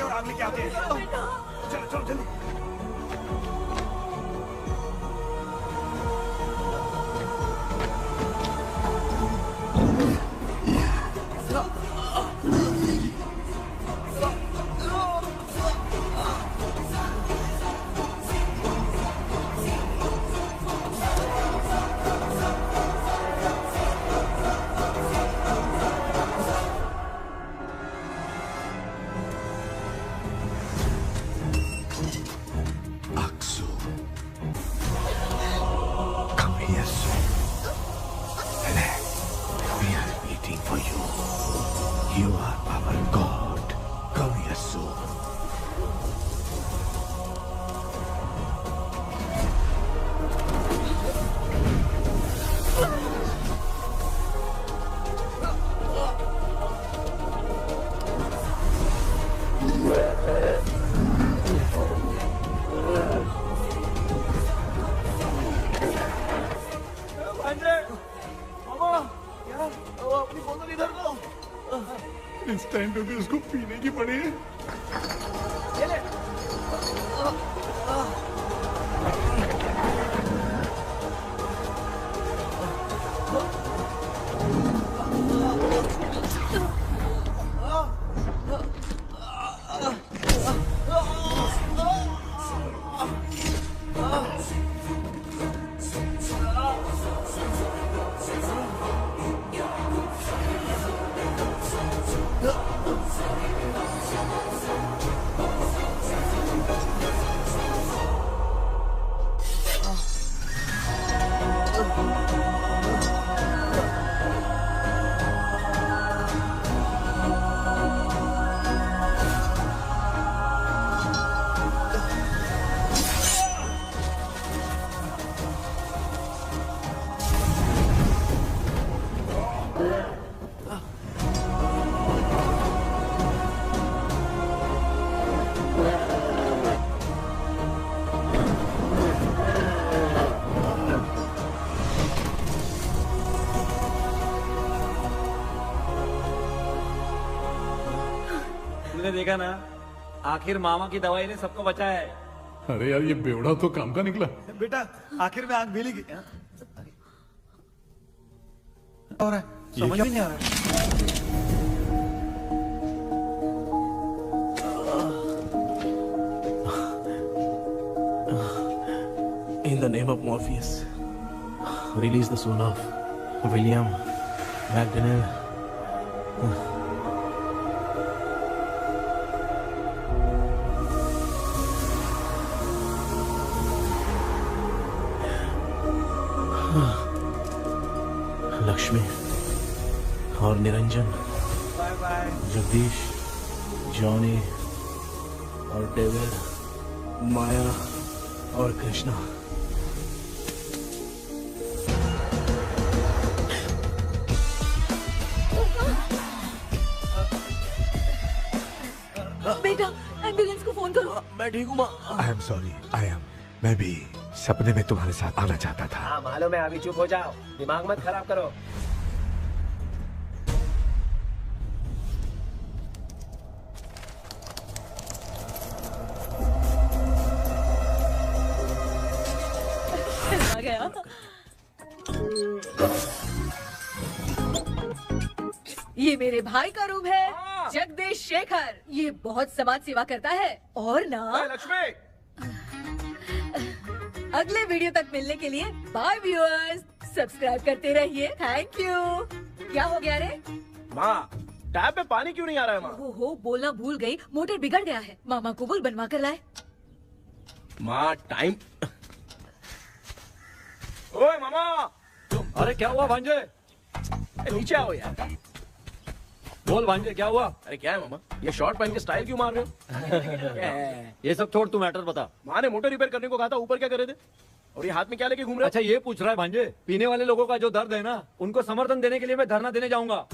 और आग लेके आते हैं। चलो चलो जल्दी। इस टाइम पे भी उसको पीने की पड़ी है। देखा ना, आखिर मामा की दवाई ने सबको बचाया है। अरे यार, ये बेवड़ा तो काम का निकला। बेटा आखिर में आग मिली गई। और समझ में नहीं आ रहा। In the name of Morpheus, release the soul of William McDonnell. Lakshmi और निरंजन, जगदीश, जॉनी और डेविड, माया और कृष्णा। बेटा एम्बुलेंस को फोन करो। मैं ठीक हूँ माँ। आई एम सॉरी, मैं भी सपने में तुम्हारे साथ आना चाहता था। हाँ मालूम है, अभी चुप हो जाओ, दिमाग मत खराब करो। आ गया। ये मेरे भाई का रूम है, जगदीश शेखर। ये बहुत समाज सेवा करता है और ना लक्ष्मी। अगले वीडियो तक मिलने के लिए बाय व्यूअर्स, सब्सक्राइब करते रहिए। Thank you. क्या हो गया रे माँ? टैप में पानी क्यों नहीं आ रहा है माँ? हो बोलना भूल गई, मोटर बिगड़ गया है। मामा को बोल बनवा कर लाए। माँ टाइम। ओए मामा। अरे क्या हुआ भांजे? नीचे आओ यार। बोल भांजे, क्या हुआ? अरे क्या है मामा, ये शॉर्ट पहन के स्टाइल क्यों मार रहे हो? ये सब छोड़, तू मैटर बता। माँ ने मोटर रिपेयर करने को कहा था, ऊपर क्या कर रहे थे? और ये हाथ में क्या लेके घूम रहे हो? अच्छा ये पूछ रहा है भांजे, पीने वाले लोगों का जो दर्द है ना, उनको समर्थन देने के लिए मैं धरना देने जाऊंगा।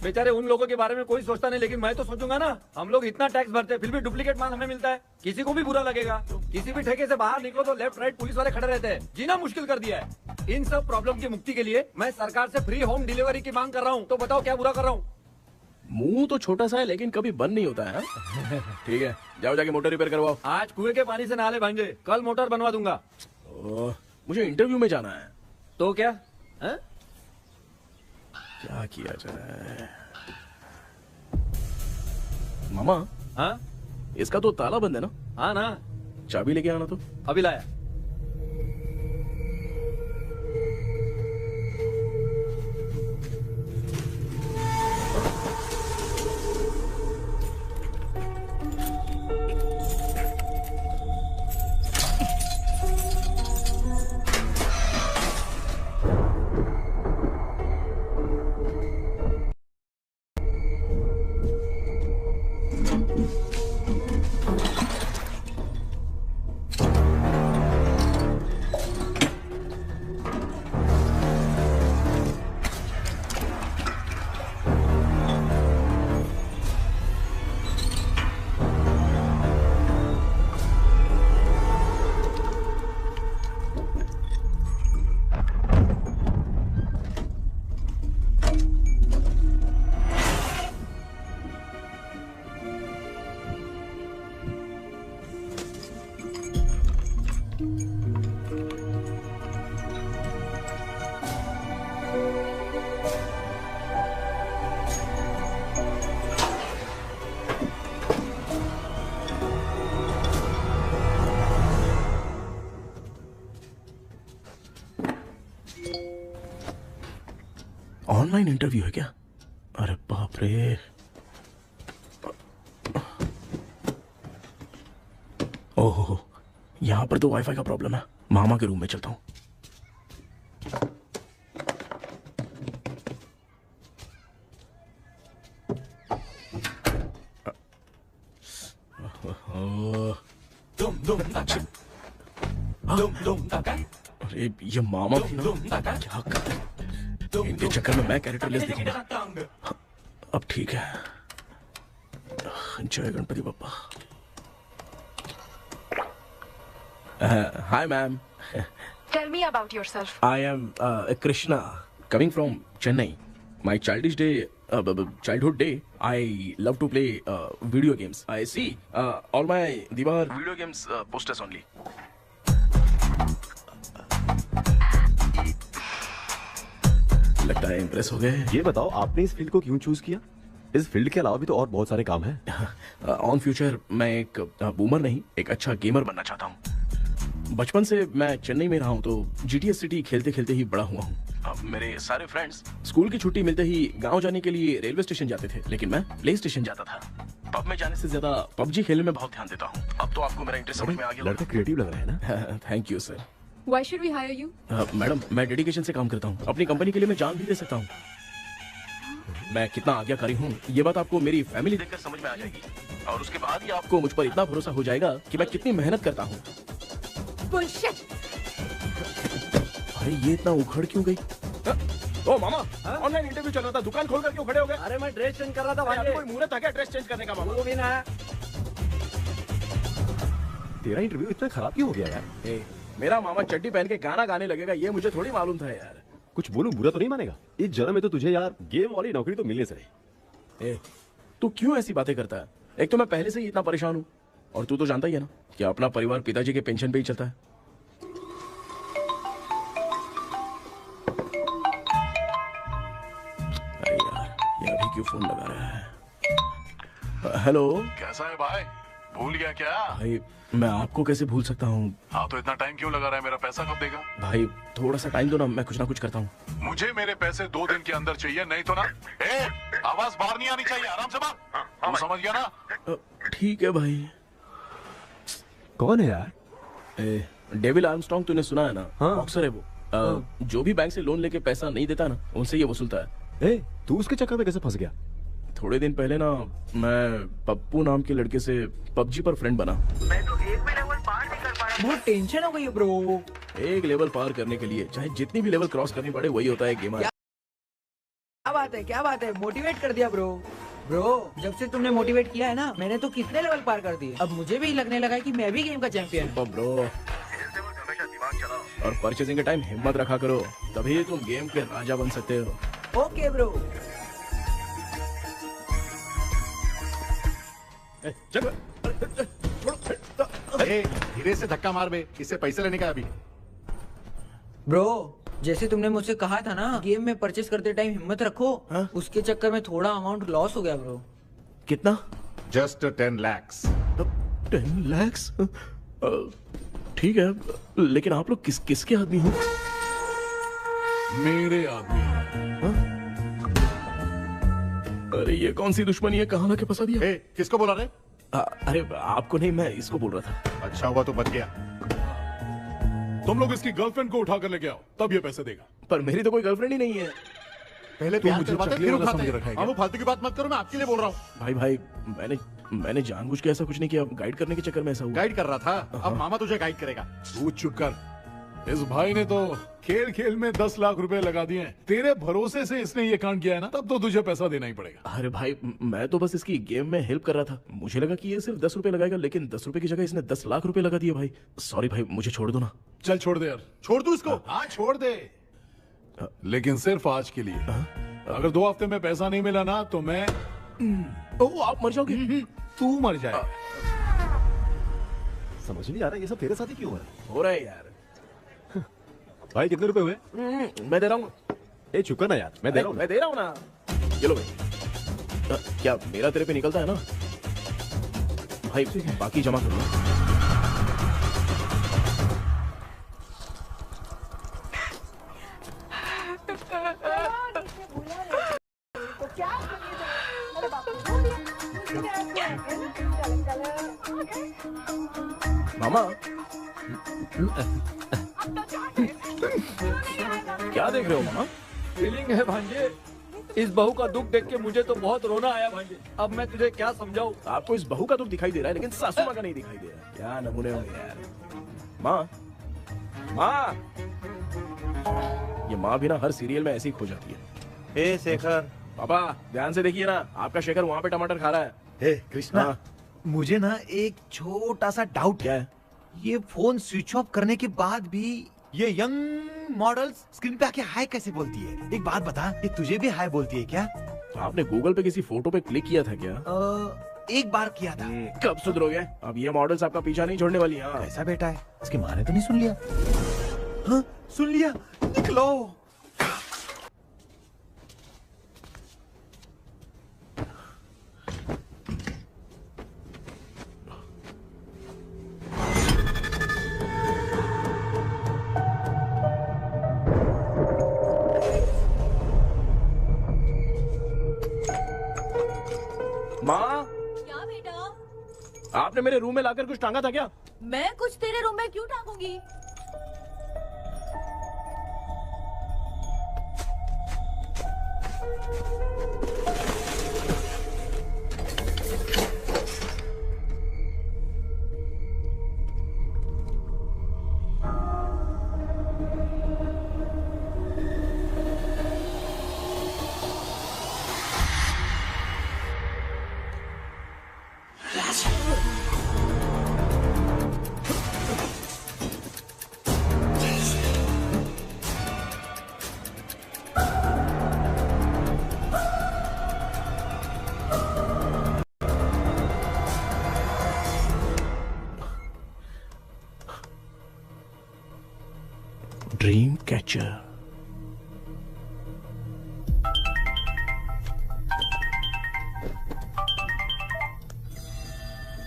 बेचारे उन लोगों के बारे में कोई सोचता नहीं, लेकिन मैं तो सोचूंगा ना। हम लोग इतना टैक्स भरते हैं, फिर भी डुप्लीकेट माल हमें मिलता है। किसी को भी बुरा लगेगा। किसी भी ठेके से बाहर निकलो तो लेफ्ट राइट पुलिस वाले खड़े रहते हैं। जीना मुश्किल कर दिया है। इन सब प्रॉब्लम की मुक्ति के लिए मैं सरकार से फ्री होम डिलीवरी की मांग कर रहा हूँ। तो बताओ क्या बुरा कर रहा हूँ? मुंह तो छोटा सा है लेकिन कभी बंद नहीं होता है हाँ? ठीक है, जाओ जाके मोटर रिपेयर करवाओ। आज कुएं के पानी से नहा ले भांजे, कल मोटर बनवा दूंगा। ओह, मुझे इंटरव्यू में जाना है। तो क्या है? क्या किया जाए? मामा, हाँ इसका तो ताला बंद है ना? हाँ ना, चाबी लेके आना तो। अभी लाया। ऑनलाइन इंटरव्यू है क्या? अरे बाप रे। ओहो, यहाँ पर तो वाईफाई का प्रॉब्लम है। मामा के रूम में चलता हूँ। अरे ये मामा थी ना, क्या कर इनके चक्कर में मैं कैरेक्टरलेस दिखूंगा। अब ठीक है। जय Ganpati Bappa. Hi ma'am. Tell me about yourself. I am Krishna, coming from Chennai. My childhood day, I love to play video games. I see all my Diwar video games posters only. लगता है impress हो गए। ये बताओ आपने इस field को क्यों चूज किया? इस फील्ड के अलावा भी तो और बहुत सारे काम हैं। ऑन फ्यूचर मैं एक बूमर नहीं, एक अच्छा गेमर बनना चाहता हूँ। बचपन से मैं चेन्नई में रहा हूँ तो GTA सिटी खेलते खेलते ही बड़ा हुआ हूँ। मेरे सारे फ्रेंड्स स्कूल की छुट्टी मिलते ही गांव जाने के लिए रेलवे स्टेशन जाते थे, लेकिन मैं प्ले स्टेशन जाता था। पब में जाने से ज्यादा PUBG खेलने में बहुत ध्यान देता हूँ। अब तो आपको मेरा इंटरेस्ट समझ में आ गया। लड़का क्रिएटिव लग रहा है ना। Thank you sir. Why should we hire you? Madam, मैं डेडिकेशन से काम करता हूँ। अपनी कंपनी के लिए मैं जान भी दे सकता हूँ। मैं कितना आज्ञाकारी हूँ ये बात आपको मेरी फैमिली देखकर समझ में आ जाएगी, और उसके बाद ही आपको मुझ पर इतना भरोसा हो जाएगा कि मैं कितनी मेहनत करता हूँ। Bullshit! अरे ये इतना उखड़ क्यों गई? ओ मामा, ऑनलाइन इंटरव्यू चल रहा था, दुकान खोल कर क्यों खड़े हो गए? अरे मैं ड्रेस चेंज कर रहा था भाई। कोई मुहूर्त था क्या ड्रेस चेंज करने का? मामा वो भी ना। तेरा इंटरव्यू इतना खराब क्यों हो गया यार? मेरा मामा चड्डी पहन के गाना गाने लगेगा ये मुझे थोड़ी मालूम था यार। कुछ बोलूं बुरा तो नहीं मानेगा? इस जन्म में तो तुझे यार गेम वाली नौकरी तो मिलने से रही। तू क्यों ऐसी बातें करता है? एक तो मैं पहले से ही इतना परेशान हूँ, और तू तो जानता ही है ना कि अपना परिवार पिताजी के पेंशन पे ही चलता है। अरे यार, ये अभी क्यों फोन लगा रहा है? हेलो। कैसा है भाई? भूल गया क्या? भाई मैं आपको कैसे भूल सकता हूँ? हाँ तो इतना टाइम क्यों लगा रहा है? मेरा पैसा कब देगा? भाई थोड़ा सा टाइम दो ना, मैं कुछ ना कुछ करता हूँ। मुझे मेरे पैसे 2 दिन के अंदर चाहिए, नहीं तो ना आवाज बाहर नहीं आनी चाहिए। आराम से बात, तू समझ गया ना? ठीक है भाई। कौन है यार? डेविल आर्मस्ट्रॉन्ग तूने सुना है ना? हाँ। बॉक्सर है वो। जो भी बैंक से लोन लेके पैसा नहीं देता ना, उनसे ये वसूलता है। तू उसके चक्कर में कैसे फंस गया? थोड़े दिन पहले ना मैं पप्पू नाम के लड़के से PUBG पर फ्रेंड बना। मैं तो एक भी लेवल पार नहीं कर पा रहा। बहुत टेंशन हो गई है ब्रो। एक लेवल पार करने के लिए चाहे जितनी भी लेवल क्रॉस करनी पड़े, वही होता है गेमर। क्या बात है, मोटिवेट कर दिया ब्रो। ब्रो जब से तुमने मोटिवेट किया है ना, मैंने तो कितने लेवल पार कर दिए। अब मुझे भी लगने लगा है कि मैं भी गेम का चैंपियन हूँ। ब्रो और परचेजिंग के टाइम हिम्मत रखा करो, तभी तुम गेम के राजा बन सकते हो। Okay bro. चल धीरे से धक्का मार बे, इससे पैसे लेने का अभी। ब्रो जैसे तुमने मुझसे कहा था ना गेम में परचेस करते टाइम हिम्मत रखो, उसके चक्कर में थोड़ा अमाउंट लॉस हो गया ब्रो। कितना? Just 10 lakhs। 10 lakhs? ठीक है, लेकिन आप लोग किसके आदमी हो? मेरे आदमी। अरे ये कौन सी दुश्मनी है, कहाँ लाके फंसा दिया? किसको बोला रे? अरे आपको नहीं, मैं इसको बोल रहा था। अच्छा हुआ तो बच गया। तुम लोग इसकी गर्लफ्रेंड को उठा कर लेके आओ, तब ये पैसे देगा। पर मेरी तो कोई गर्लफ्रेंड ही नहीं है। पहले तुम प्यार मुझे करवाते, चकली फिर वाला उठाते समझ हैं। रखा है क्या? वो फालतू की बात मत करो, मैं आपके लिए बोल रहा हूँ। भाई मैंने जानबूझ के ऐसा कुछ नहीं किया, गाइड करने के चक्कर में ऐसा हुआ। गाइड कर रहा था, अब मामा तुझे गाइड करेगा। तू चुप कर। इस भाई ने तो खेल खेल में 10 लाख रुपए लगा दिए हैं। तेरे भरोसे से इसने ये कांड किया है ना, तब तो तुझे पैसा देना ही पड़ेगा। अरे भाई मैं तो बस इसकी गेम में हेल्प कर रहा था, मुझे लगा कि ये सिर्फ 10 रुपए लगाएगा, लेकिन 10 रुपए की जगह इसने 10 लाख रुपए लगा दिए। भाई सॉरी भाई, मुझे छोड़ दो ना। चल छोड़ दे यार। छोड़ दू इसको? हाँ छोड़ दे, लेकिन सिर्फ आज के लिए। अगर 2 हफ्ते में पैसा नहीं मिला ना तो मैं आप मर जाओगे। तू मर जाए। समझ नहीं आ रहा ये सब तेरे साथ ही क्यों हो रहा है यार। भाई कितने रुपए हुए? मैं दे रहा हूँ। ए चुका ना यार, मैं दे रहा हूँ। मैं दे रहा हूँ ना। ये लो भाई। क्या मेरा तेरे पे निकलता है ना भाई? बाकी जमा कर लो। मामा क्या देख रहे हो मामा? फीलिंग है भांजे, इस बहू का दुख देख के मुझे तो बहुत रोना आया भांजे। अब मैं तुझे क्या समझाऊं? आपको इस बहू का दुख दिखाई दे रहा है, लेकिन सासू माँ का नहीं दिखाई दे रहा है। क्या नमूने हो यार। माँ माँ, ये माँ भी ना हर सीरियल में ऐसी ही खो जाती है। हे शेखर। पापा ध्यान से देखिए ना, आपका शेखर वहाँ पे टमाटर खा रहा है। हे कृष्णा, हाँ। मुझे ना एक छोटा सा डाउट क्या है। है? ये फोन स्विच ऑफ करने के बाद भी ये यंग मॉडल्स स्क्रीन पे आके हाय कैसे बोलती है? एक बात बता, ये तुझे भी हाय बोलती है क्या? आपने गूगल पे किसी फोटो पे क्लिक किया था क्या? एक बार किया था। कब सुधरोगे? अब ये मॉडल्स आपका पीछा नहीं छोड़ने वाली। हाँ ऐसा बेटा है, इसकी माँ ने तो नहीं सुन लिया? हाँ सुन लिया, निकलो। माँ, क्या बेटा? आपने मेरे रूम में लाकर कुछ टांगा था क्या? मैं कुछ तेरे रूम में क्यों टांगूंगी? Dream catcher.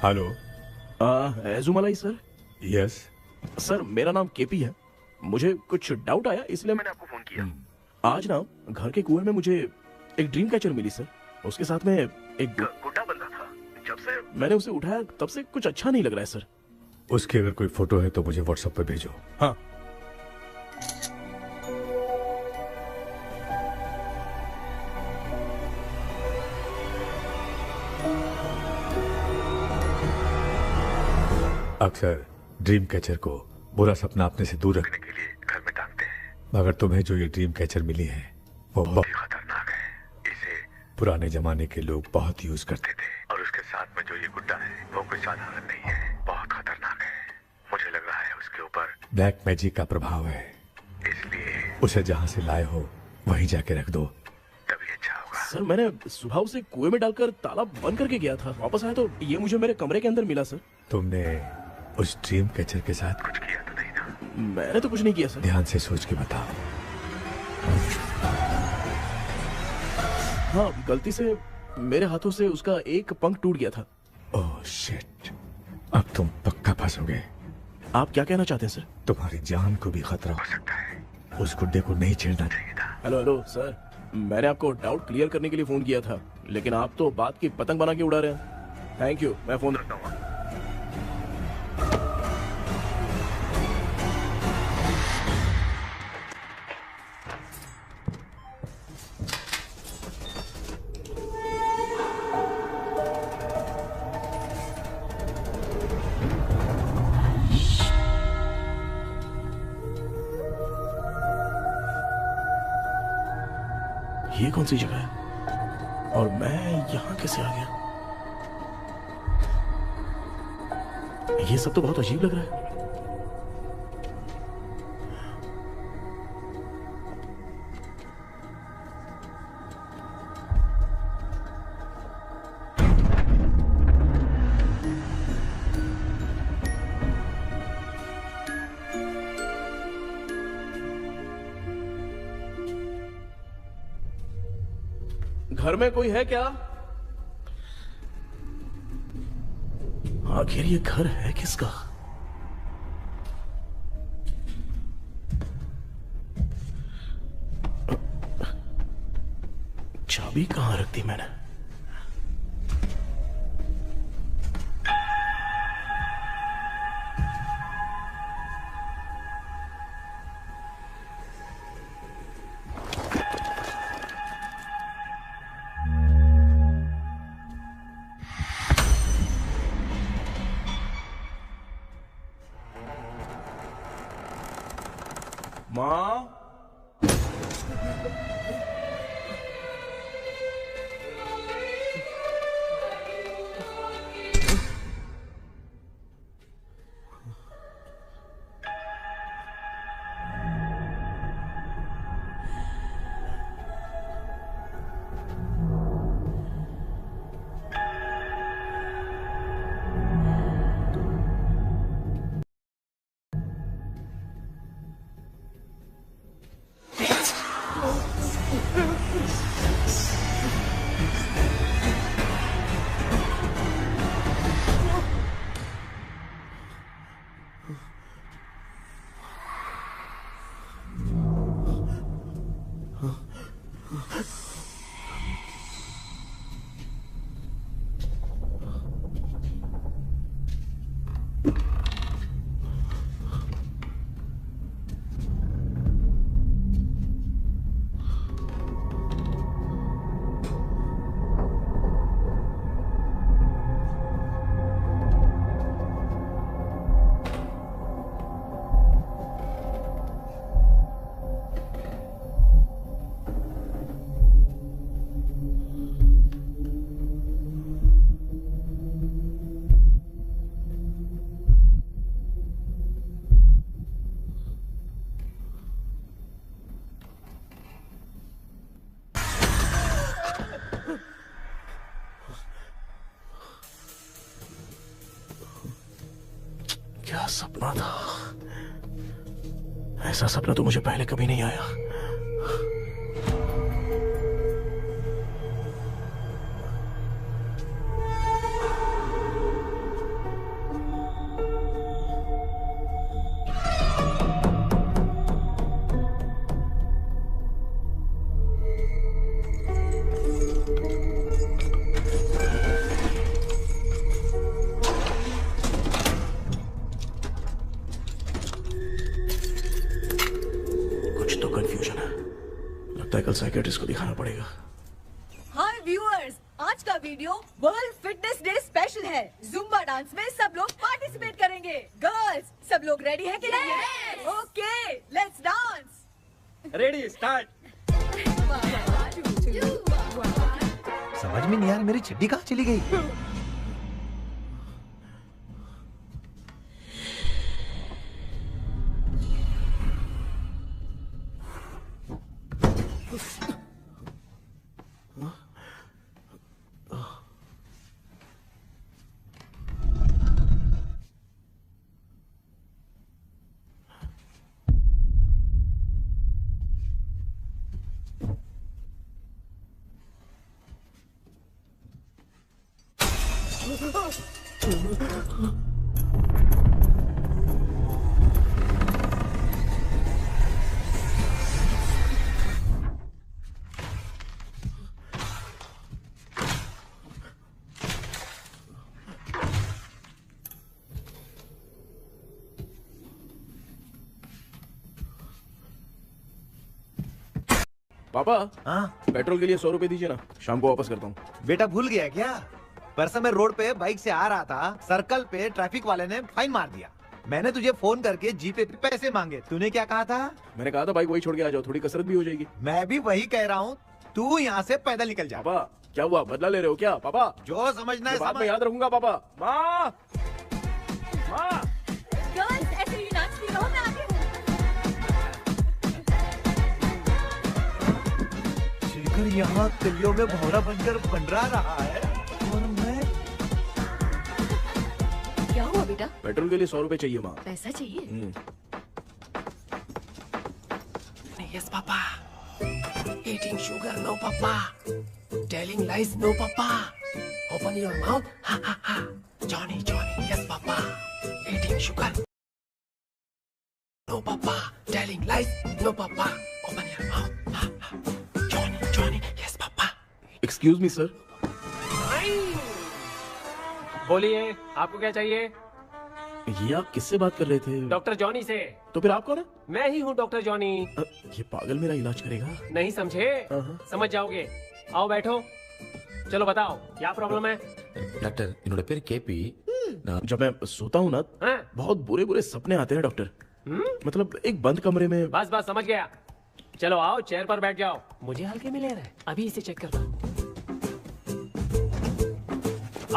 Hello. Ezhumalai sir? Yes sir, मेरा नाम केपी है। मुझे कुछ डाउट आया इसलिए मैंने आपको फोन किया। आज ना घर के कुएं में मुझे एक ड्रीम कैचर मिली सर। उसके साथ में एक गुड्डा बंदा था। जब से मैंने उसे उठाया तब से कुछ अच्छा नहीं लग रहा है सर। उसकी अगर कोई फोटो है तो मुझे व्हाट्सएप पे भेजो। हाँ। अक्सर ड्रीम कैचर को बुरा सपना अपने से दूर रखने के लिए घर में टांगते हैं, मगर तुम्हें जो ये ड्रीम कैचर मिली है वो बहुत ही खतरनाक है। इसे पुराने जमाने के लोग बहुत यूज करते थे, और उसके साथ में जो ये गुड्डा है वो कोई साधारण नहीं है, बहुत खतरनाक है। मुझे लग रहा है उसके ऊपर ब्लैक मैजिक का प्रभाव है, इसलिए उसे जहाँ से लाए हो वहीं जाके रख दो, तभी अच्छा होगा। सर मैंने सुबह उसे कुएं में डालकर ताला बंद करके गया था। वापस आया तो ये मुझे मेरे कमरे के अंदर मिला सर। तुमने उस ड्रीम कैचर के साथ कुछ किया तो नहीं ना? मैंने तो कुछ नहीं किया सर। ध्यान से सोच के बताओ। हाँ, गलती से मेरे हाथों से उसका एक पंख टूट गया था। ओह शिट, अब तुम पक्का फंसोगे। आप क्या कहना चाहते हैं सर? तुम्हारी जान को भी खतरा हो सकता है। उस गुड्डे को नहीं छेड़ना चाहिए था। हेलो हेलो सर, मैंने आपको डाउट क्लियर करने के लिए फोन किया था, लेकिन आप तो बात की पतंग बना के उड़ा रहे हैं। थैंक यू, मैं फोन रखता हूँ। ये कौन सी जगह है और मैं यहाँ कैसे आ गया? ये सब तो बहुत अजीब लग रहा है। घर में कोई है क्या? आखिर ये घर है किसका? चाबी कहां रख दी मैंने? माँ, क्या सपना था? ऐसा सपना तो मुझे पहले कभी नहीं आया। कल साइकियाट्रिस्ट को दिखाना पड़ेगा। हाय व्यूअर्स, आज का video world fitness day special है। जुम्बा डांस में सब लोग पार्टिसिपेट करेंगे। गर्ल्स, सब लोग रेडी हैं कि नहीं? Okay, let's dance. Ready, start. समझ में नहीं यार, मेरी चड्डी कहाँ चली गई? Huh? पापा हाँ पेट्रोल के लिए 100 रुपए दीजिए ना, शाम को वापस करता हूँ। बेटा भूल गया क्या? परसों मैं रोड पे बाइक से आ रहा था, सर्कल पे ट्रैफिक वाले ने फाइन मार दिया। मैंने तुझे फोन करके जीपे पे पैसे मांगे, तूने क्या कहा था? मैंने कहा था बाइक वही छोड़ के आ जाओ, थोड़ी कसरत भी हो जाएगी। मैं भी वही कह रहा हूँ, तू यहाँ से पैदल निकल जा। पापा क्या हुआ, बदला ले रहे हो क्या? पापा जो समझना है बाद में समझ। याद रखूंगा। पापा माँ माँ गर्ल्स ऐसे ही नाचती रहो, मैं आती हूँ। शेखर यहाँ कलियों में भौरा बनकर बंडरा रहा है और मैं क्या हुआ बेटा? पेट्रोल के लिए 100 रुपए चाहिए माँ। पैसा चाहिए? Yes, Papa. Eating sugar, no, Papa. Telling lies, no, Papa. Open your mouth, ha ha ha. Johnny, Johnny, yes, Papa. Eating sugar, no, Papa. Telling lies, no, Papa. Open your mouth, ha ha. Johnny, Johnny, yes, Papa. Excuse me sir. बोलिए, आपको क्या चाहिए? ये आप किससे बात कर रहे थे? डॉक्टर जॉनी से। तो फिर आप कौन है? मैं ही हूँ डॉक्टर जॉनी। ये पागल मेरा इलाज करेगा? नहीं समझे? समझ जाओगे। आओ बैठो। चलो बताओ क्या प्रॉब्लम है? डॉक्टर इन्होंने फिर केपी जब मैं सोता हूँ ना बहुत बुरे बुरे सपने आते हैं डॉक्टर। मतलब एक बंद कमरे में। बस बस समझ गया। चलो आओ चेयर पर बैठ जाओ। मुझे हल्के में ले रहे, अभी इसे चेक करता हूँ।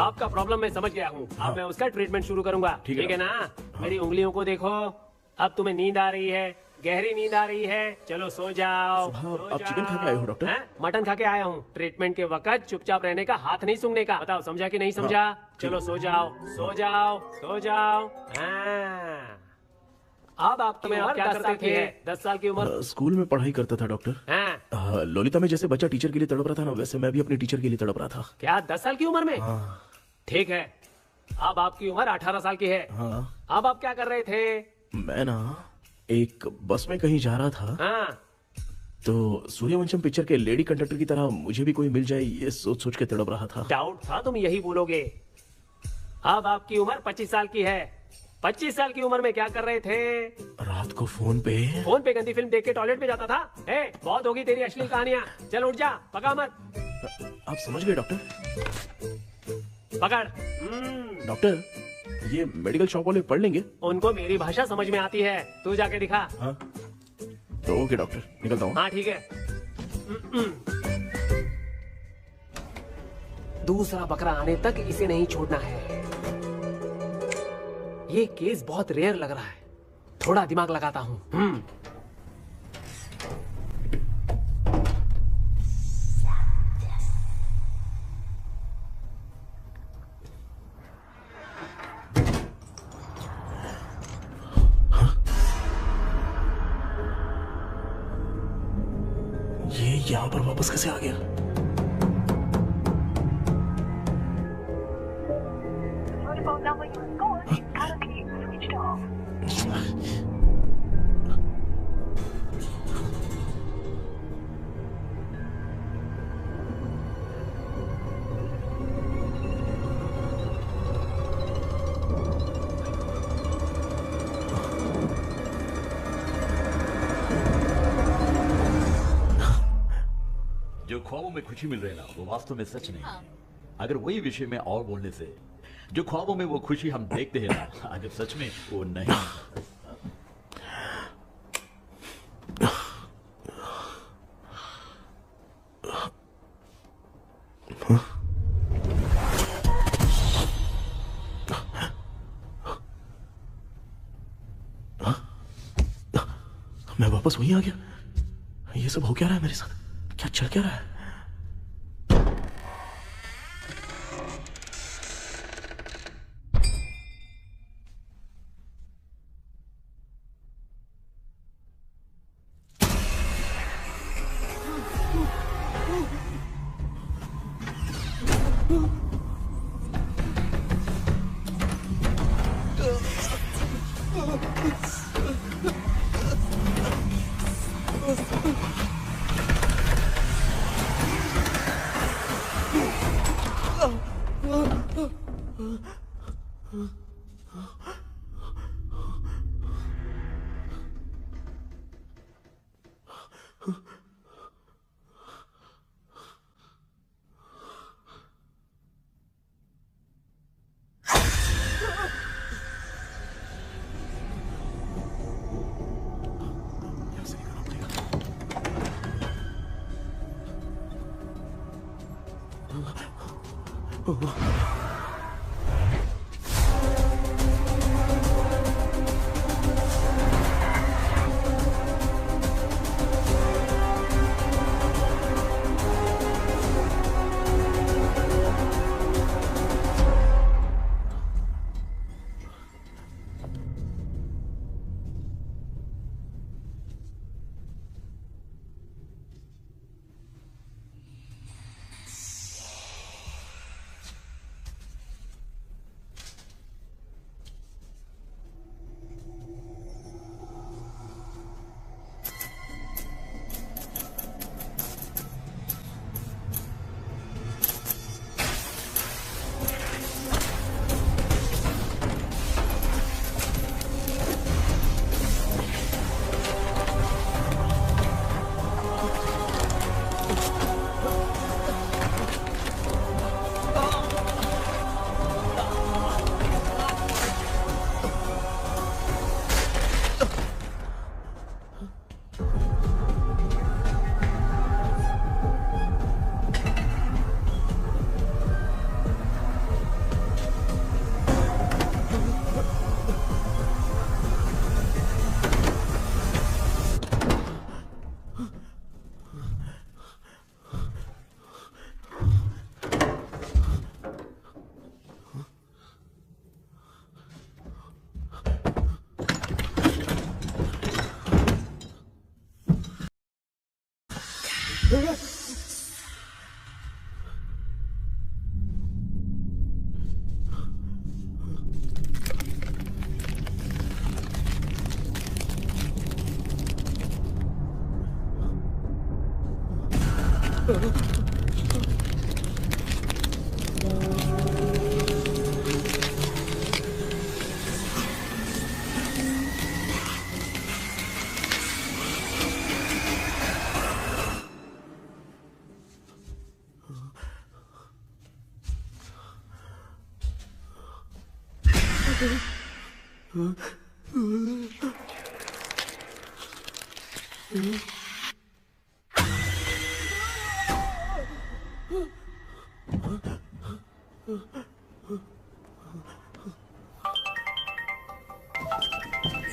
आपका प्रॉब्लम मैं समझ गया हूँ। अब मैं उसका ट्रीटमेंट शुरू करूंगा। ठीक है ना? मेरी उंगलियों को देखो। अब तुम्हें नींद आ रही है, गहरी नींद आ रही है। चलो सो जाओ। आप चिकन खा के आए हो डॉक्टर? मटन खा के आया हूँ। ट्रीटमेंट के वक्त चुपचाप रहने का, हाथ नहीं सूंघने का। बताओ समझा कि नहीं समझा? चलो सो जाओ, सो जाओ, सो जाओ। अब आप तुम्हें और क्या करते थे? 10 साल की उम्र। स्कूल में पढ़ाई करता था डॉक्टर। लोलिता में जैसे बच्चा टीचर के लिए तड़प रहा था ना, वैसे मैं भी अपनी टीचर के लिए तड़प रहा था। क्या 10 साल की उम्र में? ठीक है। अब आपकी उम्र 18 साल की है। अब आप क्या कर रहे थे? मैं ना एक बस में कहीं जा रहा था तो सूर्यवंशम पिक्चर के लेडी कंडक्टर की तरह मुझे भी कोई मिल जाए, ये सोच सोच के तड़प रहा था। डाउट था तुम यही बोलोगे। अब आपकी उम्र 25 साल की है। 25 साल की उम्र में क्या कर रहे थे? रात को फोन पे गंदी फिल्म देख के टॉयलेट में जाता था। बहुत होगी तेरी अश्लील कहानियां। चल उठ जा, पका मत। आप समझ गए डॉक्टर? पकड़। डॉक्टर ये मेडिकल शॉप वाले पढ़ लेंगे? उनको मेरी भाषा समझ में आती है। तू जाके दिखा। तो ओके डॉक्टर, निकलता हूँ। हाँ ठीक है। दूसरा बकरा आने तक इसे नहीं छोड़ना है। ये केस बहुत रेयर लग रहा है, थोड़ा दिमाग लगाता हूँ। ये यहाँ पर वापस कैसे आ गया? जो ख्वाबों में खुशी मिल रही है ना, वो वास्तव में सच नहीं है। अगर वही विषय में और बोलने से, जो ख्वाबों में वो खुशी हम देखते हैं ना, अगर सच में वो नहीं। मैं वापस वहीं आ गया। ये सब हो क्या रहा है मेरे साथ? क्या चल क्या रहा है?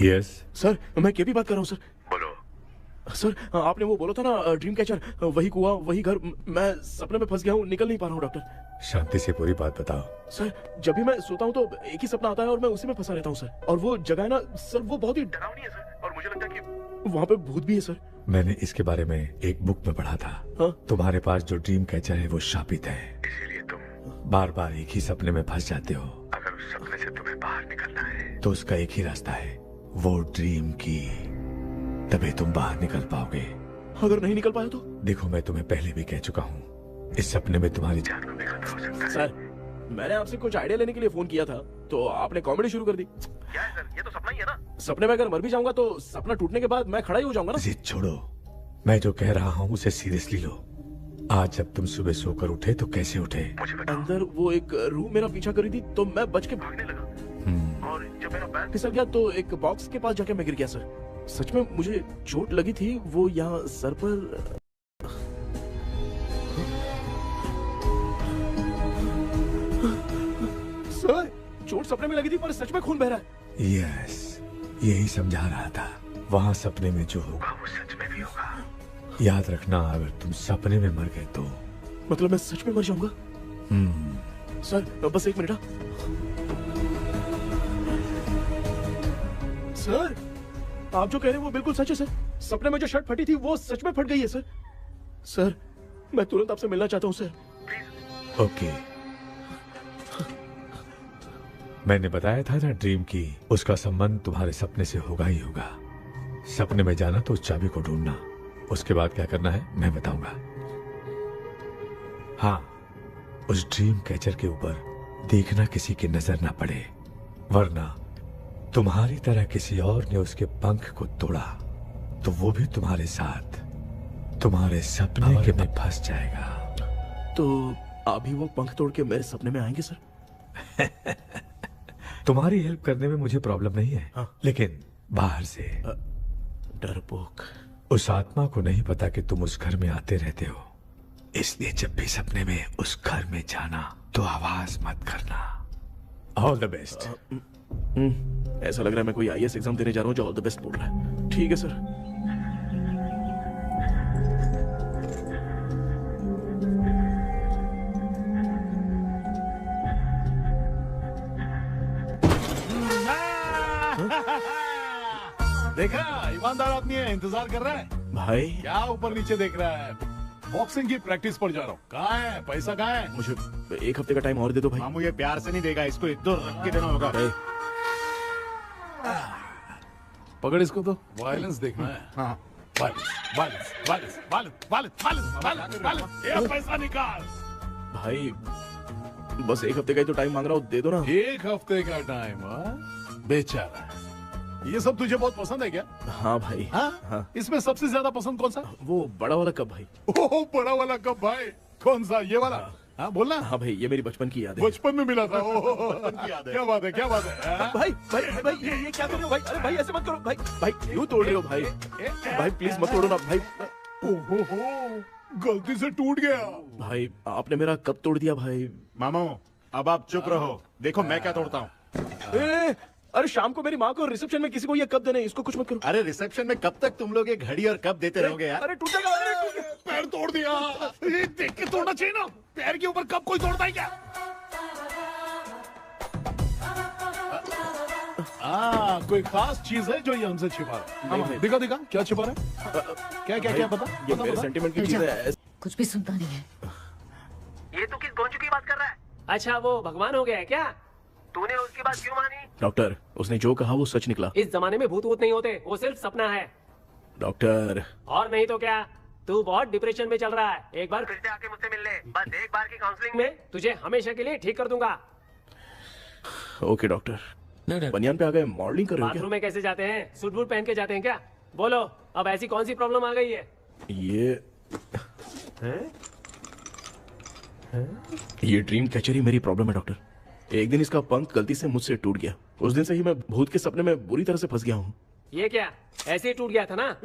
यस सर, मैं केपी बात कर रहा हूँ सर। बोलो सर, आपने वो बोला था ना ड्रीम कैचर, वही कुआं वही घर, मैं सपने में फंस गया हूँ, निकल नहीं पा रहा हूँ डॉक्टर। शांति से पूरी बात बताओ। सर, जब भी मैं सोता हूँ तो एक ही सपना आता है और मैं उसी में फंसा रहता हूँ सर। और वो जगह है ना सर, वो बहुत ही डरावनी है सर, और मुझे लगता है कि वहाँ पे भूत भी है सर। मैंने इसके बारे में एक बुक में पढ़ा था। हाँ? तुम्हारे पास जो ड्रीम कैचर है वो शापित है, इसीलिए तुम बार बार एक ही सपने में फंस जाते हो। अगर उस सपने से तुम्हें बाहर निकलना है तो उसका एक ही रास्ता है, वो ड्रीम की, तभी तुम बाहर निकल पाओगे। अगर नहीं निकल पाया तो? देखो, मैं तुम्हें पहले भी कह चुका हूँ, इस सपने में तुम्हारी जान को भी खतरा हो सकता है। सर, मैंने आपसे कुछ आइडिया लेने के लिए फोन किया था तो आपने कॉमेडी शुरू कर दी। क्या है सर, ये तो सपना ही है ना। सपने में अगर मर भी जाऊंगा तो सपना टूटने के बाद मैं खड़ा ही हो जाऊंगा ना। जिद छोड़ो, मैं जो कह रहा हूँ उसे सीरियसली लो। आज जब तुम सुबह सोकर उठे तो कैसे उठे? अंदर वो एक रूह मेरा पीछा करी थी तो मैं बच के भागने लगा, और जब मेरा पैर फिसल गया तो एक बॉक्स के पास जाके मैं गिर गया सर। सच में मुझे चोट लगी थी, वो यहाँ सर पर। सर, चोट सपने में लगी थी पर सच में खून बह रहा है। यस, यही समझा रहा था। वहाँ सपने में जो होगा वो सच में भी होगा। याद रखना, अगर तुम सपने में मर गए तो मतलब मैं सच में मर जाऊंगा। सर, बस एक मिनट। सर, आप जो कह रहे हैं वो बिल्कुल सच है सर। सपने में जो शर्ट फटी थी वो सच में फट गई है सर। सर, मैं तुरंत आपसे मिलना चाहता हूँ सर। ओके, मैंने बताया था ना ड्रीम की, उसका संबंध तुम्हारे सपने से होगा ही होगा। सपने में जाना तो उस चाबी को ढूंढना, उसके बाद क्या करना है मैं बताऊंगा। हाँ, उस ड्रीम कैचर के ऊपर देखना किसी की नजर ना पड़े, वरना तुम्हारी तरह किसी और ने उसके पंख को तोड़ा तो वो भी तुम्हारे साथ तुम्हारे सपने के में फंस जाएगा। तो अभी वो पंख तोड़ के मेरे सपने में आएंगे सर? तुम्हारी हेल्प करने में मुझे प्रॉब्लम नहीं है। हाँ। लेकिन बाहर से डरपोक। उस आत्मा को नहीं पता कि तुम उस घर में आते रहते हो, इसलिए जब भी सपने में उस घर में जाना तो आवाज मत करना। All the best. ऐसा लग रहा है मैं कोई आईएएस एग्जाम देने जा रहा हूँ जो ऑल द बेस्ट बोल रहा है। ठीक है सर। देखा, ईमानदार आदमी है, इंतजार कर रहा है। भाई क्या ऊपर नीचे देख रहा है? बॉक्सिंग की प्रैक्टिस पर जा रहा हूँ। कहाँ है पैसा? कहाँ है? मुझे 1 हफ्ते का टाइम और दे दो भाई। मामू ये प्यार से नहीं देगा, इसको 1-2 रख के देना होगा। पकड़ इसको तो वायलेंस देखना है। हाँ, वायलेंस। ये पैसा निकाल। भाई बस 1 हफ्ते का ही तो टाइम मांग रहा हूँ, दे दो ना। 1 हफ्ते का टाइम? बेचारा, ये सब तुझे बहुत पसंद है क्या? हाँ भाई। हाँ? इसमें सबसे ज्यादा पसंद कौन सा? वो बड़ा वाला कप भाई। ओह, बड़ा वाला कप भाई। कौन सा? ये वाला? हाँ बोलना। हाँ भाई, ये मेरी बचपन की याद है। बचपन में मिला था। क्या बात है, क्या बात है। भाई ये क्या कर रहे हो भाई? अरे भाई ऐसे मत करो भाई। भाई क्यों तोड़ रहे हो भाई? भाई प्लीज मत तोड़ो ना भाई। ओहो, गलती से टूट गया। भाई आपने मेरा कप तोड़ दिया भाई। मामू अब आप चुप रहो, देखो मैं क्या तोड़ता हूँ। अरे शाम को मेरी माँ को रिसेप्शन में किसी को ये कप देने, इसको कुछ मत करो। अरे रिसेप्शन में कब तक तुम लोग ये घड़ी और कप देते रहोगे यार? अरे टूटेगा। पैर तोड़ दिया। ये देख के तोड़ना चाहिए ना, पैर के ऊपर कब कोई तोड़ता है क्या? कोई खास चीज है जो ये हमसे छिपा रहा है? दिखा क्या छिपा रहा है? क्या पता? ये मेरे सेंटीमेंट की चीज है। कुछ भी सुनता नहीं है। ये तो किस गोंजू की बात कर रहा है? अच्छा वो भगवान हो गया है क्या? तूने उसकी बात क्यों मानी? डॉक्टर, उसने जो कहा वो सच निकला। इस जमाने में भूत वूत नहीं होते, वो सिर्फ सपना है। डॉक्टर। और नहीं तो क्या, तू बहुत डिप्रेशन में चल रहा है। एक बार फिर से आके मुझसे मिल ले, बस एक बार की काउंसलिंग में तुझे हमेशा के लिए ठीक कर दूंगा। Okay doctor. बनियान पे आ गए, मॉडलिंग कर रहे हो क्या? बाथरूम में कैसे जाते हैं? सूट बूट पहन के जाते हैं क्या? बोलो, अब ऐसी कौन सी प्रॉब्लम आ गई है? ये ड्रीम कैचर ही मेरी प्रॉब्लम है डॉक्टर। एक दिन इसका पंख गलती से मुझसे टूट गया। उस दिन से ही मैं भूत के सपने में बुरी तरह से फंस गया हूँ। ये क्या ऐसे ही टूट गया था ना?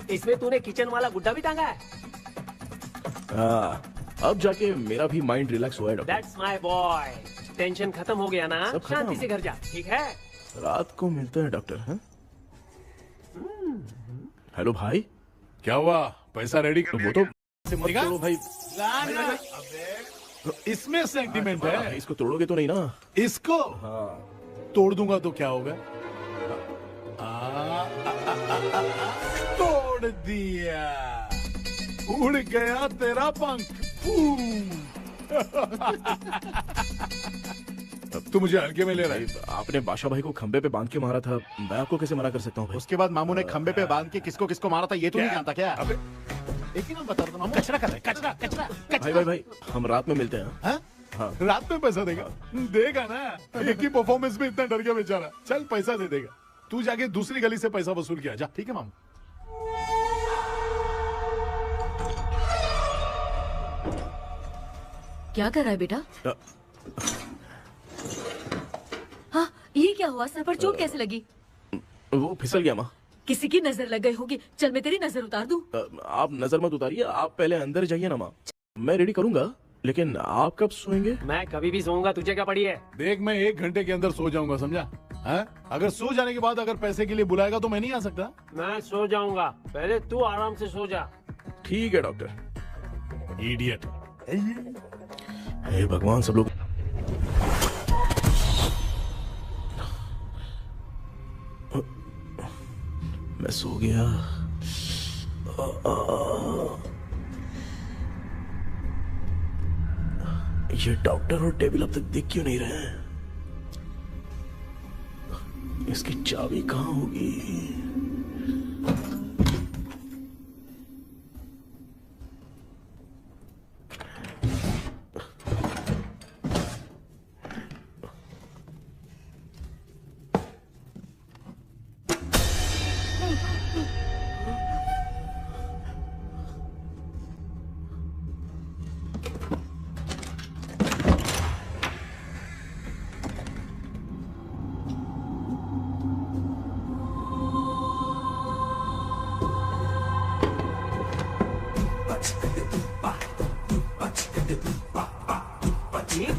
इसमें तूने किचन वाला गुड्डा भी टांगा है? अब जाके मेरा भी माइंड रिलैक्स हुआ है doctor. That's my boy. Tension खत्म हो गया ना? शांति से घर जा, ठीक है? रात को मिलते हैं डॉक्टर। हाँ? हेलो भाई, क्या हुआ? पैसा रेडी कर? वो तो मत तोड़ो भाई। इसमें सेंटीमेंट है। इसको तोड़ोगे तो नहीं ना? इसको तोड़ दूंगा तो क्या होगा? तोड़ दिया, उड़ गया तेरा पंख। तू मुझे हल्के में ले रहा है। आपने बादशाह भाई को खंबे पे बांध के मारा था, मैं आपको कैसे मना कर सकता हूँ? उसके बाद मामू ने खंबे पे बांध के किसको किसको मारा था ये तो नहीं जानता क्या? एक ही नाम बता रहा था मामू। कचरा कर रहा है, कचरा। भाई हम रात में मिलते हैं। हाँ? रात में पैसा देगा? देगा ना, एक ही परफॉर्मेंस में इतना डर गया बेचारा। चल पैसा दे देगा, तू जाके दूसरी गली से पैसा वसूल किया जा। ठीक है मामू। क्या कर रहा है बेटा? हाँ, ये क्या हुआ? सर पर चोट कैसे लगी? वो फिसल गया माँ। किसी की नजर लग गई होगी। चल मैं तेरी नजर उतार दूं। आप नजर मत उतारिए, आप पहले अंदर जाइए ना माँ। मैं रेडी करूंगा, लेकिन आप कब सोएंगे? मैं कभी भी सोऊंगा, तुझे क्या पड़ी है? देख, मैं 1 घंटे के अंदर सो जाऊंगा, समझा? अगर सो जाने के बाद अगर पैसे के लिए बुलाएगा तो मैं नहीं आ सकता। मैं सो जाऊंगा, पहले तू आराम से सो जा। ठीक है डॉक्टर। इडियट। हे भगवान, सब लोग मैं सो गया। ये डॉक्टर और टेबल अब तक दिख क्यों नहीं रहे हैं? इसकी चाबी कहाँ होगी?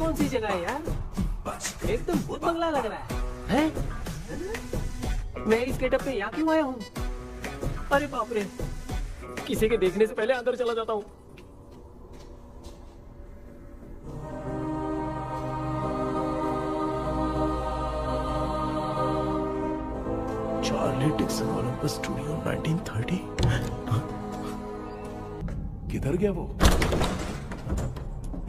कौन सी जगह है यार? एकदम भूत बंगला लग रहा है। मैं इस गेटअप पे यहाँ क्यों आया हूँ? अरे बाप रे, किसी के देखने से पहले अंदर चला जाता हूँ। Charlie Dixon Olympus studio 1930। किधर गया वो?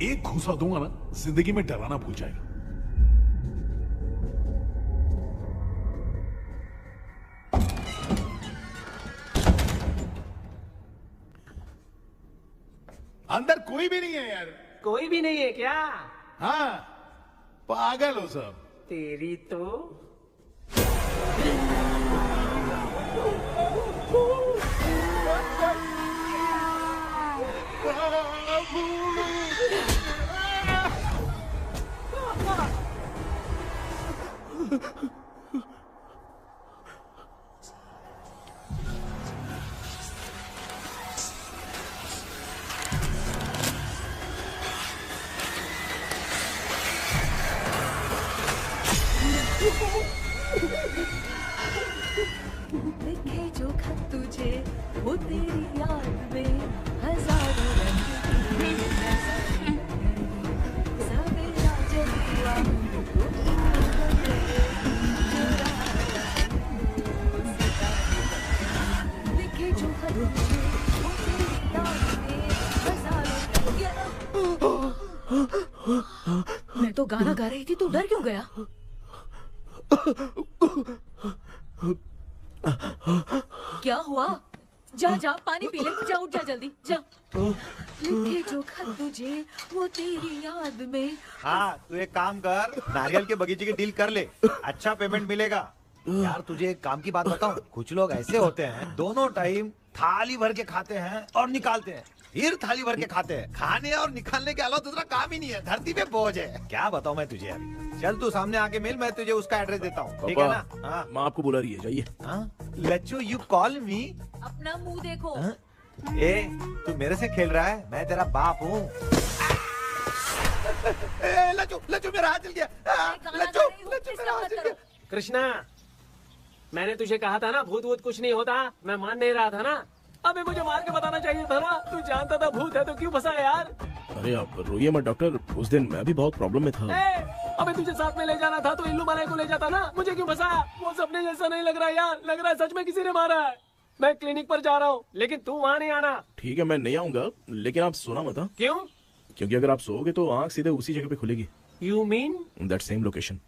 एक घूसा दूंगा ना, जिंदगी में डराना भूल जाएगा। अंदर कोई भी नहीं है यार। कोई भी नहीं है क्या? हाँ, पागल हो सब। तेरी तो लिखे जो खत तुझे वो तेरी याद में हजारों रंग सवेरा जब हुआ लिखे जो खत तुझे वो तेरी याद में हजारों मैं तो गाना गा रही थी, तू डर क्यों गया? क्या हुआ? जा जा पानी पी ले, जा उठ जा जल्दी जा। लिखे जो खत तुझे वो तेरी याद में। हाँ, तू एक काम कर, नारियल के बगीचे की डील कर ले, अच्छा पेमेंट मिलेगा। यार तुझे एक काम की बात बताऊं, कुछ लोग ऐसे होते हैं दोनों टाइम थाली भर के खाते हैं और निकालते हैं, फिर थाली भर के खाते हैं। खाने और निकालने के अलावा दूसरा काम ही नहीं है, धरती पे बोझ है। क्या बताऊं मैं तुझे अभी। चल तू सामने आके मिल, मैं तुझे उसका एड्रेस देता हूँ, ठीक है ना? हाँ, माँ आपको बुला रही है, जाइए। लच्चू यू कॉल मी। अपना मुंह देखो। ए, तू मेरे से खेल रहा है? मैं तेरा बाप हूँ। लच्चू लच्चू मेरा हाथ जल गया। लच्चू लच्चू मेरा हाथ जल गया। कृष्णा, मैंने तुझे कहा था ना भूत वूत कुछ नहीं होता, मैं मान नहीं रहा था ना। अबे मुझे मार के बताना चाहिए था ना, तू जानता था भूत है तो क्यों फंसा यार? अरे आप रोइए मत डॉक्टर, उस दिन मैं भी बहुत प्रॉब्लम में था। अबे तुझे साथ में ले जाना था तो इल्लू मलाई को ले जाता ना, मुझे क्यों फंसाया? वो सपने जैसा नहीं लग रहा यार, लग रहा है सच में किसी ने मारा है। मैं क्लिनिक पर जा रहा हूँ, लेकिन तू वहाँ नहीं आना। ठीक है, मैं नहीं आऊंगा, लेकिन आप सोना मत। क्यों? क्योंकि अगर आप सोओगे तो आंख सीधे उसी जगह पे खुलेगी। You mean that same location.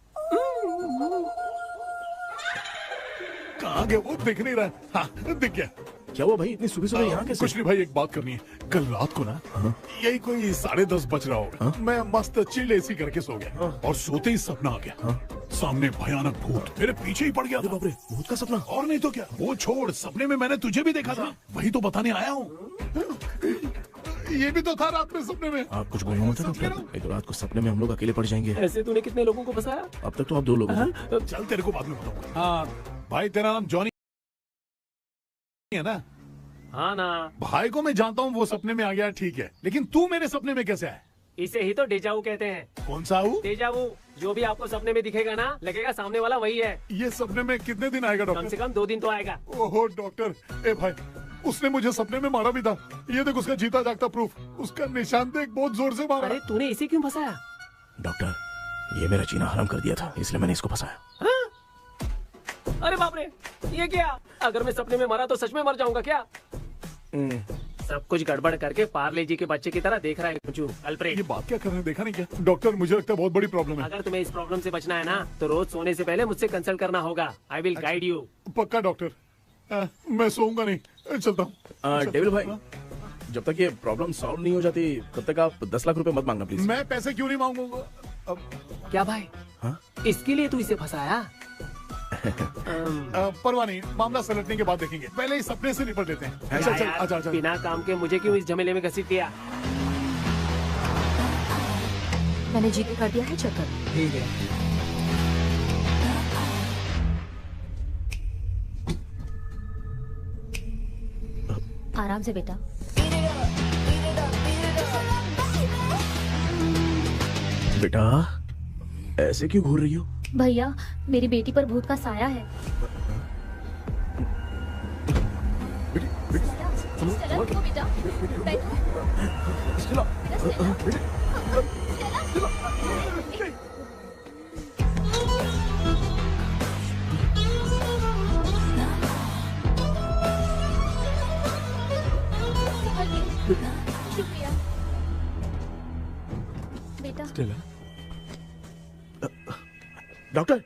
कहाँ गया वो? दिख नहीं रहा। हाँ, दिख गया। क्या हुआ भाई, इतनी सुबह सुबह यहाँ कैसे? कुछ नहीं भाई, एक बात करनी है। कल रात को ना यही कोई 10:30 बज रहा होगा, मैं मस्त चिल एसी करके सो गया और सोते ही सपना आ गया। सामने भयानक भूत मेरे पीछे ही पड़ गया। बाप रे, भूत का सपना? और नहीं तो क्या। वो छोड़, सपने में मैंने तुझे भी देखा था, वही तो बताने आया हूँ। ये भी तो था रात में सपने में। आप कुछ बोलो मत डॉक्टर, नहीं तो रात को सपने में हम लोग अकेले पड़ जाएंगे। ऐसे तूने कितने लोगों को फंसाया? अब तक तो आप 2 लोग हैं। चल तेरे को बाद में बताऊंगा। हाँ भाई, तेरा नाम जॉनी है ना? हाँ ना। भाई को मैं जानता हूँ, वो सपने में आ गया, ठीक है, लेकिन तू मेरे सपने में कैसे आया? इसे ही तो डेजावू कहते हैं। कौन सा हूँ? डेजावू। जो भी आपको सपने में दिखेगा ना, लगेगा सामने वाला वही है। ये सपने में कितने दिन आएगा डॉक्टर? कम से कम 2 दिन तो आएगा। ओहो डॉक्टर, ए भाई, उसने मुझे सपने में मारा भी था। ये देख उसका जीता जागता प्रूफ, उसका निशान देख, बहुत जोर से मारा। अरे तूने इसे क्यों फंसाया? डॉक्टर, ये मेरा जीना हराम कर दिया था, इसलिए मैंने इसको फंसाया। अरे बाप रे, ये क्या? अगर मैं सपने में मरा तो सच में मर जाऊंगा क्या? सब कुछ गड़बड़ करके पार्ले जी के बच्चे की तरह देख रहा है अल्फ्रेड। ये बात क्या कर रहे हैं, देखा नहीं क्या? डॉक्टर, मुझे लगता है बहुत बड़ी प्रॉब्लम है। अगर तुम्हें इस प्रॉब्लम से बचना है ना, तो रोज सोने से पहले मुझसे कंसल्ट करना होगा। I will guide you. पक्का डॉक्टर, मैं सोऊंगा नहीं, चलता हूँ। डेविल भाई, जब तक ये प्रॉब्लम सॉल्व नहीं हो जाती तब तक आप 10 लाख रुपए मत मांगना प्लीज। मैं पैसे क्यों नहीं मांगूंगा? क्या भाई? हाँ? इसके लिए तू इसे फंसाया? परवाह नहीं, मामला सलटने के बाद देखेंगे, पहले इस सपने से निपट लेते हैं। चल चल, आजा आजा। बिना काम के मुझे क्यों इस झमेले में घसीट दिया? मैंने जीके कर दिया है, चेक कर। ठीक है। आराम से बेटा। बेटा ऐसे क्यों घूर रही हो? भैया मेरी बेटी पर भूत का साया है। स्टेला, उठो बेटा, बैठो। शुक्रिया बेटा। डॉक्टर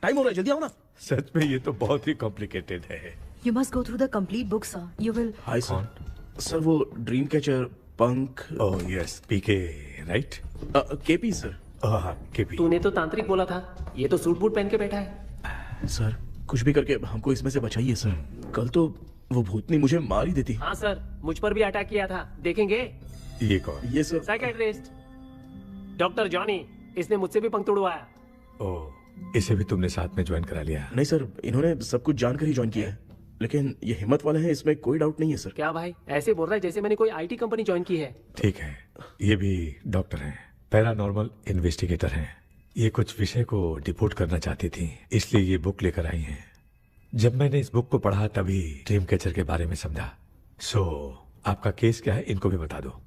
टाइम हो रहा है, जल्दी आओ ना। सच में ये तो बहुत ही कॉम्प्लिकेटेड है। You must go through the complete book, sir. You will. Hi sir. Sir वो ड्रीम कैचर पंख। ओह यस, पीके राइट? KP sir. हाँ केपी। तूने तो तांत्रिक बोला था, ये तो सूट बूट पहन के बैठा है। सर कुछ भी करके हमको इसमें से बचाइए सर। कल तो वो भूतनी मुझे मार ही देती। हाँ सर, मुझ पर भी अटैक किया था, देखेंगे? ये कौन? ये सर साइकियाट्रिस्ट डॉक्टर जॉनी, इसने मुझसे भी पंख तोड़वाया। ओह, इसे भी तुमने साथ में ज्वाइन करा लिया? नहीं सर, इन्होंने सब कुछ जानकर ही ज्वाइन किया है, लेकिन ये हिम्मत वाले हैं, इसमें कोई डाउट नहीं है सर। क्या भाई ऐसे बोल रहा है जैसे मैंने कोई आईटी कंपनी ज्वाइन की है। ठीक है, ये भी डॉक्टर हैं, पैरानॉर्मल इन्वेस्टिगेटर हैं। ये कुछ विषय को डिपोर्ट करना चाहती थी, इसलिए ये बुक लेकर आई हैं। जब मैंने इस बुक को पढ़ा तभी ड्रीम कैचर के बारे में समझा। सो आपका केस क्या है, इनको भी बता दो।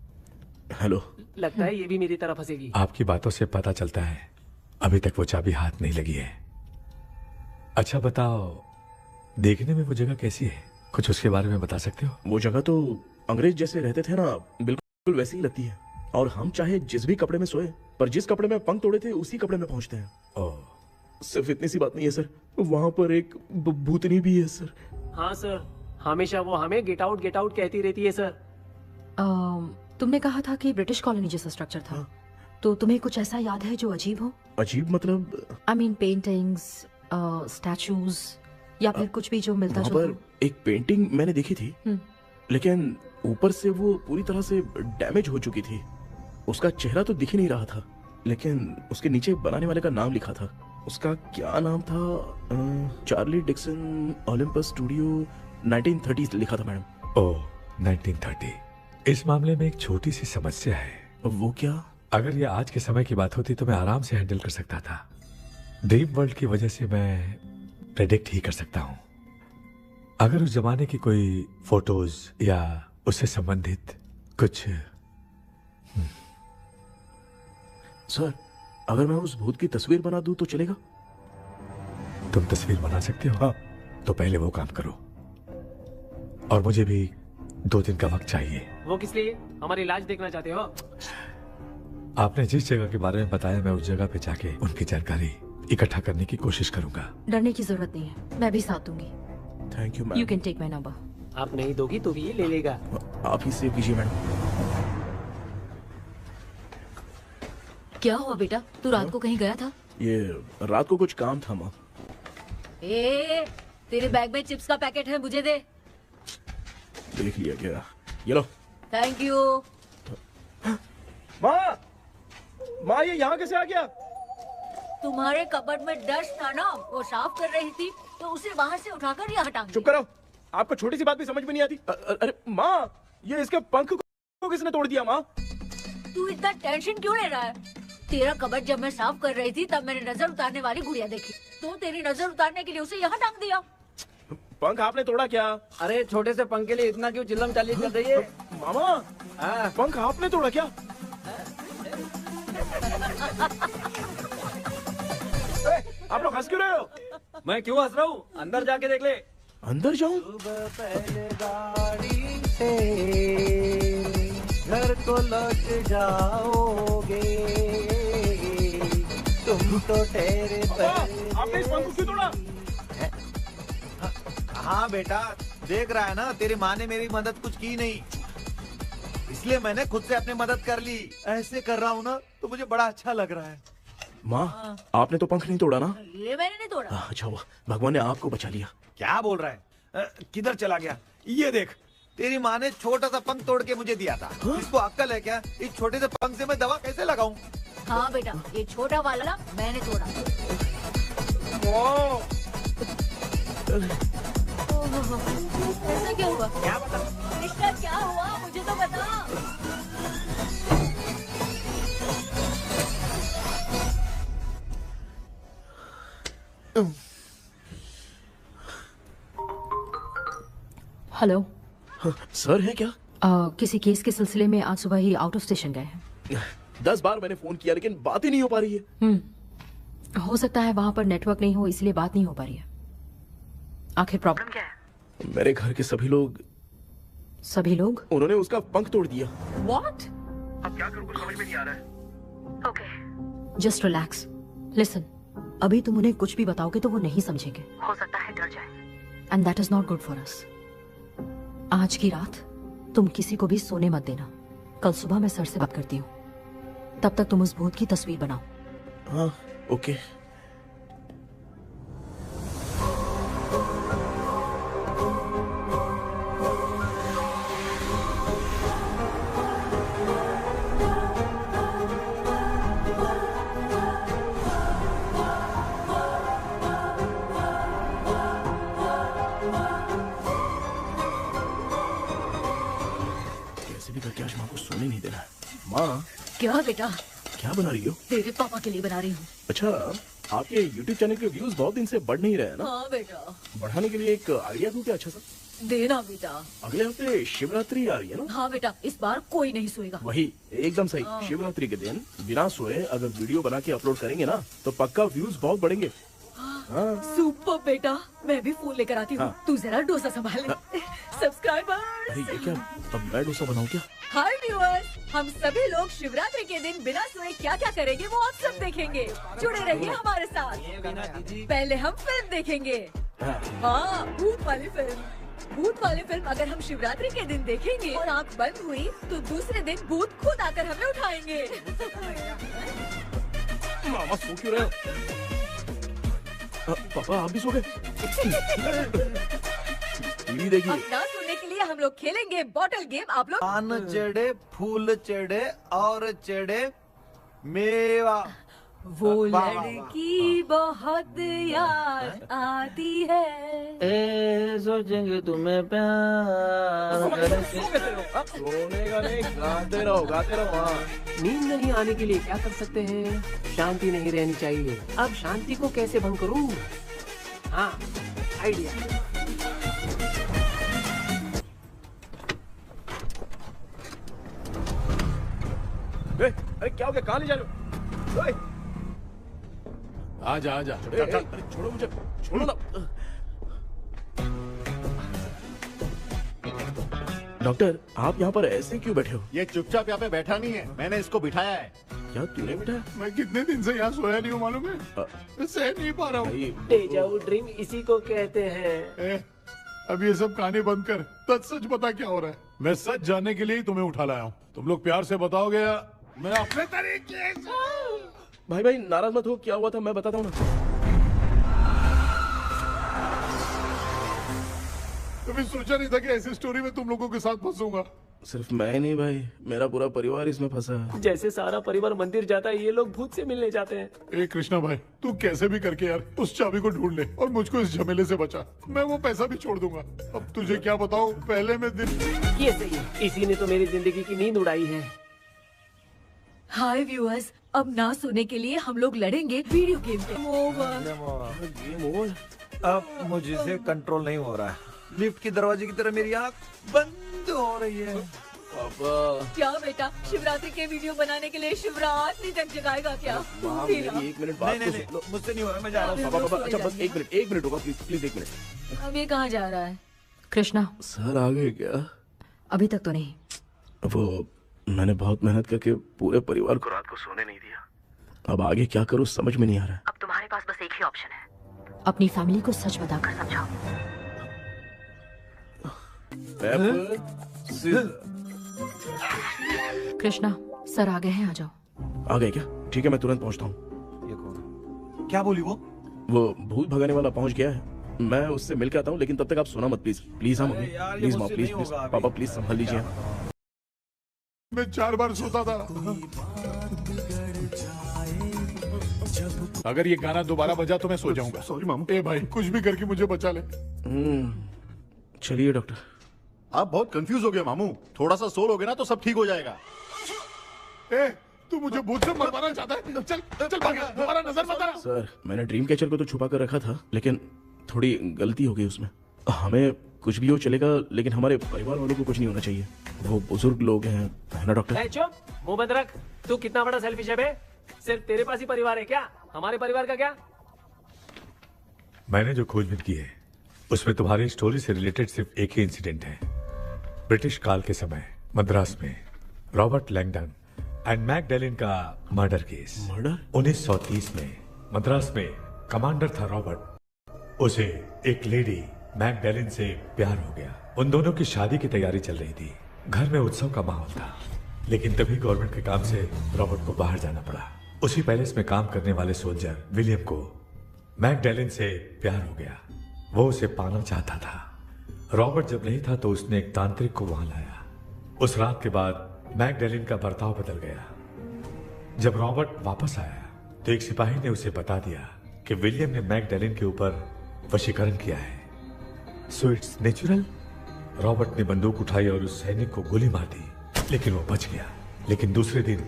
हेलो। लगता है ये भी मेरी तरफ फंसेगी। आपकी बातों से पता चलता है अभी तक वो चाबी हाथ नहीं लगी है। अच्छा बताओ, देखने में वो जगह कैसी है, कुछ उसके बारे में बता सकते हो? वो जगह तो अंग्रेज जैसे रहते थे ना, बिल्कुल वैसी ही लगती है। और हम चाहे जिस भी कपड़े में सोए, पर जिस कपड़े में पंख तोड़े थे उसी कपड़े में पहुंचते हैं। ओह, सिर्फ इतनी सी बात नहीं है सर, वहाँ पर एक भूतनी भी है सर। हाँ सर, हमेशा वो हमें गेट आउट कहती रहती है सर। तुमने कहा था कि ब्रिटिश कॉलोनी जैसा स्ट्रक्चर था। हाँ। तो तुम्हें कुछ ऐसा याद है जो अजीब हो? अजीब मतलब? I mean paintings, statues या फिर कुछ भी जो मिलता जुलता। वहाँ पर एक पेंटिंग मैंने देखी थी, लेकिन ऊपर से वो पूरी तरह से डैमेज हो चुकी थी। उसका चेहरा तो दिख ही नहीं रहा था, लेकिन उसके नीचे बनाने वाले का नाम लिखा था। उसका क्या नाम था? चार्ली डिक्सन ओलंपस स्टूडियो 1930 लिखा था मैडम। ओह 1930। इस मामले में एक छोटी सी समस्या है। वो क्या? अगर ये आज के समय की बात होती तो मैं आराम से हैंडल कर सकता था। ड्रीम वर्ल्ड की वजह से मैं प्रेडिक्ट ही कर सकता हूँ। अगर उस जमाने की कोई फोटोज या उससे संबंधित कुछ। सर अगर मैं उस भूत की तस्वीर बना दूं तो चलेगा? तुम तस्वीर बना सकते हो? हाँ। तो पहले वो काम करो, और मुझे भी 2 दिन का वक्त चाहिए। वो किस लिए? हमारी इलाज देखना चाहते हो? आपने जिस जगह के बारे में बताया, मैं उस जगह पे जाके उनकी जानकारी इकट्ठा करने की कोशिश करूंगा। डरने की जरूरत नहीं है, मैं भी साथ दूंगी। Thank you ma'am. You can take my number. आप नहीं दोगी तो भी ये ले लेगा। आप ही सेव कीजिए मैडम। क्या हुआ बेटा, तू रात को कहीं गया था? ये रात को कुछ काम था माँ। तेरे बैग में चिप्स का पैकेट है, मुझे दे। देख लिया क्या? ये लो। Thank you. माँ ये यहाँ कैसे आ गया? तुम्हारे कबर्ड में डस्ट था ना, वो साफ कर रही थी तो उसे वहाँ से उठाकर यहाँ टांग दिया। चुप करो, आपको छोटी सी बात भी समझ में नहीं आती। अरे माँ, ये इसके पंख को किसने तोड़ दिया? माँ तू इतना टेंशन क्यों ले रहा है? तेरा कबर्ड जब मैं साफ कर रही थी तब मैंने नजर उतारने वाली गुड़िया देखी, तो तेरी नजर उतारने के लिए उसे यहाँ टांग दिया। पंख आपने तोड़ा क्या? अरे छोटे से पंख के लिए इतना क्यों चिल्लम चाली कर रही है? मामा पंख आपने तोड़ा क्या? आप लोग हंस क्यों रहे हो? मैं क्यों हंस रहा हूँ? अंदर जाके देख ले। अंदर जाऊं? घर को लौट जाओगे तुम तो ठहरे। आपने इस पंख को क्यों तोड़ा? हाँ बेटा, देख रहा है ना, तेरी माँ ने मेरी मदद कुछ की नहीं, इसलिए मैंने खुद से अपनी मदद कर ली। ऐसे कर रहा हूँ ना तो मुझे बड़ा अच्छा लग रहा है। माँ आपने तो पंख नहीं तोड़ा ना? ये मैंने नहीं तोड़ा। अच्छा हुआ, भगवान ने आपको बचा लिया। क्या बोल रहा है? किधर चला गया? ये देख, तेरी माँ ने छोटा सा पंख तोड़ के मुझे दिया था। इसको अक्ल है क्या? इस छोटे से पंख से मैं दवा कैसे लगाऊं? हाँ बेटा, ये छोटा वाला मैंने तोड़ा। ऐसा क्या हुआ? क्या बता? इसका क्या हुआ, मुझे तो बता। हेलो। सर है क्या? किसी केस के सिलसिले में आज सुबह ही आउट ऑफ स्टेशन गए हैं। 10 बार मैंने फोन किया लेकिन बात ही नहीं हो पा रही है। हो सकता है वहां पर नेटवर्क नहीं हो इसलिए बात नहीं हो पा रही है। आखिर प्रॉब्लम क्या है? मेरे घर के सभी लोग उन्होंने उसका पंख तोड़ दिया। What? अब क्या करूं कुछ समझ में नहीं आ रहा है। Okay, just relax. लिसन, अभी तुम उन्हें कुछ भी बताओगे तो वो नहीं समझेंगे। हो सकता है डर जाए। And that is not good for us. आज की रात तुम किसी को भी सोने मत देना। कल सुबह मैं सर से बात करती हूँ। तब तक तुम उस भूत की तस्वीर बनाओ। हाँ, ओके। करके आज माँ को सोने नहीं देना है। माँ, क्या बेटा? क्या बना रही हो? तेरे पापा के लिए बना रही हूँ। अच्छा, आपके YouTube चैनल के व्यूज बहुत दिन से बढ़ नहीं रहे हैं ना? हाँ बेटा। बढ़ाने के लिए एक आइडिया दूं क्या अच्छा सा? देना बेटा। अगले हफ्ते शिवरात्रि आ रही है ना? हाँ बेटा, इस बार कोई नहीं सोएगा। वही, एकदम सही। हाँ। शिवरात्रि के दिन बिना सोए अगर वीडियो बना के अपलोड करेंगे ना तो पक्का व्यूज बहुत बढ़ेंगे। हाँ। सुपर बेटा, मैं भी फोन लेकर आती हूँ। हाँ। तू जरा डोसा संभाल ले। सब्सक्राइबर। अरे ये क्या? अब मैं डोसा बनाऊं क्या? हाय व्यूअर्स, हम सभी लोग शिवरात्रि के दिन बिना सोए क्या क्या करेंगे वो आप सब देखेंगे। जुड़े रहिए हमारे साथ। पहले हम फिल्म देखेंगे। हाँ, भूत वाली फिल्म अगर हम शिवरात्रि के दिन देखेंगे और आँख बंद हुई तो दूसरे दिन भूत खुद आकर हमें उठाएंगे। मामा सो क्यों रहे हो? पापा आप भी सो गए? टीवी देखिए। अब ना सोने के लिए हम लोग खेलेंगे बॉटल गेम। आप लोग पान चढ़े, फूल चढ़े और चढ़े मेवा। वो लड़की बहुत याद आती है। सोचेंगे तुम्हें प्यार। सोने का नहीं, गाते रहो। नींद नहीं आने के लिए क्या कर सकते हैं? शांति नहीं रहनी चाहिए। अब शांति को कैसे भंग करूं? हाँ, आइडिया। अरे क्या हो गया? कहाँ ले जा रहे हो? आजा। अरे छोड़ो मुझे, छोड़ो ना। डॉक्टर, आप यहाँ पर ऐसे क्यों बैठे हो? ये चुपचाप यहाँ पे बैठा नहीं है, मैंने इसको बिठाया है। क्या तूने बिठाया? मैं कितने दिन से यहाँ सोया नहीं हूँ मालूम है? मैं सह नहीं पा रहा हूँ। डेजा वू ड्रीम इसी को कहते हैं। अब ये सब कहानी बंद कर, सच बता क्या हो रहा है। मैं सच जानने के लिए ही तुम्हें उठा लाया हूँ। तुम लोग प्यार से बताओगे या मैं अपने तरीके से? भाई नाराज मत हो, क्या हुआ था मैं बताता हूँ ना। कभी सोचा नहीं था कि ऐसी स्टोरी में तुम लोगों के साथ फंसूंगा। सिर्फ मैं नहीं भाई, मेरा पूरा परिवार इसमें फंसा है। जैसे सारा परिवार मंदिर जाता है, ये लोग भूत से मिलने जाते हैं। ए कृष्णा भाई, तू कैसे भी करके यार उस चाबी को ढूंढ ले और मुझको इस झमेले से बचा। मैं वो पैसा भी छोड़ दूंगा। अब तुझे क्या बताऊं, पहले मैं दिन ये सही है, इसी ने तो मेरी जिंदगी की नींद उड़ाई है। हाय व्यूअर्स, अब ना सोने के लिए हम लोग लड़ेंगे वीडियो गेम पे। Game over. अब मुझसे कंट्रोल नहीं हो रहा है। लिफ्ट की दरवाजे की तरह मेरी आँख बंद हो रही है। पापा क्या बेटा, शिवरात्रि के वीडियो बनाने के लिए शिवरात्रि तक जगाएगा क्या? एक मिनट बात तो मुझसे नहीं हो रहा, मैं जा रहा हूँ। पापा अच्छा बस एक मिनट होगा, प्लीज 1 मिनट। अब ये कहाँ जा रहा है? कृष्णा, सर आ गए क्या? अभी तक तो नहीं। वो मैंने बहुत मेहनत करके पूरे परिवार को रात को सोने नहीं दिया। अब आगे क्या करूँ समझ में नहीं आ रहा है। अब तुम्हारे पास बस एक ही ऑप्शन है, अपनी फैमिली को सच बताकर समझाओ। कृष्णा, सर आ गए हैं, आ जाओ। आ गए क्या? ठीक है, मैं तुरंत पहुंचता हूँ। ये कौन? क्या बोली वो? वो भूत भगाने वाला पहुंच गया है। मैं उससे मिल के आता हूँ, लेकिन तब तक आप सोना मत प्लीज। हाँ मम्मी, प्लीज माँ, प्लीज पापा, प्लीज संभाल लीजिए। मैं 4 बार सोता था। अगर ये गाना दोबारा बजा तो मैं सो जाऊंगा। सॉरी मामू। ए भाई, कुछ भी करके मुझे बचा ले। चलिए डॉक्टर। आप बहुत कंफ्यूज हो गए मामू, थोड़ा सा सो लोगे ना तो सब ठीक हो जाएगा। ए, तू मुझे भूत से मरवाना चाहता है? चल भाग, दोबारा नजर मत आना। सर, मैंने ड्रीम कैचर को तो छुपा कर रखा था, लेकिन थोड़ी गलती हो गई उसमें। हमें कुछ भी हो चलेगा, लेकिन हमारे परिवार वालों को कुछ नहीं होना चाहिए। वो बुजुर्ग लोग हैं, है ना डॉक्टर? ए, चुप, मुंह बंद रख। तू कितना बड़ा सेल्फिश है बे? सिर्फ तेरे पास ही परिवार है क्या? हमारे परिवार का क्या? मैंने जो खोजबीन की है उसमें तुम्हारी स्टोरी से रिलेटेड सिर्फ एक ही इंसिडेंट है। ब्रिटिश काल के समय मद्रास में रॉबर्ट लैंगडन एंड मैकडैलिन का मर्डर केस। मर्डर? 1930 में मद्रास में कमांडर था रॉबर्ट। उसे एक लेडी मैकडैलिन से प्यार हो गया। उन दोनों की शादी की तैयारी चल रही थी। घर में उत्सव का माहौल था, लेकिन तभी गवर्नमेंट के काम से रॉबर्ट को बाहर जाना पड़ा। उसी पैलेस में काम करने वाले सोल्जर विलियम को मैकडैलिन से प्यार हो गया। वो उसे पाना चाहता था। रॉबर्ट जब नहीं था तो उसने एक तांत्रिक को वहां लाया। उस रात के बाद मैकडैलिन का बर्ताव बदल गया। जब रॉबर्ट वापस आया तो एक सिपाही ने उसे बता दिया कि विलियम ने मैकडैलिन के ऊपर वशीकरण किया है। So it's natural. रॉबर्ट ने बंदूक उठाई और उस सैनिक को गोली मार दी, लेकिन वो बच गया। लेकिन दूसरे दिन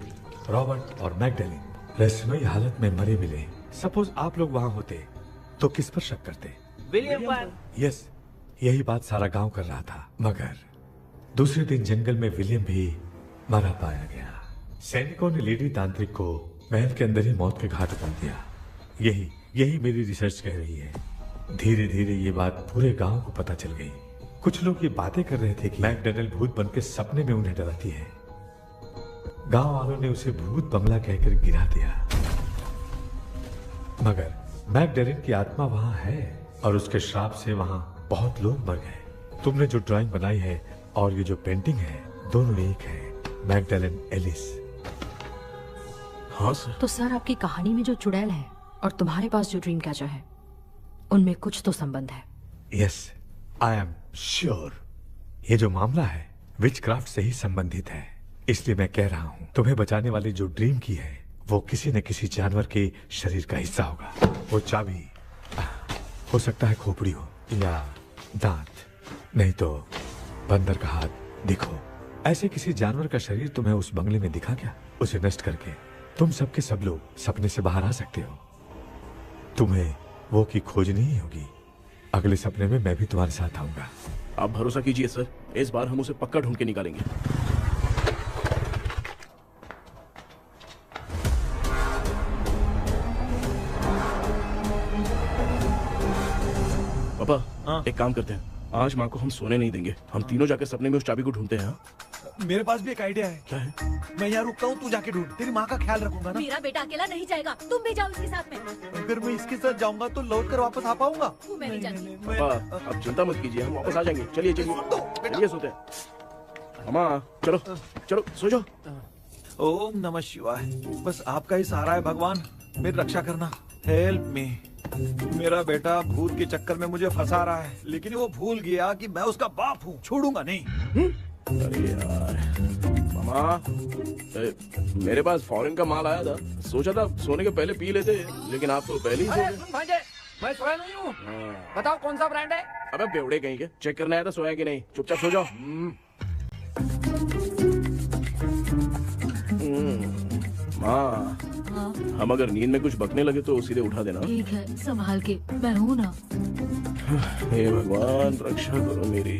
रॉबर्ट और मैकडैलिन रहस्यमयी हालत में मरे मिले। सपोज आप लोग वहां होते तो किस पर शक करते? विलियम पर। यस, यही बात सारा गांव कर रहा था। मगर दूसरे दिन जंगल में विलियम भी मरा पाया गया। सैनिकों ने लेडी तांत्रिक को महल के अंदर ही मौत के घाट उतार दिया। यही मेरी रिसर्च कह रही है। धीरे धीरे ये बात पूरे गांव को पता चल गई। कुछ लोग ये बातें कर रहे थे कि मैकडैलिन भूत बनकर सपने में उन्हें डराती है। गांव वालों ने उसे भूत बंगला कहकर गिरा दिया। मगर मैकडैलिन की आत्मा वहां है और उसके श्राप से वहां बहुत लोग मर गए। तुमने जो ड्राइंग बनाई है और ये जो पेंटिंग है, दोनों एक है। मैकडैलिन एलिस। हाँ सर। तो सर, आपकी कहानी में जो चुड़ैल है और तुम्हारे पास जो ड्रीम कैचर है, उनमें कुछ तो संबंध है। Yes, I am sure. ये जो मामला है विचक्राफ्ट से ही संबंधित है। इसलिए मैं कह रहा हूँ, तुम्हें बचाने वाली जो ड्रीम की है वो किसी न किसी जानवर के शरीर का हिस्सा होगा। वो चाबी हो सकता है खोपड़ी हो या दांत, नहीं तो बंदर का हाथ। देखो, ऐसे किसी जानवर का शरीर तुम्हें उस बंगले में दिखा क्या? उसे नष्ट करके तुम सबके सब लोग सपने से बाहर आ सकते हो। तुम्हें वो की खोजनी ही होगी। अगले सपने में मैं भी तुम्हारे साथ आऊंगा। आप भरोसा कीजिए सर, इस बार हम उसे पक्का ढूंढ के निकालेंगे। पापा, एक काम करते हैं, आज माँ को हम सोने नहीं देंगे। हम तीनों जाकर सपने में उस चाबी को ढूंढते हैं। मेरे पास भी एक आइडिया है। क्या है? मैं यहाँ रुकता हूँ, तू जाके ढूंढ। तेरी माँ का ख्याल रखूंगा ना। मेरा बेटा अकेला नहीं जाएगा, तुम भी जाओ इसके साथ में। अगर मैं इसके साथ जाऊंगा तो लौट कर वापस आ पाऊंगा? मैं नहीं जाती। पापा, आप चिंता मत कीजिए, हम वापस आ जाएंगे। चलिए चलिए सोते हैं। मामा, चलो चलो सो जाओ। ओम नमः शिवाय। बस आपका ही सहारा है भगवान, मेरी रक्षा करना। Help me. मेरा बेटा भूत के चक्कर में मुझे फंसा रहा है, लेकिन वो भूल गया कि मैं उसका बाप हूँ। छोड़ूंगा नहीं। अरे यार मामा, मेरे पास फॉरेन का माल आया था, सोचा था सोने के पहले पी लेते, लेकिन आप तो पहले ही सो गए। भांजे, मैं सोया नहीं हूँ। बताओ कौन सा ब्रांड है? अबे बेवड़े कहीं के, चेक करना आया था सोया कि नहीं। चुपचाप सो जाओ। माँ, हम अगर नींद में कुछ बकने लगे तो सीधे उठा देना। ठीक है, संभाल के, मैं हूँ ना। हे भगवान, रक्षा करो मेरी।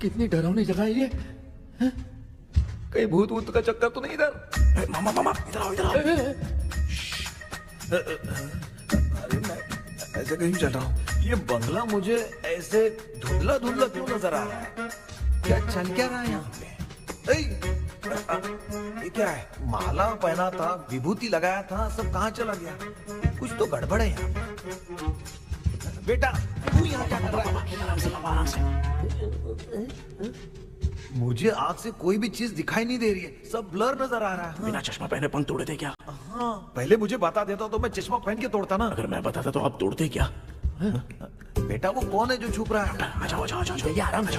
कितनी डरावनी जगह है ये। कहीं भूत वूत का चक्कर तो नहीं इधर? मामा मामा, इधर आओ इधर आओ। अरे मैं ऐसे कहीं चल रहा हूँ। ये बंगला मुझे ऐसे धुंधला धुंधला क्यों नजर आ रहा है? क्या चल क्या रहा है यहाँ पे? ये क्या है? माला पहना था, विभूति लगाया था, सब कहाँ चला गया? कुछ तो गड़बड़ है यहाँ पे। बेटा, तू यहाँ क्या कर रहा है? आराम से। मुझे आँख से कोई भी चीज दिखाई नहीं दे रही है, सब ब्लर नजर आ रहा है। बिना चश्मा पहने पंख तोड़े थे क्या? हाँ, पहले मुझे बता देता तो मैं चश्मा पहन के तोड़ता ना। अगर मैं बताता तो आप तोड़ते क्या? बेटा, वो कौन है जो छुप रहा है? आ जाओ जाओ जाओ, आराम से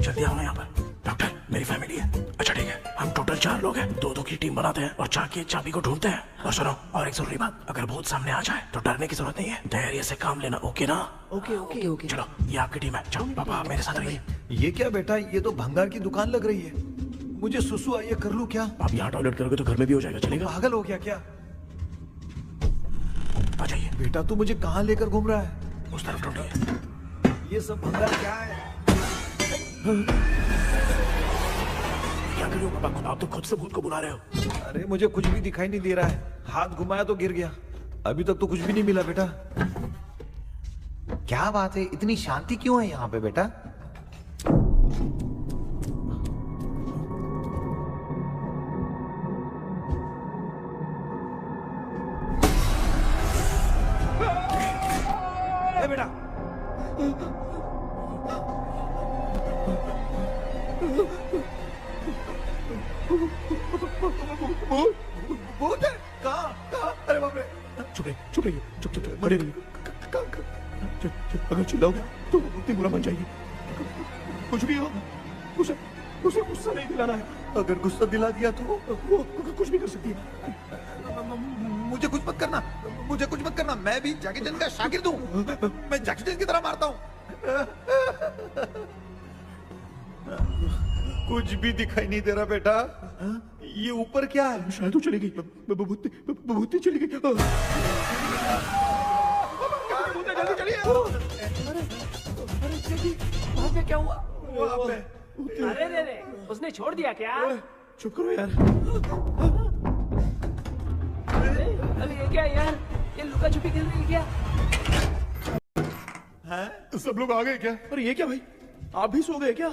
जल्दी आओ ना यहाँ पर। डॉक्टर, मेरी फैमिली है। अच्छा ठीक है, हम टोटल 4 लोग हैं, 2-2 की टीम बनाते हैं और जाके चाबी को ढूंढते हैं। और सुनो, और एक जरूरी बात, अगर भूत सामने आ जाए तो डरने की जरूरत नहीं है, धैर्य से काम लेना। ओके ना? Okay okay okay. चलो, ये आपकी टीम है। चलो पापा, आप मेरे साथ रहिए। ये क्या बेटा, ये तो भंगार की दुकान लग रही है। मुझे सुसु आई है, कर लूं क्या? आप यहाँ टॉयलेट करोगे तो घर में भी हो जाएगा, चलेगा? पागल हो गया क्या? आ जाइए। बेटा तू मुझे कहाँ लेकर घूम रहा है? उस तरफ ढूंढिए। ये सब भंगार क्या है? क्या कर रहे हो पापा? आप तो खुद से भूत को बुला रहे हो। अरे मुझे कुछ भी दिखाई नहीं दे रहा है। हाथ घुमाया तो गिर गया। अभी तक तो कुछ भी नहीं मिला बेटा। क्या बात है, इतनी शांति क्यों है यहाँ पे बेटा? बेटा भूत है? कहाँ? अरे बाप रे! चुप रहिए, चुप रहिए, चुप चुप खड़े रहिए। अगर चिल्लाओगे तो इतनी बुरा बन जाएगी। कुछ भी हो, उसे गुस्सा नहीं दिलाना है। अगर गुस्सा दिला दिया तो वो कुछ भी कर सकती है। मुझे कुछ मत करना, मुझे कुछ मत करना। मैं भी जैकी चैन का शागिर्द हूँ। मैं जैकी चैन की तरह मारता हूँ। कुछ भी दिखाई नहीं दे रहा बेटा। ये ऊपर क्या है? शायद वो चली गई। भूती चली गई। जल्दी चलिए। अरे क्या हुआ? वहाँ पे। अरे रे, उसने छोड़ दिया क्या? चुप करो यार। अरे ये क्या यार? ये लुका छुपी खेल रही है क्या? हैं? सब लोग आ गए क्या? अरे ये क्या भाई? आप भी सो गए क्या?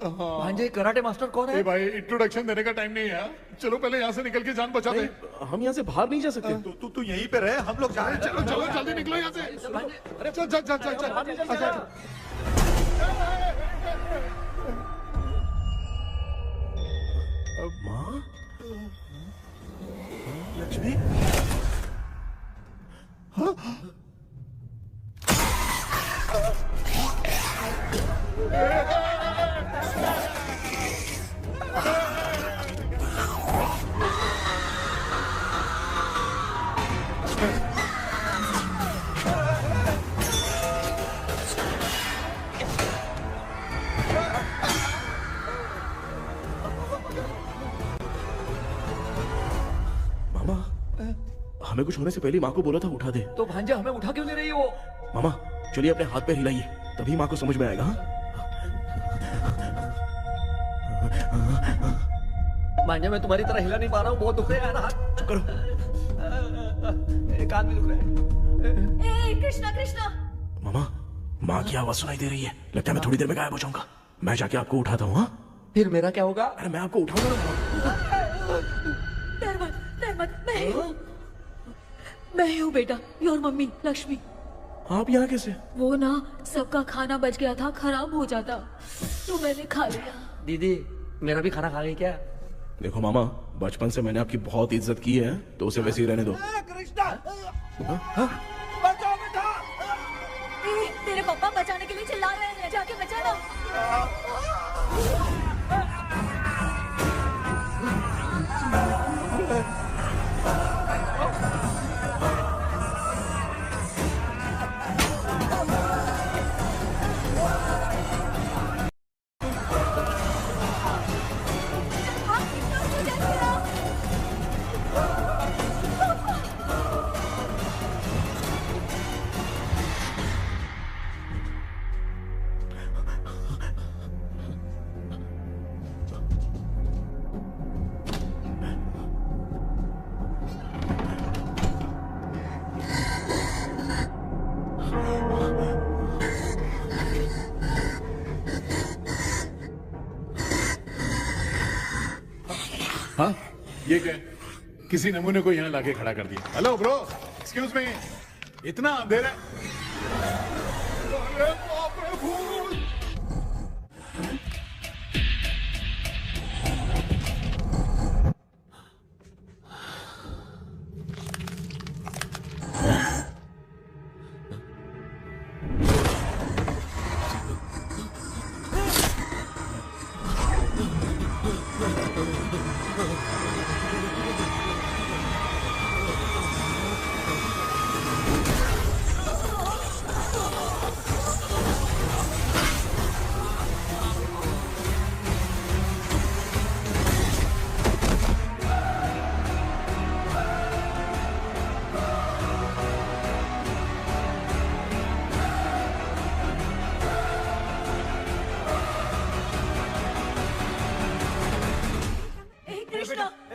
भांजे कराटे मास्टर कौन है? भाई इंट्रोडक्शन देने का टाइम नहीं है। चलो पहले यहाँ से निकल के जान बचा दे। हम यहाँ से बाहर नहीं जा सकते। तू यहीं पे रहे, हम लोग जा रहे हैं। चलो चलो जल्दी निकलो यहाँ से। अरे चल चल चल चल चल। माँ? लक्ष्मी? हाँ? मामा, हमें कुछ होने से पहले माँ को बोला था उठा दे। तो भांजा हमें उठा क्यों ले रही है वो? मामा चलिए अपने हाथ पे हिलाइए, तभी माँ को समझ में आएगा। भांजा मैं तुम्हारी तरह हिला नहीं पा रहा हूँ, बहुत दुख रहा है ना हाथ। चुप करो। कान भी दुख रहे हैं। कृष्णा कृष्णा। मामा माँ की आवाज सुनाई दे रही है। लगता है मैं थोड़ी देर में गायब हो जाऊंगा। मैं जाके आपको उठाता हूँ। फिर मेरा क्या होगा? अरे मैं आपको उठाऊंगा। डर मत, मैं हूँ बेटा, योर मम्मी लक्ष्मी। आप यहाँ कैसे? वो ना सबका खाना बच गया था, खराब हो जाता तो मैंने खा लिया। दीदी मेरा भी खाना खा गई क्या? देखो मामा, बचपन से मैंने आपकी बहुत इज्जत की है, तो उसे वैसे ही रहने दो। बचाओ बेटा। तेरे पापा बचाने के लिए चिल्ला रहे हैं, जाके बचा लो। हाँ? ये क्या? किसी नमूने को यहाँ लाके खड़ा कर दिया। हेलो ब्रो, एक्सक्यूज मी, इतना अंधेरा है। अरे बाप रे भूत!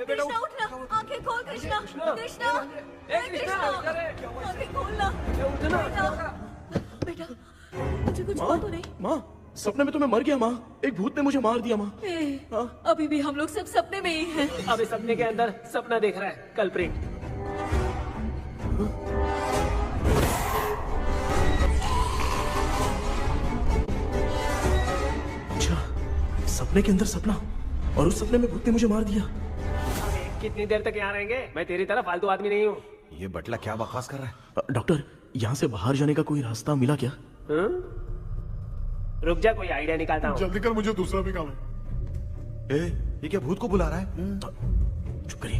बेटा कृष्णा उठना, आंखें खोल कृष्णा, कृष्णा, कृष्णा, आंखें खोलना, बेटा, मुझे कुछ हुआ तो नहीं? माँ, सपने में तो मैं मर गया माँ, एक भूत ने मुझे मार दिया माँ। अभी भी हम लोग सब सपने में ही हैं। अबे सपने के अंदर सपना देख रहा है, कल्प्रिट। अच्छा, सपने के अंदर सपना, और उस सपने में भूत ने मुझे मार दिया। कितनी देर तक यहाँ रहेंगे? मैं तेरी तरह फालतू आदमी नहीं हूँ। ये बटला क्या बकवास कर रहा है? डॉक्टर, यहाँ से बाहर जाने का कोई रास्ता मिला क्या? रुक जा, कोई आइडिया निकालता हूँ। जल्दी कर, मुझे दूसरा भी काम है। ये क्या भूत को बुला रहा है? चुप करिए।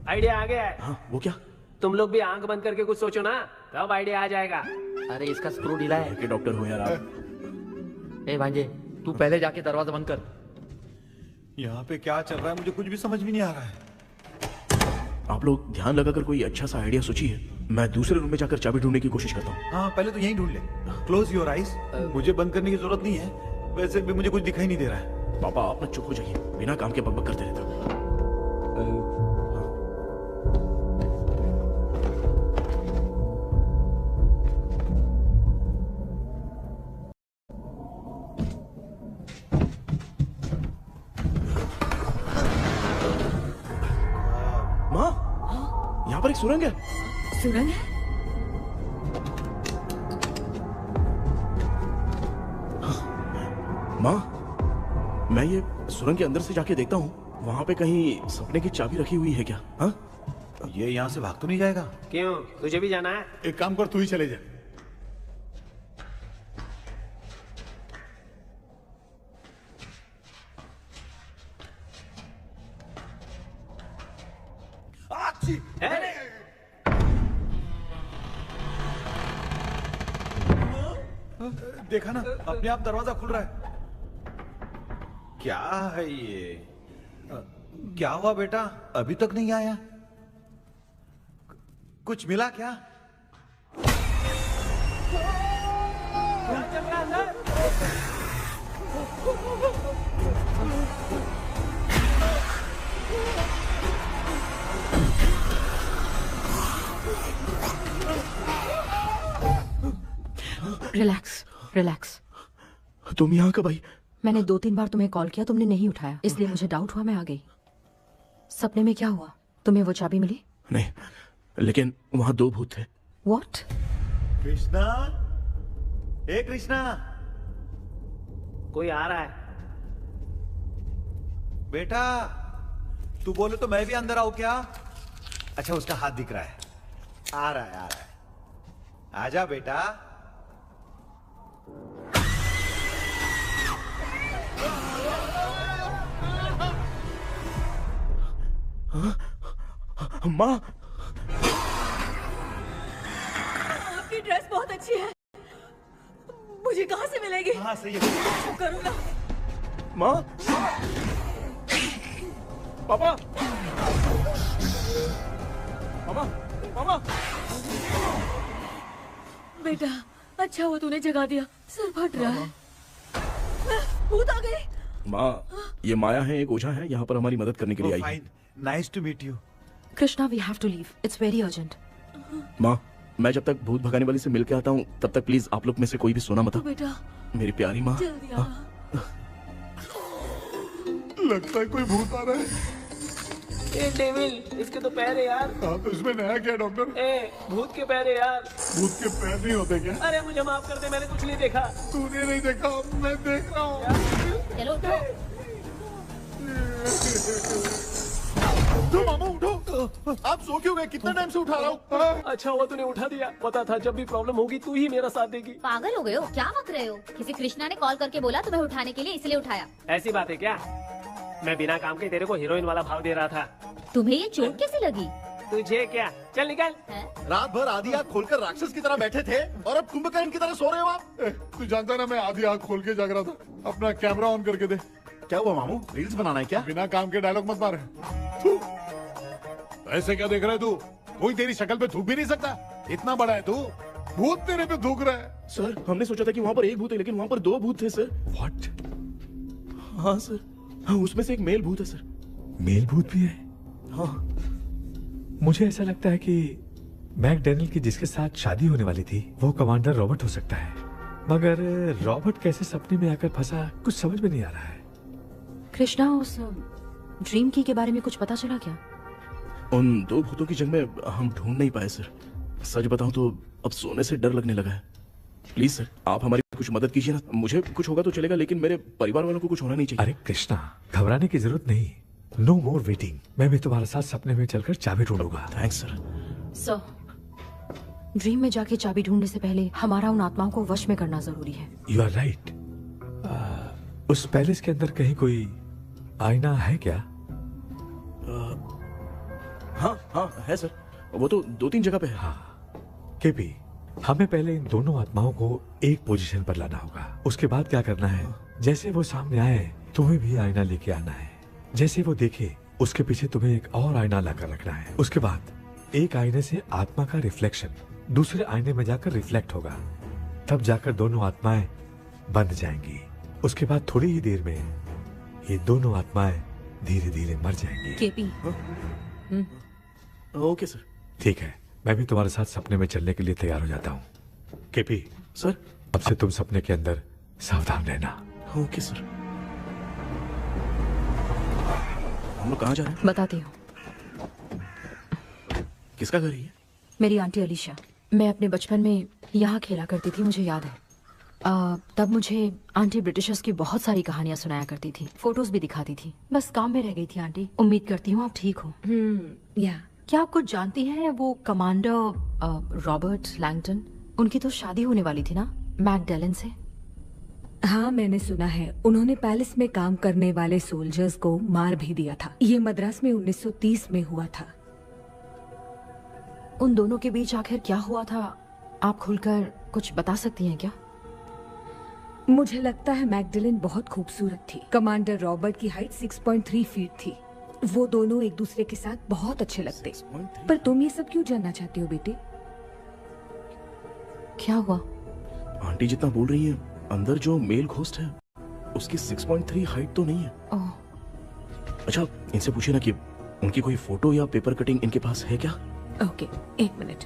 आइडिया आ गया है। हाँ, वो क्या? तुम लोग भी आंख बंद करके कुछ सोचो ना, तब आइडिया आ जाएगा। अरे इसका स्क्रू ढीला है। कि डॉक्टर हो यार आप। ए भांजे, तू पहले जाके दरवाजा बंद कर। यहाँ पे क्या चल रहा है मुझे कुछ भी समझ में नहीं आ रहा है। आप लोग ध्यान लगाकर कोई अच्छा सा आइडिया सोचिए, मैं दूसरे रूम में जाकर चाबी ढूंढने की कोशिश करता हूँ। हाँ, पहले तो यहीं ढूंढ ले। Close your eyes. मुझे बंद करने की जरूरत नहीं है, वैसे भी मुझे कुछ दिखाई नहीं दे रहा है। पापा, आप ना चुप हो जाइए, बिना काम के बकबक करते रहते हो। माँ, यहाँ पर एक सुरंग है। सुरंग है? माँ, मैं ये सुरंग के अंदर से जाके देखता हूँ, वहाँ पे कहीं सपने की चाबी रखी हुई है क्या? हाँ? ये यहाँ से भाग तो नहीं जाएगा? क्यों, तुझे भी जाना है? एक काम कर, तू ही चले जा। देखा ना, अपने आप दरवाजा खुल रहा है। क्या है ये? क्या हुआ बेटा, अभी तक नहीं आया? कुछ मिला क्या? Relax, relax. तुम यहाँ कब आई? मैंने 2-3 बार तुम्हें कॉल किया, तुमने नहीं उठाया, इसलिए मुझे डाउट हुआ, मैं आ गई। सपने में क्या हुआ? तुम्हें वो चाबी मिली? नहीं, लेकिन वहाँ 2 भूत थे। What? कृष्णा, ए कृष्णा, कोई आ रहा है। बेटा, तू बोले तो मैं भी अंदर आऊं क्या? अच्छा, उसका हाथ दिख रहा है। आ रहा है, आ रहा है। आजा बेटा। माँ, आपकी ड्रेस बहुत अच्छी है, मुझे कहाँ से मिलेगी? हाँ, सही है। करूँ ना? माँ, पापा, मामा, मामा। बेटा, अच्छा हुआ तूने जगा दिया, सर फट रहा है। भूत आ गई। माँ, ये माया है, एक ओझा है, यहाँ पर हमारी मदद करने के लिए आई है। Nice to meet you. Krishna, we have to leave, it's very urgent. माँ, मैं जब तक भूत भगाने वाली से मिल के आता हूँ, तब तक प्लीज आप लोग में से कोई भी सोना मत। बेटा, मेरी प्यारी माँ। जल्दी आना। लगता है कोई भूत आ रहा है। ए डेविल, इसके तो पैर है यार। हाँ, तो इसमें नया क्या डॉक्टर? ए, भूत के पैर है यार। भूत के पैर नहीं होते क्या? अरे मुझे माफ कर दे, मैंने कुछ नहीं देखा। तूने नहीं देखा, मैं देख रहा हूँ। चलो उठो। उठो मामा, उठो। आप सो क्यों गए? कितना टाइम से उठा रहा हूँ। अच्छा हुआ तूने उठा दिया, पता था जब भी प्रॉब्लम होगी तू ही मेरा साथ देगी। पागल हो गए हो क्या? बक रहे हो? किसी कृष्णा ने कॉल करके बोला तुम्हें उठाने के लिए, इसलिए उठाया। ऐसी बात है क्या? मैं बिना काम के तेरे को हीरोइन वाला भाव दे रहा था। तुम्हें ये चोट कैसे लगी? तुझे क्या? चल निकल। रात भर आधी आँख खोलकर राक्षस की तरह बैठे थे और अब कुंभकर्ण की तरह सो रहे हो आप। तू जानता है ना, मैं आधी आँख खोल के जाग रहा था। अपना कैमरा ऑन करके दे। क्या हुआ मामू, रील्स बनाना है क्या? बिना काम के डायलॉग मत मार। ऐसे क्या देख रहा है तू? कोई तेरी शक्ल पे थूक भी नहीं सकता, इतना बड़ा है तू। भूत तेरे पे थूक रहा है। सर, हमने सोचा था कि वहाँ पर एक भूत है, लेकिन वहाँ पर 2 भूत थे सर। व्हाट? हाँ सर, हाँ, उसमें से एक मेल भूत है सर। मेल भूत भी है? हाँ। मुझे ऐसा लगता है कि मैकडैनियल की जिसके साथ शादी होने वाली थी वो कमांडर रॉबर्ट हो सकता है, मगर रॉबर्ट कैसे सपने में आकर फंसा कुछ समझ में नहीं आ रहा है। कृष्णा, उस ड्रीम की के बारे में कुछ पता चला क्या? उन दो भूतों की जंग में हम ढूंढ नहीं पाए सर। सच बताऊं तो अब सोने से डर लगने लगा है। प्लीज सर, आप हमारी कुछ मदद कीजिए ना। मुझे कुछ होगा तो चलेगा, लेकिन मेरे परिवार वालों को कुछ होना नहीं चाहिए। अरे कृष्णा, घबराने की जरूरत नहीं। No more waiting. मैं भी तुम्हारे साथ सपने में चलकर चाबी ढूंढूंगा। Thanks sir. सर, ड्रीम में जाके चाबी ढूंढने से पहले हमारा उन आत्माओं को वश में करना जरूरी है। You are right. उस पैलेस के अंदर कहीं कोई आईना है क्या? हाँ हाँ है सर, वो तो 2-3 जगह पे है। हाँ केपी, हमें पहले इन दोनों आत्माओं को एक पोजीशन पर लाना होगा। उसके बाद क्या करना है, जैसे वो सामने आए तुम्हें भी आईना लेके आना है। जैसे वो देखे उसके पीछे तुम्हें एक और आईना लाकर रखना है। उसके बाद एक आईने से आत्मा का रिफ्लेक्शन दूसरे आईने में जाकर रिफ्लेक्ट होगा, तब जाकर दोनों आत्माएं बंद जाएंगी। उसके बाद थोड़ी ही देर में ये दोनों आत्माएं धीरे धीरे मर जाएंगी। केपी। Okay sir. ठीक है, मैं भी तुम्हारे साथ सपने में चलने के लिए तैयार हो जाता हूँ। केपी सर, अब से तुम सपने के अंदर सावधान रहना। Okay sir. हम लोग कहाँ जा रहे हैं? बताती हूँ। किसका घर है ये? मेरी आंटी अलीशा। मैं अपने बचपन में यहाँ खेला करती थी, मुझे याद है। तब मुझे आंटी ब्रिटिशर्स की बहुत सारी कहानियां सुनाया करती थी, फोटोज भी दिखाती थी। बस काम में रह गई थी आंटी। उम्मीद करती हूँ आप ठीक हो। या क्या आप कुछ जानती हैं? वो कमांडर रॉबर्ट लैंगटन, उनकी तो शादी होने वाली थी ना मैकडैलन से। हाँ, मैंने सुना है। उन्होंने पैलेस में काम करने वाले सोल्जर्स को मार भी दिया था। ये मद्रास में 1930 में हुआ था। उन दोनों के बीच आखिर क्या हुआ था, आप खुलकर कुछ बता सकती हैं क्या? मुझे लगता है मैकडैलन बहुत खूबसूरत थी। कमांडर रॉबर्ट की हाइट 6.3 फीट थी। वो दोनों एक दूसरे के साथ बहुत अच्छे लगते। पर तुम ये सब क्यों जानना चाहते हो बेटे? क्या हुआ? आंटी जितना बोल रही है, अंदर जो मेल घोस्ट है उसकी 6.3 हाइट तो नहीं है। अच्छा, इनसे पूछिए ना कि उनकी कोई फोटो या पेपर कटिंग इनके पास है क्या? ओके, एक मिनट।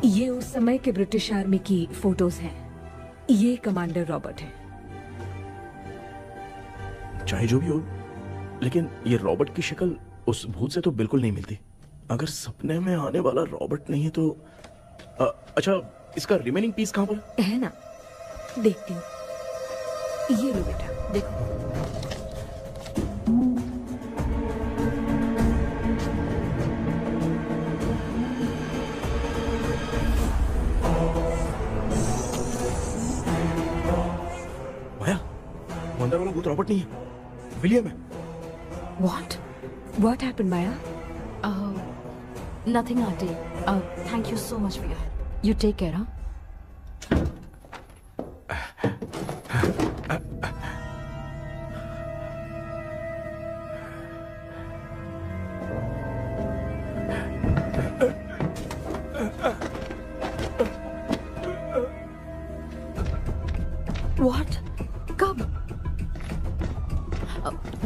ये उस समय के ब्रिटिश आर्मी की फोटोज हैं। ये कमांडर रॉबर्ट है। चाहे जो भी हो, लेकिन ये रॉबर्ट की शक्ल उस भूत से तो बिल्कुल नहीं मिलती। अगर सपने में आने वाला रॉबर्ट नहीं है तो अच्छा, इसका रिमेनिंग पीस कहाँ पर है? ना, देखती हूँ। ये लो बेटा, देखो। अंदर वाला भूत रॉबर्ट नहीं है, विलियम है। What happened, Maya? Nothing, auntie. Thank you so much for your help. You take care, huh? What? कब?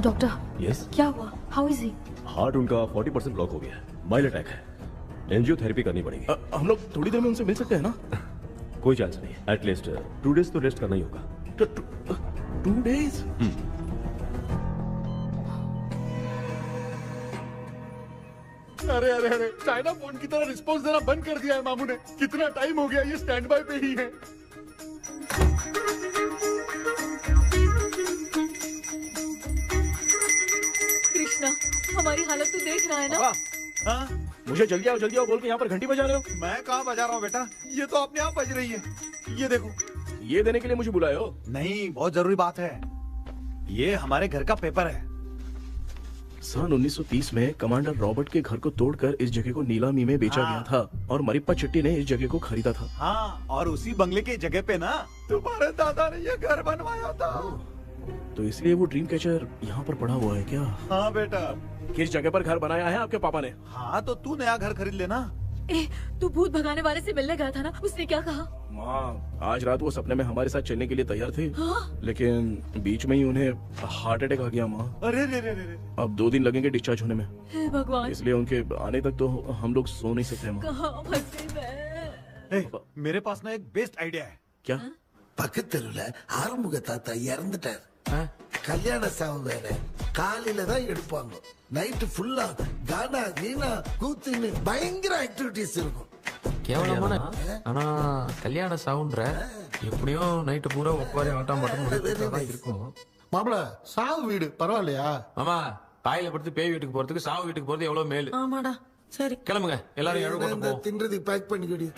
डॉक्टर। यस। क्या हुआ? How is he? हार्ट उनका 40% ब्लॉक हो गया है, माइल्ड अटैक है, एंजियोथेरेपी करनी पड़ेगी। हम लोग थोड़ी देर में उनसे मिल सकते हैं ना? कोई चांस नहीं, एटलीस्ट 2 डेज तो रेस्ट करना ही होगा। 2 डेज? अरे अरे अरे, चाइना फोन की तरह रिस्पॉन्स देना बंद कर दिया है मामू ने। कितना टाइम हो गया, ये स्टैंड बाय पे ही है। कृष्णा, हमारी हालत तो देख रहा है ना? हाँ? मुझे जल्दी आओ बोल के यहाँ पर घंटी बजा रहे हो। मैं कहाँ बजा रहा हूँ बेटा, ये तो अपने आप बज रही है। ये देखो। ये देने के लिए मुझे बुलाए हो? नहीं, बहुत जरूरी बात है। ये हमारे घर का पेपर है। सन 1930 में कमांडर रॉबर्ट के घर को तोड़कर इस जगह को नीलामी में बेचा गया था और मरिप्पा चिट्टी ने इस जगह को खरीदा था। हाँ, और उसी बंगले की जगह पे ना तुम्हारे दादा ने ये घर बनवाया था। तो इसलिए वो ड्रीम कैचर यहाँ पर पड़ा हुआ है क्या? हाँ बेटा। किस जगह पर घर बनाया है आपके पापा ने? हाँ, तो तू नया घर खरीद लेना। तू भूत भगाने वाले से मिलने गया था ना, उसने क्या कहा? माँ, आज रात वो सपने में हमारे साथ चलने के लिए तैयार थे। हाँ? लेकिन बीच में ही उन्हें हार्ट अटैक आ गया माँ। अरे रे रे रे। अब 2 दिन लगेंगे डिस्चार्ज होने में। हे भगवान, इसलिए उनके आने तक तो हम लोग सो नहीं सकते माँ। कहाँ फंसे मैं? मेरे पास ना एक बेस्ट आइडिया है। क्या? பக்கத்தெருவுல ஆறுமுக தாத்தா இறந்துட்டார். கல்யாண சாவு வேற. காலையில தான் எடுப்பாங்க. நைட் ஃபுல்லா கானா கீனா கூத்துன்னு பயங்கர ஆக்டிவிட்டிஸ் இருக்கும். கேவலமான ஆனா கல்யாண சவுண்ட்ற எப்படியும் நைட்டு பூரா ஒப்பாரி ஆட்டம் மட்டும் இருக்கும். மாப்பிள சாவு வீடு பரவாயில்லையா? மாமா காயில படுத்து பேய் வீட்டுக்கு போறதுக்கு சாவு வீட்டுக்கு போறது எவ்வளவு மேலு. ஆமாடா. சரி கிளம்புங்க, எல்லாரும் எழு கொண்டு போ. தின்றதுக்கு பேக் பண்ணிக்கடி.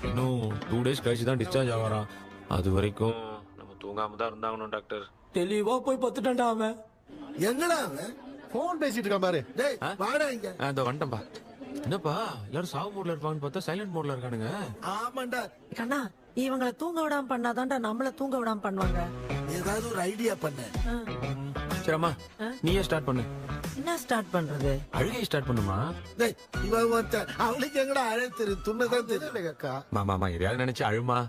இன்னும் 2 days கழிச்சு தான் டிஸ்சார்ஜ் ஆவாராம். அது வரைக்கும் நம்ம தூங்காம தான் இருந்தாகணும் டாக்டர். தெளிவா போய் பத்துட்டான்டா அவன். எங்கடா அவன்? போன் பேசிட்டு இருக்கான் பாரு. டேய் வாடா இங்க. இதோ வந்துட்டேன்பா. என்னப்பா எல்லாரும் சாவு மோட்ல இருப்பாங்கன்னு பார்த்தா சைலண்ட் மோட்ல இருக்கானுங்க. ஆமாண்டா. கண்ணா, இவங்களை தூங்க விடாம பண்ணாதான்டா நம்மள தூங்க விடாம பண்ணுவாங்க. ஏதாவது ஒரு ஐடியா பண்ண. சரிம்மா, நீயே ஸ்டார்ட் பண்ணு. என்ன ஸ்டார்ட் பண்றது? அழுகை ஸ்டார்ட் பண்ணுமா? டேய் இவன் வந்து அவளுக்கு எங்கடா அழ தெரியும்? துண்ணதான் தெரியல அக்கா. மாமா எதையாவது நினைச்சு அழுமா.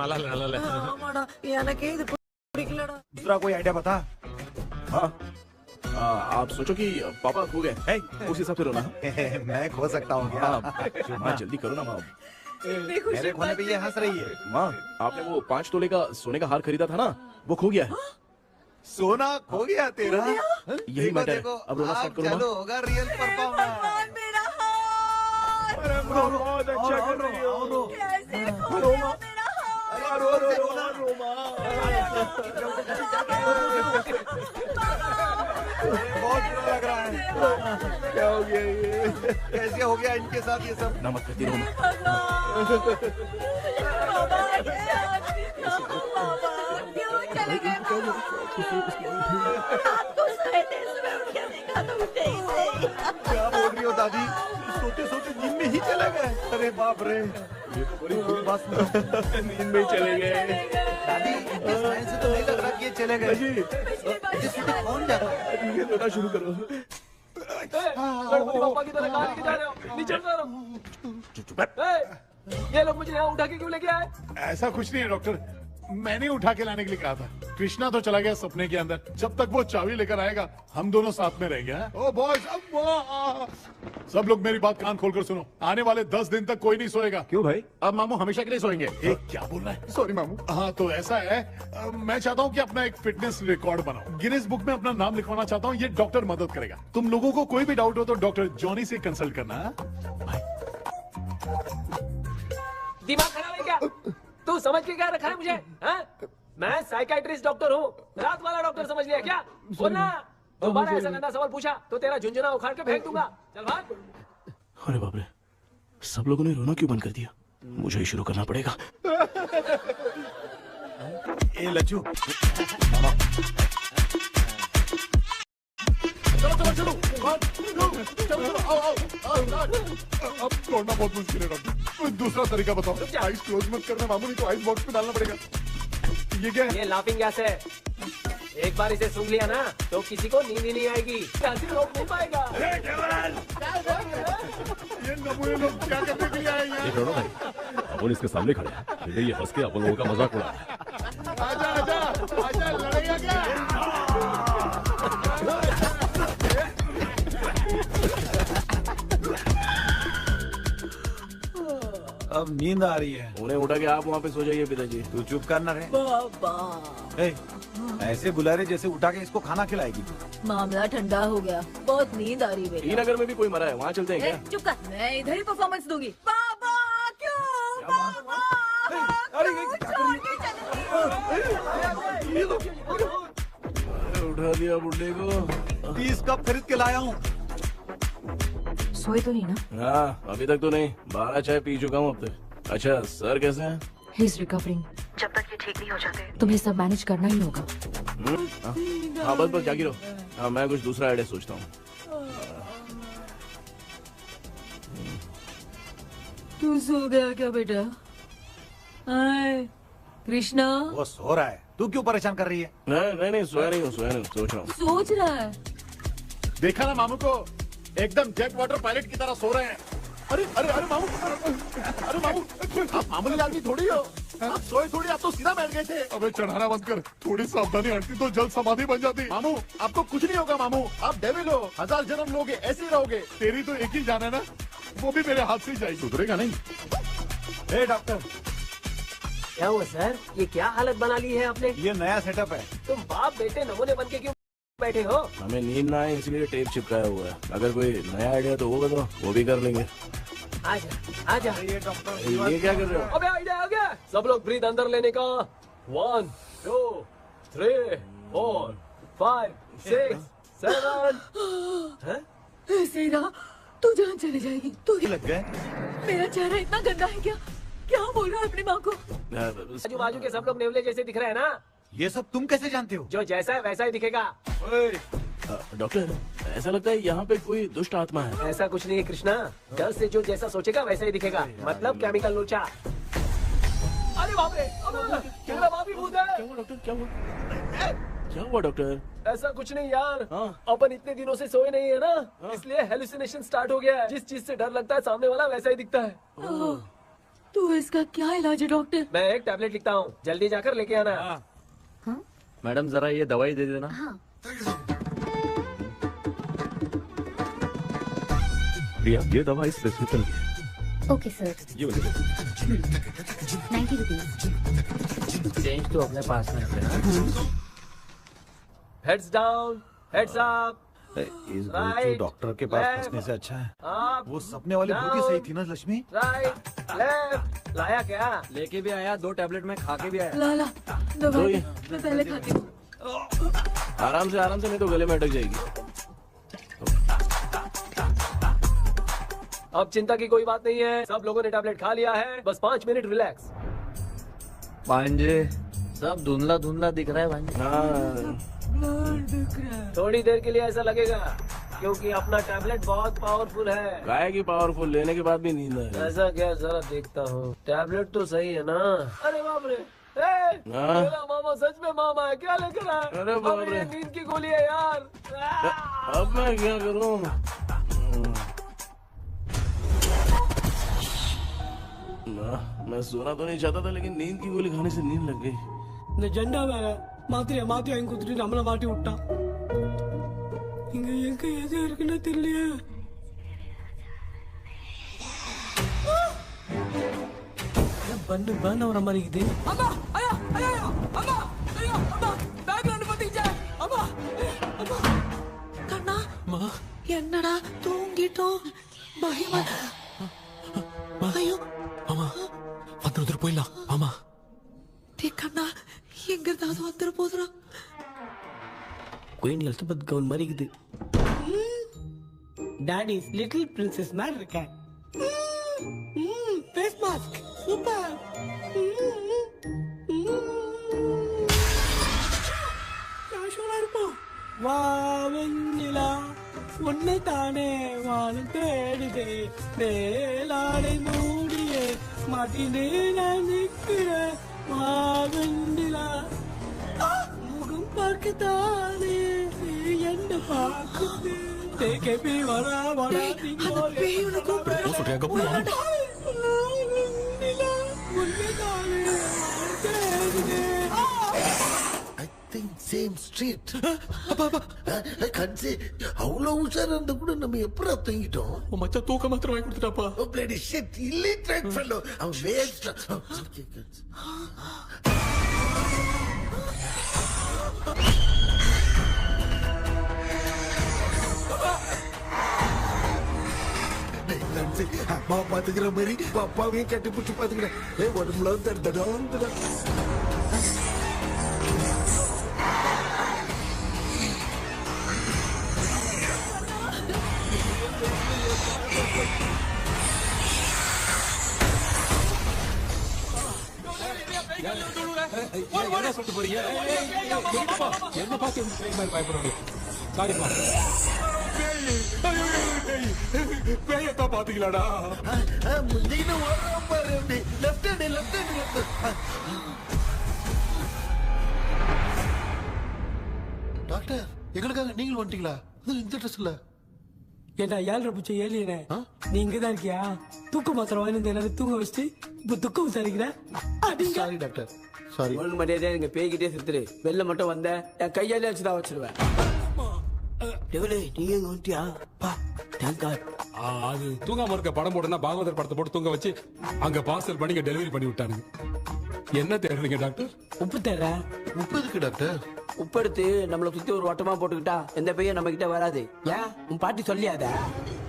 நல்லா இல்ல. ஆமாடா, எனக்கே இது பிடிக்கலடா. दूसरा कोई आइडिया बता। हाँ, आप सोचो कि पापा खो गए, उस हिसाब से रोना। मैं खो सकता हूँ क्या? माँ जल्दी करो ना माँ। मेरे खोने पे ये हंस रही है। माँ, आपने वो 5 तोले का सोने का हार खरीदा था ना, वो खो गया है। सोना खो गया तेरा? यही मैटर है। अब रोना स्टार्ट करो चलो होगा रियल परफॉर्मेंस। मेरा हाथ। बहुत अच्छा कर रही हो। कैसे खो गया मेरा हाथ? रो बहुत बुरा लग रहा है। क्या हो गया ये? कैसे हो गया इनके साथ ये सब? नमक करती रहो। क्यों चले गए? रात को सोए थे, सुबह उठ के देखा तो उठे ही नहीं। क्या बोल रही हो दादी? सोते सोते नींद में ही चले गए? अरे बाप रे, ये तो बड़ी बुरी बात है। नींद में ही चले गए। दादी इस लाइन से तो नहीं लग रहा कि ये चले गए। कौन जा रहा है? ये रोना शुरू करो। गणपति बापा की तरह कहाँ लेके जा रहे हो? नीचे उतर रहो। ये लोग मुझे यहाँ उठा के क्यों लेके आए? ऐसा कुछ नहीं है डॉक्टर, मैंने उठा के लाने के लिए कहा था। कृष्णा तो चला गया सपने के अंदर, जब तक वो चाबी लेकर आएगा हम दोनों साथ में रहेंगे। ओ बॉयज, सब लोग मेरी बात कान खोलकर सुनो। आने वाले 10 दिन तक कोई नहीं सोएगा। क्यों भाई? अब मामू हमेशा के लिए सोएंगे। क्या बोल रहा है? सॉरी मामू। हाँ तो ऐसा है, मैं चाहता हूँ कि अपना एक फिटनेस रिकॉर्ड बनाओ, गिनीज बुक में अपना नाम लिखवाना चाहता हूँ। ये डॉक्टर मदद करेगा। तुम लोगों को कोई भी डाउट हो तो डॉक्टर जॉनी से कंसल्ट करना। दिमाग खराब है क्या? तू समझ के क्या रखा है मुझे? हाँ? मैं साइकाइट्रिस्ट डॉक्टर हूँ, रात वाला डॉक्टर समझ लिया क्या? बोलना, दोबारा ऐसा गंदा सवाल पूछा तो तेरा झुंझुना उखाड़ के फेंक दूंगा। चल भाग। अरे बाप रे, सब लोगों ने रोना क्यों बंद कर दिया? मुझे ही शुरू करना पड़ेगा। ए लज्जू, चलो अब छोड़ना बहुत मुश्किल है डॉक्टर, कोई दूसरा तरीका बताओ। आइस क्लोज मत करना मामू, नहीं तो आइस बॉक्स में डालना पड़ेगा। ये क्या है? ये लाफिंग गैस है। एक बार इसे सूंघ लिया ना तो किसी को नींद ही नहीं आएगी, हंसी रोक नहीं पाएगा। ये नमूने लोग क्या करने के लिए आए हैं? ये करो भाई, अपन इसके सामने खड़े हैं, फिर ये हंस के अपन लोगों का मजाक उड़ा है। आजा आजा आजा, लड़ेगा क्या? अब नींद आ रही है। उन्हें उठा के आप वहाँ पे सो जाइए पिताजी। तू चुप करना रे। बाबा ऐसे बुला रहे जैसे उठा के इसको खाना खिलाएगी। मामला ठंडा हो गया, बहुत नींद आ रही है। श्रीनगर में भी कोई मरा है, वहाँ चलते हैं क्या? चुप कर, मैं इधर ही परफॉर्मेंस दूंगी। बाबा क्यों? बाबा उठा दिया बुड्ढे को। 30 कप खरीद के लाया हूँ। सोए तो नहीं ना? हाँ अभी तक तो नहीं, 12 चाय पी चुका हूँ अब तक। अच्छा सर कैसे हैं? He is recovering. जब तक ये ठीक नहीं हो जाते तुम्हें सब मैनेज करना ही होगा। हाँ बस जागी रहो। हाँ मैं कुछ दूसरा आइडिया सोचता हूँ। तू सो गया क्या बेटा? आए, कृष्णा वो सो रहा है, तू क्यों परेशान कर रही है? नहीं सोया नहीं हूँ, सोच रहा हूँ। सोच रहा है। देखा ना मामू को, एकदम जेट वाटर पायलट की तरह सो रहे हैं। अरे अरे अरे मामू, अरे मामू, आप मामूली आदमी थोड़ी हो, आप सोए थोड़ी, आप तो सीधा बैठ गए थे। अबे चढ़ाना बंद कर, थोड़ी सावधानी हटती तो जल्द समाधि बन जाती। मामू आपको कुछ नहीं होगा मामू, आप डेविल हो, 1000 जन्म लोगे ऐसे ही रहोगे। तेरी तो एक ही जान है ना, वो भी मेरे हाथ से ही जाएगी। सुधरेगा नहीं। हे डॉक्टर, क्या हुआ सर? ये क्या हालत बना ली है आपने? ये नया सेटअप है। तुम बाप बेटे नमूने बन के क्यों बैठे हो? हमें नींद ना आए इसलिए टेप चिपकाया हुआ है। अगर कोई नया आइडिया तो वो बताओ, वो भी कर लेंगे। आजा आजा। ये डॉक्टर, ये क्या कर रहे हो? अबे आइडिया आ गया। सब लोग ब्रीथ अंदर लेने का। 1 2 3 4 5 6 7। सेरा, तू जान चली जाएगी। तू लग गए। मेरा चेहरा इतना गंदा है क्या? क्या बोल रहा है अपनी माँ को? आजू बाजू के सब लोग नेवले जैसे दिख रहे हैं ना? ये सब तुम कैसे जानते हो? जो जैसा है वैसा ही दिखेगा। डॉक्टर, ऐसा लगता है यहाँ पे कोई दुष्ट आत्मा है। ऐसा कुछ नहीं है कृष्णा, डर से जो जैसा सोचेगा वैसा ही दिखेगा। मतलब केमिकल लोचा। अरे बाप रे, मेरा बाप ही भूत है। क्या हुआ डॉक्टर, क्या हुआ? क्या हुआ डॉक्टर? ऐसा कुछ नहीं यार, अपन इतने दिनों से सोए नहीं है ना, इसलिए हेलुसिनेशन स्टार्ट हो गया है। जिस चीज से डर लगता है सामने वाला वैसा ही दिखता है। तो इसका क्या इलाज है डॉक्टर? मैं एक टैबलेट लिखता हूँ, जल्दी जाकर लेके आना। मैडम जरा ये दवाई दे देना। प्रिया, ये दवा इस प्रिस्क्रिप्शन की है। Okay sir. ये वाली दे। 90 रुपीज। चेंज तो अपने पास में रखना। Heads down, heads up. इस भूत डॉक्टर के पास फंसने से अच्छा है वो सपने वाली भूत ही सही थी ना लक्ष्मी। Right left. लाया क्या? लेके भी आया, 2 टैबलेट में खा के भी आया। ला दवाई मैं पहले खाती हूँ। आराम से, नहीं तो गले में अटक जाएगी। अब चिंता की कोई बात नहीं है, सब लोगों ने टैबलेट खा लिया है। बस 5 मिनट रिलैक्स। भांजे, सब धुंधला धुंधला दिख रहा है भांजे। थोड़ी देर के लिए ऐसा लगेगा, क्योंकि अपना टैबलेट बहुत पावरफुल है। गाय की पावरफुल, लेने के बाद भी नींद है। ऐसा क्या? जरा देखता हूँ। टैबलेट तो सही है ना? अरे बाप रे, मेरा मामा सच में मामा है। क्या लेकर आया? अरे बाप रे, नींद की गोली है यार। अब मैं क्या करूँ? मैं सोना तो नहीं चाहता था, लेकिन नींद की गोली खाने से नींद लग गई। నిజంగా మాత్రం ఇంకొద్ది నమ్మల మాటి ఉంటా ఇంకా ఏదో ఎరికినా తెలియ బండి బండి అవరమ్మా ఇది అమ్మా అయ్యా అయ్యా అమ్మా అయ్యా అమ్మా బ్యాగ్ రండి పట్టించా అమ్మా అమ్మా கண்ணா என்னடா தூங்கிட்டோம் பயமா ஐயோ மாமா வந்துரு போயிடலாம் மாமா கண்ணா எங்க இருந்தாவது வந்துரு போதுரா குயின் எலிசபெத் கவுன் மாதிரி இருக்குது டாடிஸ் லிட்டில் பிரின்சஸ் மாதிரி இருக்கேன் ஃபேஸ் மாஸ்க் சூப்பர் கேஷுவலா இருப்போம் வா வெண்ணிலா உன்னை தானே வானம் தேடுதே மேலாடை மூடியே மாட்டினே நான் நிற்கிறேன் வா வெண்ணிலா முகம் பார்க்கத்தானே என்ன பார்க்குது தேக்கே பி வரா வரா பேயுன கூப்பிடுறா சொல்றியா கப்பு வெண்ணிலா உன்னை தானே வானம் தேடுதே சேம் ஸ்ட்ரீட் கன்சி அவ்வளவு உஷாரா இருந்தா கூட நம்ம எப்படா தூங்கிட்டோம் மச்சா தூக்க மாத்திரம் வாங்கி கொடுத்துட்டாப்பா பிளடி ஷிட் இல்லிட்ரேட் ஃபெல்லோ அவன் வேஸ்ட் அம்மா பாத்துக்கிற மாதிரி அப்பாவையும் கட்டி பிடிச்சி பாத்துக்கிறேன் உடம்புல தடா என்ன சொல்லிட்டு போறீங்க என்ன பார்த்து பயப்படுறோம் சாரிப்பா பேயத்தான் பாத்தீங்களாடா முந்தின ஓடுறோம் பாரு லெஃப்ட் ஹேண்ட் டாக்டர் எங்களுக்காக நீங்கள் வந்துட்டீங்களா? அது இந்த ட்ரெஸ்ல ஏண்டா 7:30 பூச்சி ஏலியனே, நீ இங்கதான் இருக்கியா? தூக்க மாத்திரம் வாங்கி எல்லாரும் தூங்க வச்சுட்டு இப்ப துக்கம் விசாரிக்கிற. Sorry doctor, sorry. ஒழுங்கு மரியாதையா எங்க பேய்கிட்டே செத்துரு. வெளில மட்டும் வந்த என் கையாலே வச்சுதான் வச்சிருவேன். டெவலே நீ எங்க வந்துட்டியா? பா தேங்க் காட். அது தூங்காம இருக்க படம் போடுனா பாகவதர் படத்தை போட்டு தூங்க வச்சு அங்க பார்சல் பண்ணி டெலிவரி பண்ணி விட்டானுங்க. என்ன தேடுறீங்க டாக்டர்? உப்பு தேடுற. உப்பு எதுக்கு டாக்டர்? உப்பு எடுத்து நம்மள சுத்தி ஒரு வட்டமா போட்டுக்கிட்டா எந்த பையன் நம்ம கிட்ட வராது. ஏன் உன் பாட்டி சொல்லியாத?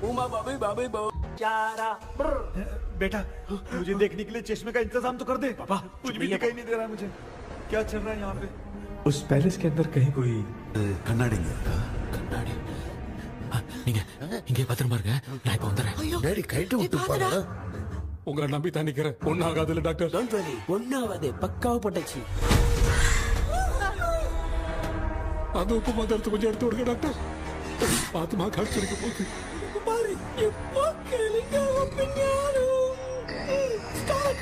உமா பாபு பாபு பாபு चारा बेटा मुझे देखने के लिए चश्मे का इंतजाम तो कर दे। पापा कुछ भी दिखाई नहीं दे रहा है मुझे, क्या चल रहा है यहाँ पे? उस पैलेस के अंदर कहीं कोई கண்ணாடி கண்ணாடி நீங்க இங்கே பத்திரமா இருங்க, நான் இப்ப வந்துடுறேன். டேடி கைட்டு விட்டு போறா. உங்களை நம்பி தான் நிக்கிறேன். ஒன்னாகாதுல டாக்டர். டோன்ட் வரி, ஒன்னாவது பக்காவா போட்டாச்சு. அந்த உப்பு மாத்திரத்தை கொஞ்சம் எடுத்து விடுங்க டாக்டர். பாத்துமா காசு கிடைக்க போகுது. பாரு எப்போ கேளுங்க ஒப்பினியானோ. ஸ்டார்ட்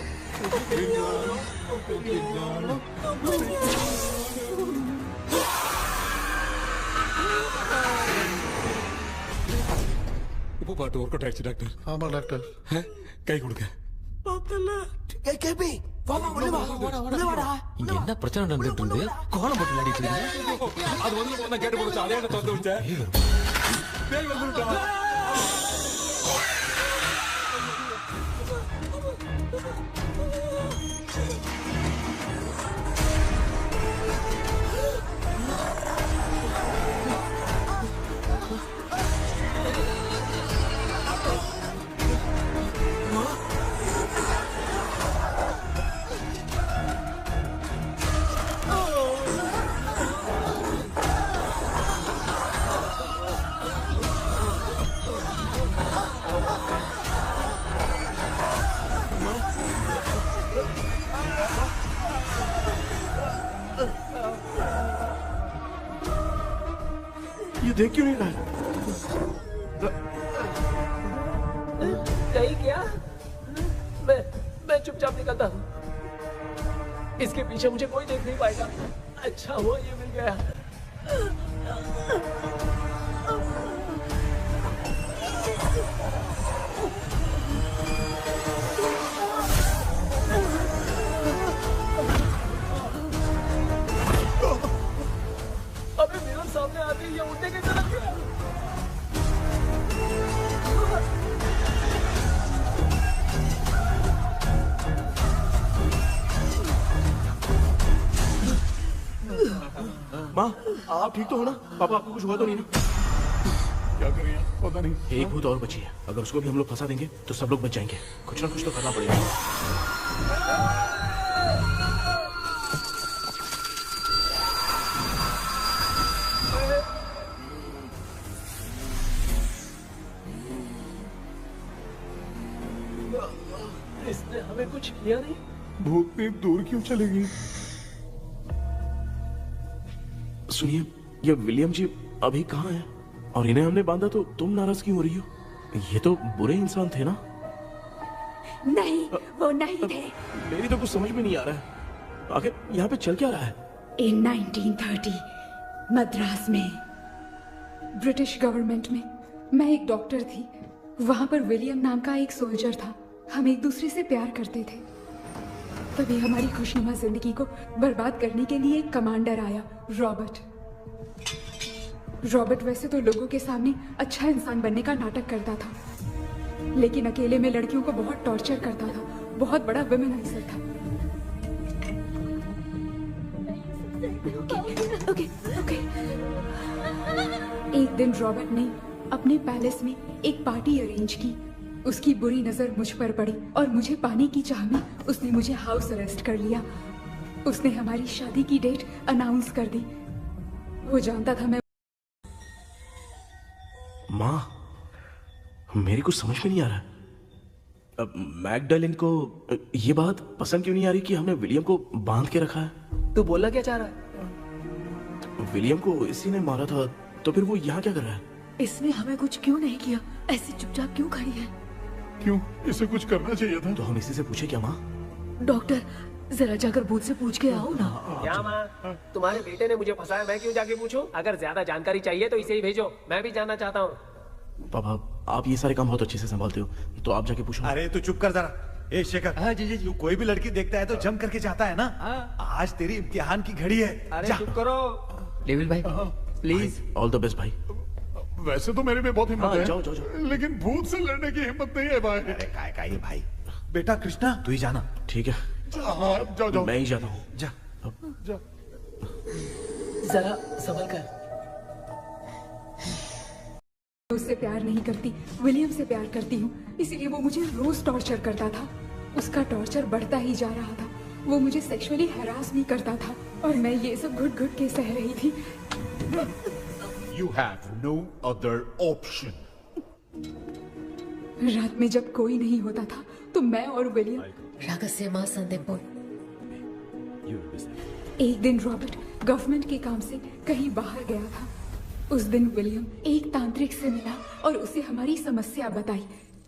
ஒப்பினியானோ ஒப்பினியானோ ஒப்பினியானோ. உப்பு பாட்டு ஒர்க் அவுட் ஆயிடுச்சு டாக்டர். ஆமா டாக்டர். கை கொடுங்க. பார்த்தல ஏய் கேபி வாமா உள்ள வா. உள்ள வாடா. இங்க என்ன பிரச்சனை நடந்துட்டு இருக்கு? கோலம் போட்டு விளையாடிட்டு இருக்கீங்க. அது வந்து போனா கேட்டு போச்சு. அதே என்ன தந்து வச்சேன். பேய் வந்துட்டா. ये देख क्यों नहीं रहा? नहीं क्या? मैं चुपचाप निकलता हूँ। इसके पीछे मुझे कोई देख नहीं पाएगा। अच्छा हुआ ये मिल गया। अबे मिरर सामने आते ही ये उड़ने कैसे लग गया? माँ आप ठीक तो हो ना? पापा आपको कुछ हुआ तो नहीं ना? क्या करें पता नहीं। एक भूत और बची है, अगर उसको भी हम लोग फंसा देंगे तो सब लोग बच जाएंगे। कुछ ना कुछ तो करना पड़ेगा। इसने हमें कुछ किया नहीं। भूतनी दूर क्यों चली गई? सुनिए, ये विलियम जी अभी कहाँ है? और इन्हें हमने बांधा तो तुम नाराज क्यों हो रही हो? ये तो बुरे इंसान थे ना? नहीं, वो नहीं थे। मेरी तो कुछ समझ में नहीं आ रहा है। आखिर यहाँ पे चल क्या रहा है? In 1930 मद्रास में ब्रिटिश गवर्नमेंट में मैं एक डॉक्टर थी। वहां पर विलियम नाम का एक सोल्जर था। हम एक दूसरे से प्यार करते थे। तभी हमारी खुशनुमा जिंदगी को बर्बाद करने के लिए एक कमांडर आया, रॉबर्ट। रॉबर्ट वैसे तो लोगों के सामने अच्छा इंसान बनने का नाटक करता था, लेकिन अकेले में लड़कियों को बहुत टॉर्चर करता था। बहुत बड़ा वुमेनाइजर था। ओके। एक दिन रॉबर्ट ने अपने पैलेस में एक पार्टी अरेंज की। उसकी बुरी नजर मुझ पर पड़ी और मुझे पाने की चाह में उसने मुझे हाउस अरेस्ट कर लिया। उसने हमारी शादी की डेट अनाउंस कर दी। वो जानता था मैं। माँ, मेरी कुछ समझ में नहीं आ रहा। अब मैगडालिन को ये बात पसंद क्यों नहीं आ रही कि हमने विलियम को बांध के रखा है? तू बोलना क्या चाह रहा है? विलियम को इसी ने मारा था, तो फिर वो यहाँ क्या कर रहा है? इसने हमें कुछ क्यों नहीं किया? ऐसे चुपचाप क्यों खड़ी है? क्यों? इसे कुछ करना चाहिए था। तो हम इसी से पूछे क्या माँ? डॉक्टर, जरा जाकर भूत से पूछ के आओ ना। क्या माँ, तुम्हारे बेटे ने मुझे फंसाया, मैं क्यों जाके पूछूं? अगर ज्यादा जानकारी चाहिए तो इसे ही भेजो, मैं भी जानना चाहता हूँ। पापा आप ये सारे काम बहुत अच्छे से संभालते हो, तो आप जाके पूछो। अरे तू चुप कर जरा। ए शेखर, हाँ जी जी, तू कोई भी लड़की देखता है तो जम करके जाता है ना। आज तेरी इम्तिहान की घड़ी है। अरे चुप करो डेविल भाई, प्लीज। ऑल द बेस्ट भाई। वैसे तो मेरे में बहुत हिम्मत है, जाओ, जाओ, जाओ। लेकिन भूत से लड़ने की हिम्मत नहीं है भाई। अरे काय का ये भाई। बेटा कृष्णा तू ही जाना। ठीक है, हाँ, जाओ जाओ। मैं ही जाता हूँ। जा जा। जरा संभल कर। उससे प्यार नहीं करती, विलियम से प्यार करती हूँ, इसीलिए वो मुझे रोज टॉर्चर करता था। उसका टॉर्चर बढ़ता ही जा रहा था। वो मुझे सेक्सुअली हैरास भी करता था और मैं ये सब घुट घुट के सह रही थी। You have no other option. रात में जब कोई नहीं होता था तो मैं और विलियम एक दिन रॉबर्ट गवर्नमेंट के काम से कहीं बाहर गया था। उस दिन विलियम एक तांत्रिक से मिला और उसे हमारी समस्या बताई।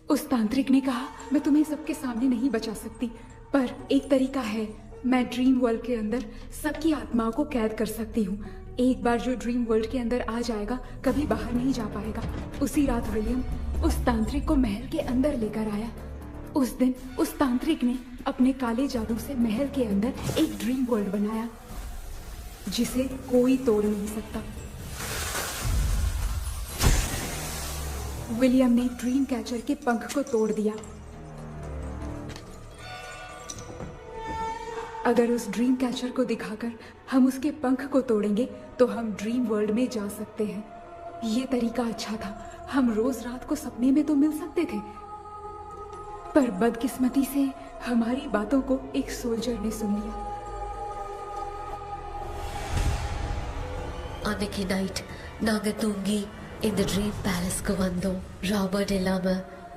उस तांत्रिक ने कहा, मैं तुम्हें सबके सामने नहीं बचा सकती, पर एक तरीका है। मैं ड्रीम वर्ल्ड के अंदर सबकी आत्माओं को कैद कर सकती हूँ। एक बार जो ड्रीम वर्ल्ड के अंदर आ जाएगा कभी बाहर नहीं जा पाएगा। उसी रात विलियम उस तांत्रिक को महल के अंदर लेकर आया। उस दिन उस तांत्रिक ने अपने काले जादू से महल के अंदर एक ड्रीम वर्ल्ड बनाया जिसे कोई तोड़ नहीं सकता। विलियम ने ड्रीम कैचर के पंख को तोड़ दिया। अगर उस ड्रीम कैचर को दिखाकर हम उसके पंख को तोड़ेंगे तो हम ड्रीम वर्ल्ड में जा सकते हैं। ये तरीका अच्छा था। हम रोज रात को सपने में तो मिल सकते थे, पर बदकिस्मती से हमारी बातों को एक सोल्जर ने सुन लिया। அன்னைக்கு நைட் நாங்க தூங்கி இந்த ட்ரீம் பேலஸ்க்கு வந்தோம். ராபர்ட் இல்லாம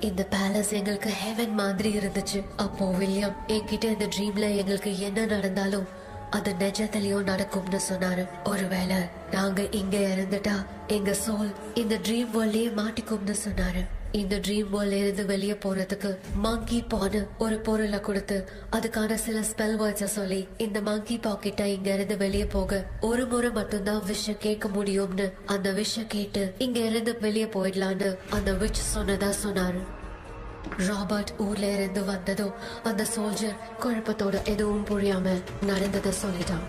இந்த பேலஸ் எங்களுக்கு ஹெவன் மாதிரி இருந்துச்சு. அப்போ வில்லியம் என்கிட்ட இந்த ட்ரீம்ல எங்களுக்கு என்ன நடந்தாலும் அது நிஜத்திலயும் நடக்கும்னு சொன்னாரு. ஒருவேளை நாங்க இங்க இறந்துட்டா எங்க சோல் இந்த ட்ரீம் வேர்ல்ட்லயே மாட்டிக்கும்னு சொன்னாரு. இந்த ட்ரீம் வேர்ல்ட்ல இருந்து வெளியே போறதுக்கு மங்கி பான்னு ஒரு பொருளை கொடுத்து அதுக்கான சில ஸ்பெல் வேர்ட்ஸை சொல்லி இந்த மங்கி பாக்கெட்டை இங்க இருந்து வெளியே போக ஒரு முறை மட்டும்தான் விஷயம் கேட்க முடியும்னு அந்த விஷயம் கேட்டு இங்க இருந்து வெளியே போயிடலான்னு அந்த விச் சொன்னதா சொன்னாரு. ராபர்ட் ஊர்ல இருந்து வந்ததும் அந்த சோல்ஜர் குழப்பத்தோட எதுவும் புரியாம நடந்ததை சொல்லிட்டான்.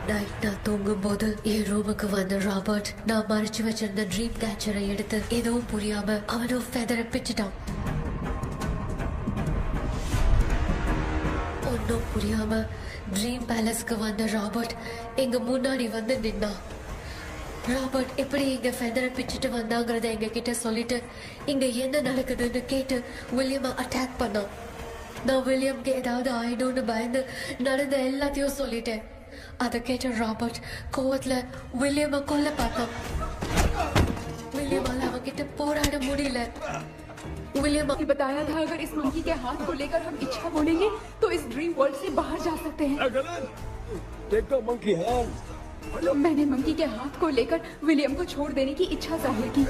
நைட் நான் தூங்கும் போது என் ரூமுக்கு வந்த ராபர்ட் நான் மறைச்சு வச்சிருந்த ட்ரீம் கேச்சரை எடுத்து எதுவும் புரியாம அவனும் ஃபெதரை பிச்சுட்டான். ஒன்னும் புரியாம ட்ரீம் பேலஸ்க்கு வந்த ராபர்ட் எங்க முன்னாடி வந்து நின்னான். ராபர்ட் எப்படி எங்க ஃபெதரை பிச்சுட்டு வந்தாங்கிறத எங்க கிட்ட சொல்லிட்டு இங்க என்ன நடக்குதுன்னு கேட்டு வில்லியமை அட்டாக் பண்ணான். நான் வில்லியம்க்கு ஏதாவது ஆயிடும்னு பயந்து நடந்த எல்லாத்தையும் சொல்லிட்டேன். அதை கேட்ட ராபர்ட் கோவத்துல வில்லியமை கொல்ல பார்த்தான். विलियम किटे पोराड़ मुड़ीले विलियम ने बताया था अगर इस मंकी के हाथ को लेकर हम इच्छा बोलेंगे तो इस ड्रीम वर्ल्ड से बाहर जा सकते हैं। मंकी मैंने मंकी के हाथ को लेकर विलियम को छोड़ देने की इच्छा जाहिर की।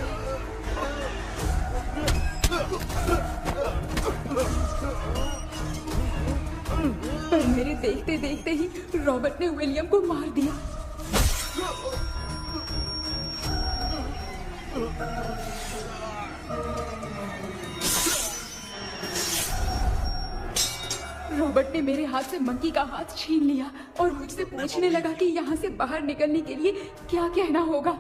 पर मेरे देखते देखते ही रॉबर्ट ने विलियम को मार दिया। रॉबर्ट ने मेरे हाथ से मंकी का हाथ छीन लिया और मुझसे पूछने लगा कि यहाँ से बाहर निकलने के लिए क्या कहना होगा,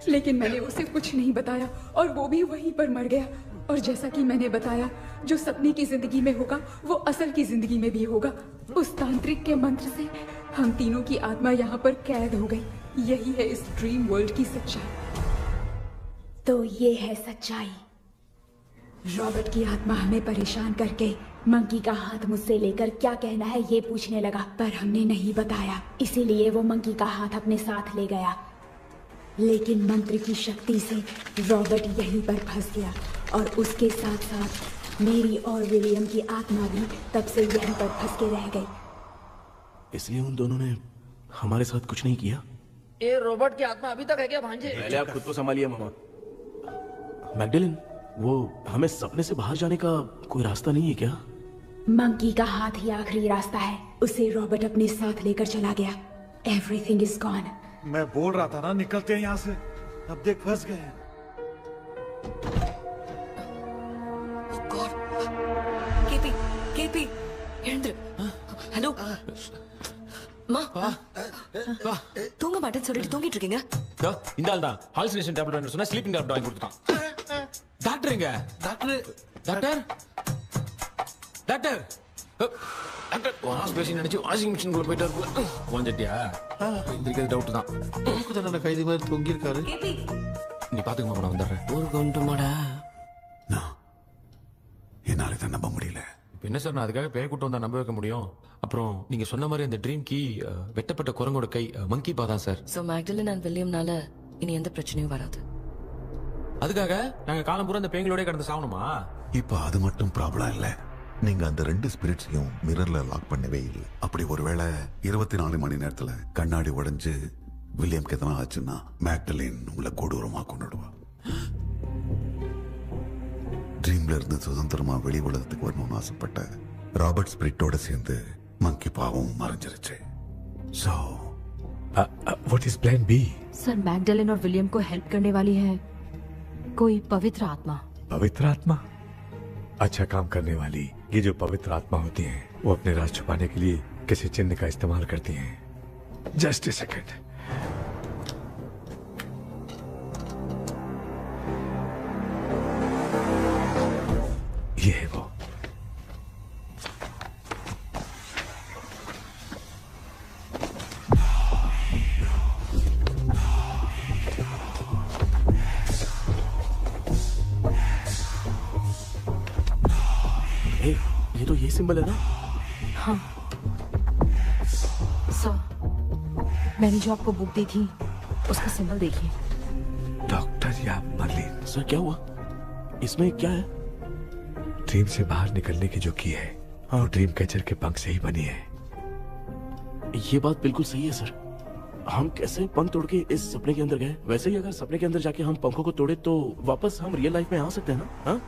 लेकिन मैंने उसे कुछ नहीं बताया और वो भी वहीं पर मर गया। और जैसा कि मैंने बताया, जो सपने की जिंदगी में होगा वो असल की जिंदगी में भी होगा। उस तांत्रिक के मंत्र से हम तीनों की आत्मा यहाँ पर कैद हो गई। यही है इस ड्रीम वर्ल्ड की सच्चाई। तो ये है सच्चाई। रॉबर्ट की आत्मा हमें परेशान करके मंकी का हाथ मुझसे लेकर क्या कहना है ये पूछने लगा, पर हमने नहीं बताया, इसीलिए वो मंकी का हाथ अपने साथ ले गया। लेकिन मंत्र की शक्ति से रॉबर्ट यहीं पर फंस गया और उसके साथ साथ मेरी और विलियम की आत्मा भी तब से यहीं पर फंस के रह गई। इसलिए उन दोनों ने हमारे साथ कुछ नहीं किया। ये रोबोट की आत्मा अभी तक है क्या भांजे? पहले आप खुद को संभालिए मामा। मैगडेलिन, वो हमें सपने से बाहर जाने का कोई रास्ता नहीं है क्या? मंकी का हाथ ही आखिरी रास्ता है। उसे रॉबर्ट अपने साथ लेकर चला गया। Everything is gone. मैं बोल रहा था ना, निकलते हैं यहाँ से। अब देख फंस गए हैं। केपी, केपी, वीरेंद्र, हेलो மா தூங்க மாட்டேன்னு சொல்லிட்டு தூங்கிட்டு இருக்கீங்க. இந்தால் தான் ஹாலுசினேஷன் டேப்லெட் வாங்கி சொன்னா ஸ்லீப்பிங் டேப்லெட் வாங்கி கொடுத்துட்டான். டாக்டர் எங்க? Doctor doctor doctor doctor hospital நினைச்சு வாஷிங் மிஷின் குள்ள போயிட்டாரு. வந்துட்டியா? இந்த டவுட் தான். தான் கைதி மாதிரி தொங்கி இருக்காரு. நீ பாத்துக்கமா, நான் வந்துடுறேன். ஒரு கொண்டுமாடா. என்னால இதை நம்ப முடியல. இப்போ என்ன சார், நான் அதுக்காக பேய் கூட்டம் வந்தா நம்ப வைக்க முடியும்? அப்புறம் நீங்க சொன்ன மாதிரி அந்த ட்ரீம் கீ வெட்டப்பட்ட குரங்கோட கை மங்கி பா தான் சார். சோ மேக்டலின் அண்ட் வில்லியம்னால இனி எந்த பிரச்சனையும் வராது. அதுக்காக நாங்க காலம் பூரா அந்த பேய்களோட கடந்து சாவணுமா? இப்ப அது மட்டும் ப்ராப்ளம் இல்ல. நீங்க அந்த 2 ஸ்பிரிட்ஸையும் மிரர்ல லாக் பண்ணவே இல்லை. அப்படி ஒருவேளை 24 மணி நேரத்துல கண்ணாடி உடைஞ்சு வில்லியம்க்கு எதனா ஆச்சுன்னா மேக்டலின் உங்களை கொடூரமா கொண்டுடுவா. ட்ரீம்ல இருந்து சுதந்திரமா வெளி உலகத்துக்கு வரணும்னு ஆசைப்பட்ட ராபர்ட் ஸ்பிரிட்டோட சேர்ந்து மங்கி பாவம் மறைஞ்சிருச்சு. So, what is plan B? Sir Magdalene और विलियम को हेल्प करने वाली है कोई पवित्र आत्मा। पवित्र आत्मा? अच्छा काम करने वाली ये जो पवित्र आत्मा होती हैं, वो अपने राज छुपाने के लिए किसी चिन्ह का इस्तेमाल करती हैं। Just a second. ये है वो। ये तो ये सिंबल है ना? हाँ सर, मैंने जो आपको बुक दी थी उसका सिंबल देखिए। डॉक्टर या मर्लिन। सर क्या हुआ? इसमें क्या है? ड्रीम से बाहर निकलने की जो की है, वो ड्रीम कैचर के पंख से ही बनी है। ये बात बिल्कुल सही है सर। हम कैसे पंख तोड़ के इस सपने के अंदर गए? वैसे ही अगर सपने के अंदर जाके हम पंखों को तोड़े तो वापस हम रियल लाइफ में आ सकते हैं ना? हाँ?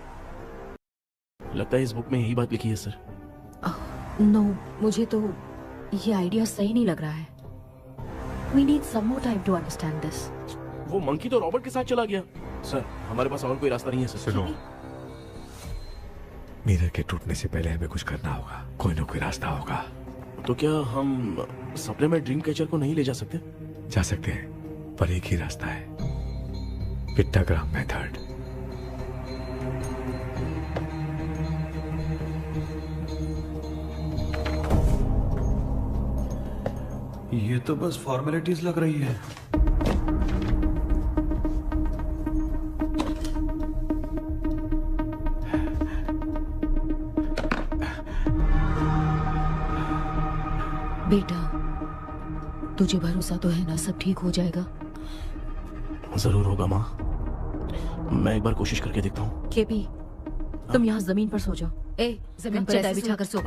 लगता है इस बुक में यही बात लिखी है सर। नो, मुझे तो ये आइडिया सही नहीं लग रहा है। We need some more time to understand this. वो मंकी तो रॉबर्ट के साथ चला गया। सर हमारे पास और कोई रास्ता नहीं है सर। सुनो, मिरर के टूटने से पहले हमें कुछ करना होगा। कोई ना कोई रास्ता होगा। तो क्या हम सपने में ड्रीम कैचर को नहीं ले जा सकते? जा सकते हैं, पर एक ही रास्ता है, पिट्टाग्राम मेथड। ये तो बस फॉर्मेलिटीज लग रही है। बेटा, तुझे भरोसा तो है ना सब ठीक हो जाएगा? जरूर होगा माँ। मैं एक बार कोशिश करके देखता हूँ। केपी, तुम यहाँ जमीन पर सो जाओ। ए, जमीन पर चटाई बिछा कर सो।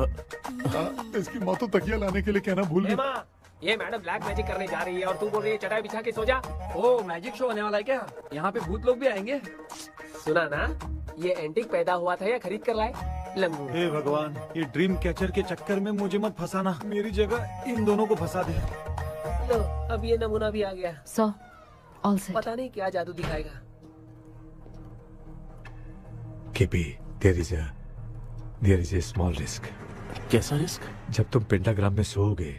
इसकी माँ तो तकिया लाने के लिए कहना भूल गई। ये मैडम ब्लैक मैजिक करने जा रही है और तू बोल रही है चटाई बिछा के सो जा। ओ, मैजिक शो होने वाला है क्या? यहाँ पे भूत लोग भी आएंगे? सुना ना, ये एंटीक पैदा हुआ था या खरीद कर लाए? लंगू। हे भगवान, ये ड्रीम कैचर के चक्कर में मुझे मत फंसाना। मेरी जगह इन दोनों को फंसा दे। लो, अब ये नमूना भी आ गया। सो, ऑल सेट। पता नहीं क्या जादू दिखाएगा। KP, there is a small risk। कैसा रिस्क? जब तुम पेंटाग्राम में सोओगे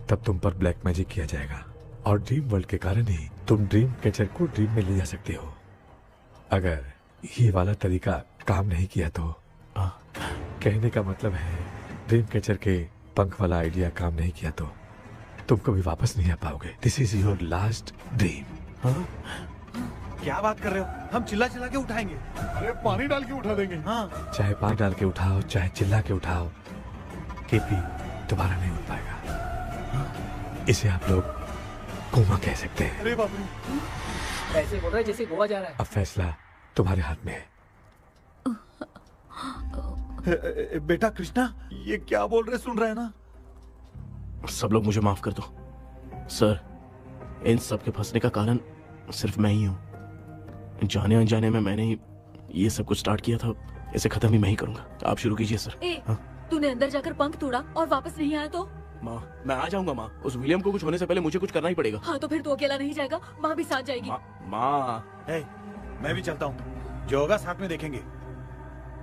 तब तुम पर ब्लैक मैजिक किया जाएगा और ड्रीम वर्ल्ड के कारण ही तुम ड्रीम कैचर को ड्रीम में ले जा सकते हो। अगर ये वाला तरीका काम नहीं किया तो कहने का मतलब है, ड्रीम कैचर के पंख वाला आइडिया काम नहीं किया तो तुम कभी वापस नहीं आ पाओगे। This is your last dream. क्या बात कर रहे हो? हम चिल्ला चिल्ला के उठाएंगे। अरे पानी डाल के उठा देंगे। हाँ, चाहे पानी डाल के उठाओ, चाहे चिल्ला के उठाओ, केपी दोबारा नहीं उठ पाएगा। इसे आप लोग कोमा कह सकते हैं। अरे बाप रे, ऐसे बोल रहा है जैसे गोवा जा रहा है। अब फैसला तुम्हारे हाथ में है। बेटा कृष्णा, ये क्या बोल रहे सुन रहे हैं ना? सब लोग मुझे माफ कर दो सर। इन सब के फंसने का कारण सिर्फ मैं ही हूँ। जाने अनजाने में मैंने ही ये सब कुछ स्टार्ट किया था, इसे खत्म भी मैं ही करूंगा। आप शुरू कीजिए सर। तूने अंदर जाकर पंख तोड़ा और वापस नहीं आया तो? माँ मैं आ जाऊंगा माँ, उस विलियम को कुछ होने से पहले मुझे कुछ करना ही पड़ेगा। हाँ तो फिर तू अकेला नहीं जाएगा, माँ भी साथ जाएगी। माँ मैं भी चलता हूँ, जो होगा साथ में देखेंगे।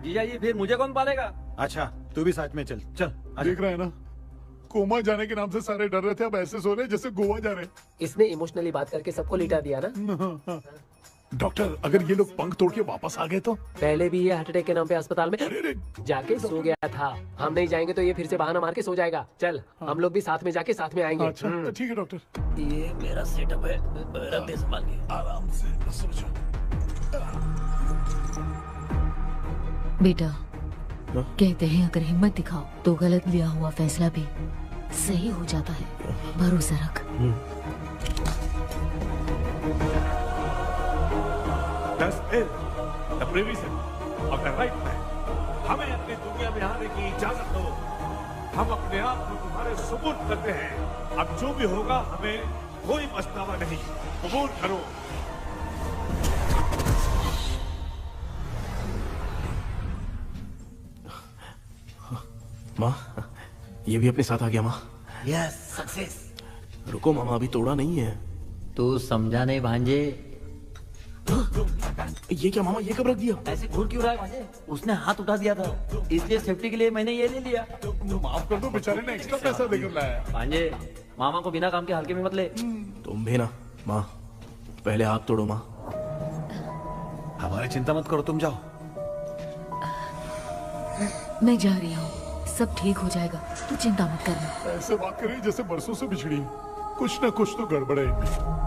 जीजा जी फिर मुझे कौन पालेगा? अच्छा तू भी साथ में चल। चल देख रहा है ना, कोमा जाने के नाम से सारे डर रहे थे, अब ऐसे सो रहे जैसे गोवा जा रहे। इसने इमोशनली बात करके सबको लिटा दिया ना। डॉक्टर अगर ये लोग पंख तोड़ के वापस आ गए तो? पहले भी ये हार्ट अटैक के नाम पे अस्पताल में जाके सो गया था। हम नहीं जाएंगे तो ये फिर से बहाना मार के सो जाएगा। चल हम लोग भी साथ में जाके साथ में आएंगे। अच्छा ठीक है डॉक्टर। ये मेरा सेटअप है, रख दे संभाल के। आराम से सो जाओ। बेटा कहते हैं अगर हिम्मत दिखाओ तो गलत लिया हुआ फैसला भी सही हो जाता है, भरोसा रख। The prevision of the right man. हमें अपनी दुनिया में आने की इजाजत दो। हम अपने आप को तुम्हारे सुपुर्द करते हैं। अब जो भी होगा हमें कोई पछतावा नहीं, कबूल करो। माँ ये भी अपने साथ आ गया। माँ यस सक्सेस। रुको मामा, अभी तोड़ा नहीं है। तू समझा नहीं भांजे। ये क्या मामा, ये कब रख दिया? ऐसे घूर क्यों रहा है भांजे? उसने हाथ उठा दिया था, इसलिए सेफ्टी के लिए मैंने ये ले लिया। माफ कर दो, बेचारे ने एक्स्ट्रा पैसा देकर लाया। भांजे मामा को बिना काम के हल्के में मत ले। तुम भी ना माँ, पहले हाथ तोड़ो माँ। हमारी चिंता मत करो, तुम जाओ। मैं जा रही हूँ, सब ठीक हो जाएगा, तू चिंता मत करना। ऐसे बात कर रही जैसे बरसों से बिछड़ी। कुछ ना कुछ तो गड़बड़ है इनमें।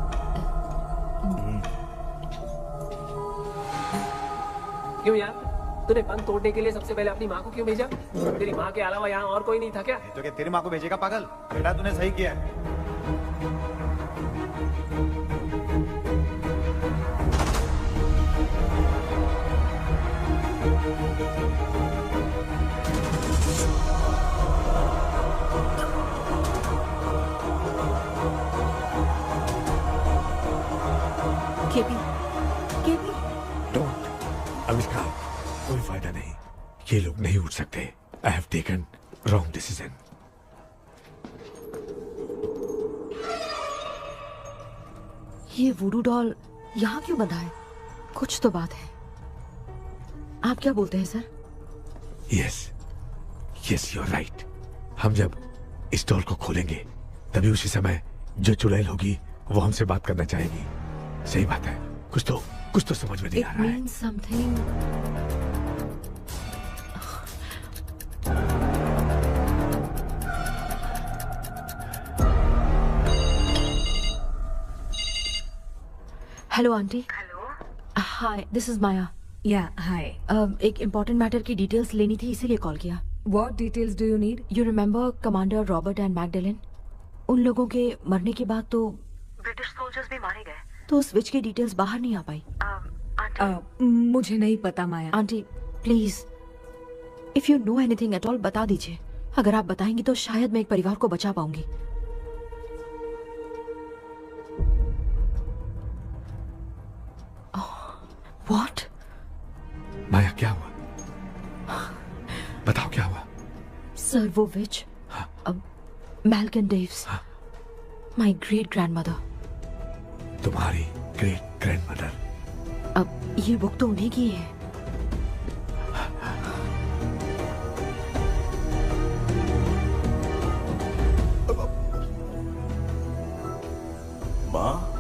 क्यों यार, तूने पंख तोड़ने के लिए सबसे पहले अपनी माँ को क्यों भेजा? तेरी माँ के अलावा यहाँ और कोई नहीं था क्या? तो क्या तेरी माँ को भेजेगा पागल? बेटा तूने सही किया है। KP, KP. Don't, अविष्का, कोई फायदा नहीं। ये लोग नहीं उठ सकते। I have taken wrong decision. ये वुडू डॉल यहाँ क्यों बंधा है? कुछ तो बात है। आप क्या बोलते हैं sir? Yes, yes, you're right. हम जब इस डॉल को खोलेंगे तभी उसी समय जो चुड़ैल होगी वो हमसे बात करना चाहेगी। सही बात है। कुछ तो समझ में नहीं आ रहा है। It means something. Hello aunty. Hello hi, this is Maya. Yeah hi. एक इम्पोर्टेंट मैटर की डिटेल्स लेनी थी, इसीलिए कॉल किया। What details do you need? You remember commander Robert and Magdalene? उन लोगों के मरने के बाद तो ब्रिटिश सोल्जर्स भी मारे गए। तो स्विच की डिटेल्स बाहर नहीं आ पाई। मुझे नहीं पता Maya. Aunty please, if you know anything at all बता दीजिए। अगर आप बताएंगी तो शायद मैं एक परिवार को बचा पाऊंगी। व्हाट? माया क्या हुआ? बताओ क्या हुआ? सर वो विच, मैल्कन डेव्स, माय ग्रेट ग्रैंडमदर। तुम्हारी ग्रेट ग्रैंडमदर? अब ये बुक तो उन्हीं की है। माँ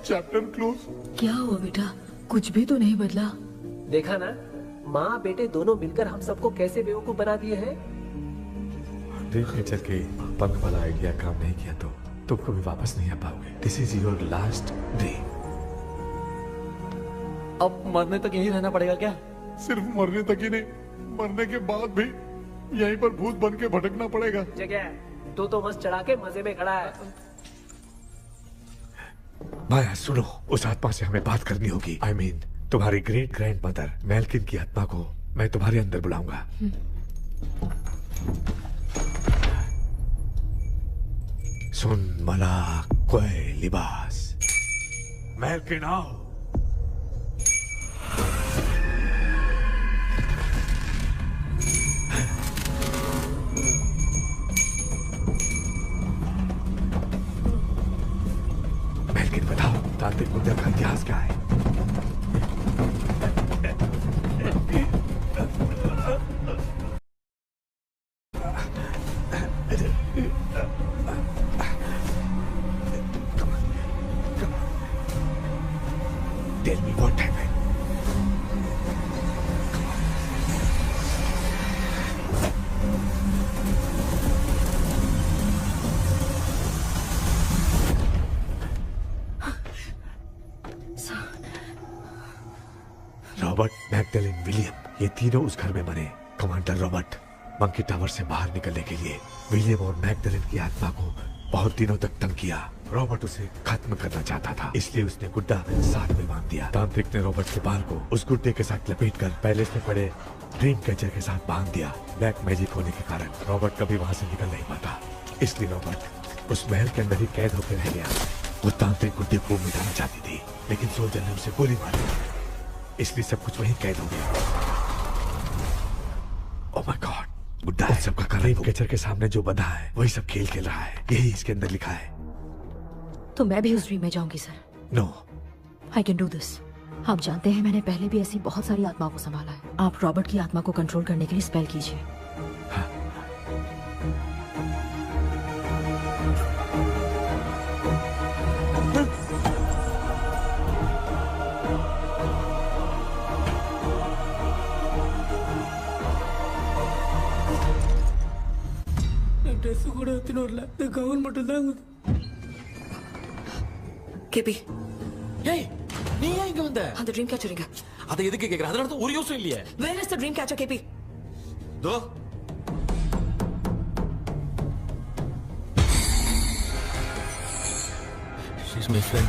चैप्टर क्लोज। क्या हुआ बेटा? कुछ भी तो नहीं बदला। देखा ना, माँ बेटे दोनों मिलकर हम सबको कैसे बेवकूफ बना दिए हैं। ड्रीम कैचर के पंख वाला आइडिया काम नहीं किया तो तुम कभी वापस नहीं आ पाओगे। This is your last day. अब मरने तक यही रहना पड़ेगा क्या? सिर्फ मरने तक ही नहीं, मरने के बाद भी यहीं पर भूत बन के भटकना पड़ेगा। जगह तो मस्त चढ़ा के मजे में खड़ा है। माया सुनो, उस आत्मा से हमें बात करनी होगी। I mean, तुम्हारी ग्रेट ग्रैंड मदर मेल्किन की आत्मा को मैं तुम्हारे अंदर बुलाऊंगा। सुन मला कोई लिबास, मेल्किन आओ। मेल्किन बताओ, तांत्रिक मुद्रा का इतिहास क्या है? Tell me what happened. Robert, Magdalene, William, ये तीनों उस घर में मरे। कमांडर रॉबर्ट मंकी टावर से बाहर निकलने के लिए विलियम और मैगडलेन की आत्मा को बहुत दिनों तक तंग किया। रॉबर्ट उसे खत्म करना चाहता था, इसलिए उसने गुड्डा साथ में बांध दिया। तांत्रिक ने रॉबर्ट के बाल को उस गुड्डे के साथ लपेटकर पैलेस में पड़े ड्रीम कैचर के साथ बांध दिया। ब्लैक मैजिक होने के कारण रॉबर्ट कभी वहां से निकल नहीं पाता, इसलिए रॉबर्ट उस महल के अंदर ही कैद होकर रह गया। वो तांत्रिक गुड्डे को मिटाना चाहती थी, लेकिन सोल्जर ने उसे गोली मारी, इसलिए सब कुछ वहीं कैद हो गया। ओह माय गॉड, गुड्डा उन सबका ड्रीम कैचर के सामने जो बंधा है वही सब खेल खेल रहा है, यही इसके अंदर लिखा है। तो मैं भी उस ड्रीम में जाऊंगी sir? No, I can do this. आप जानते हैं मैंने पहले भी ऐसी बहुत सारी आत्माओं को संभाला है। आप रॉबर्ट की आत्मा को कंट्रोल करने के लिए स्पेल कीजिए। ட்ரெஸ் கூட எடுத்துன்னு வரல, இந்த கவுன் மட்டும் தான். கேபி, ஏய் நீ ஏன் இங்க வந்த? அந்த ட்ரீம் கேச்சர் எங்க? அதை எதுக்கு கேக்குற? அதனால தான் ஒரு யூஸும் இல்லையே. Where is the dream catcher, கேபி? தோ she's my friend.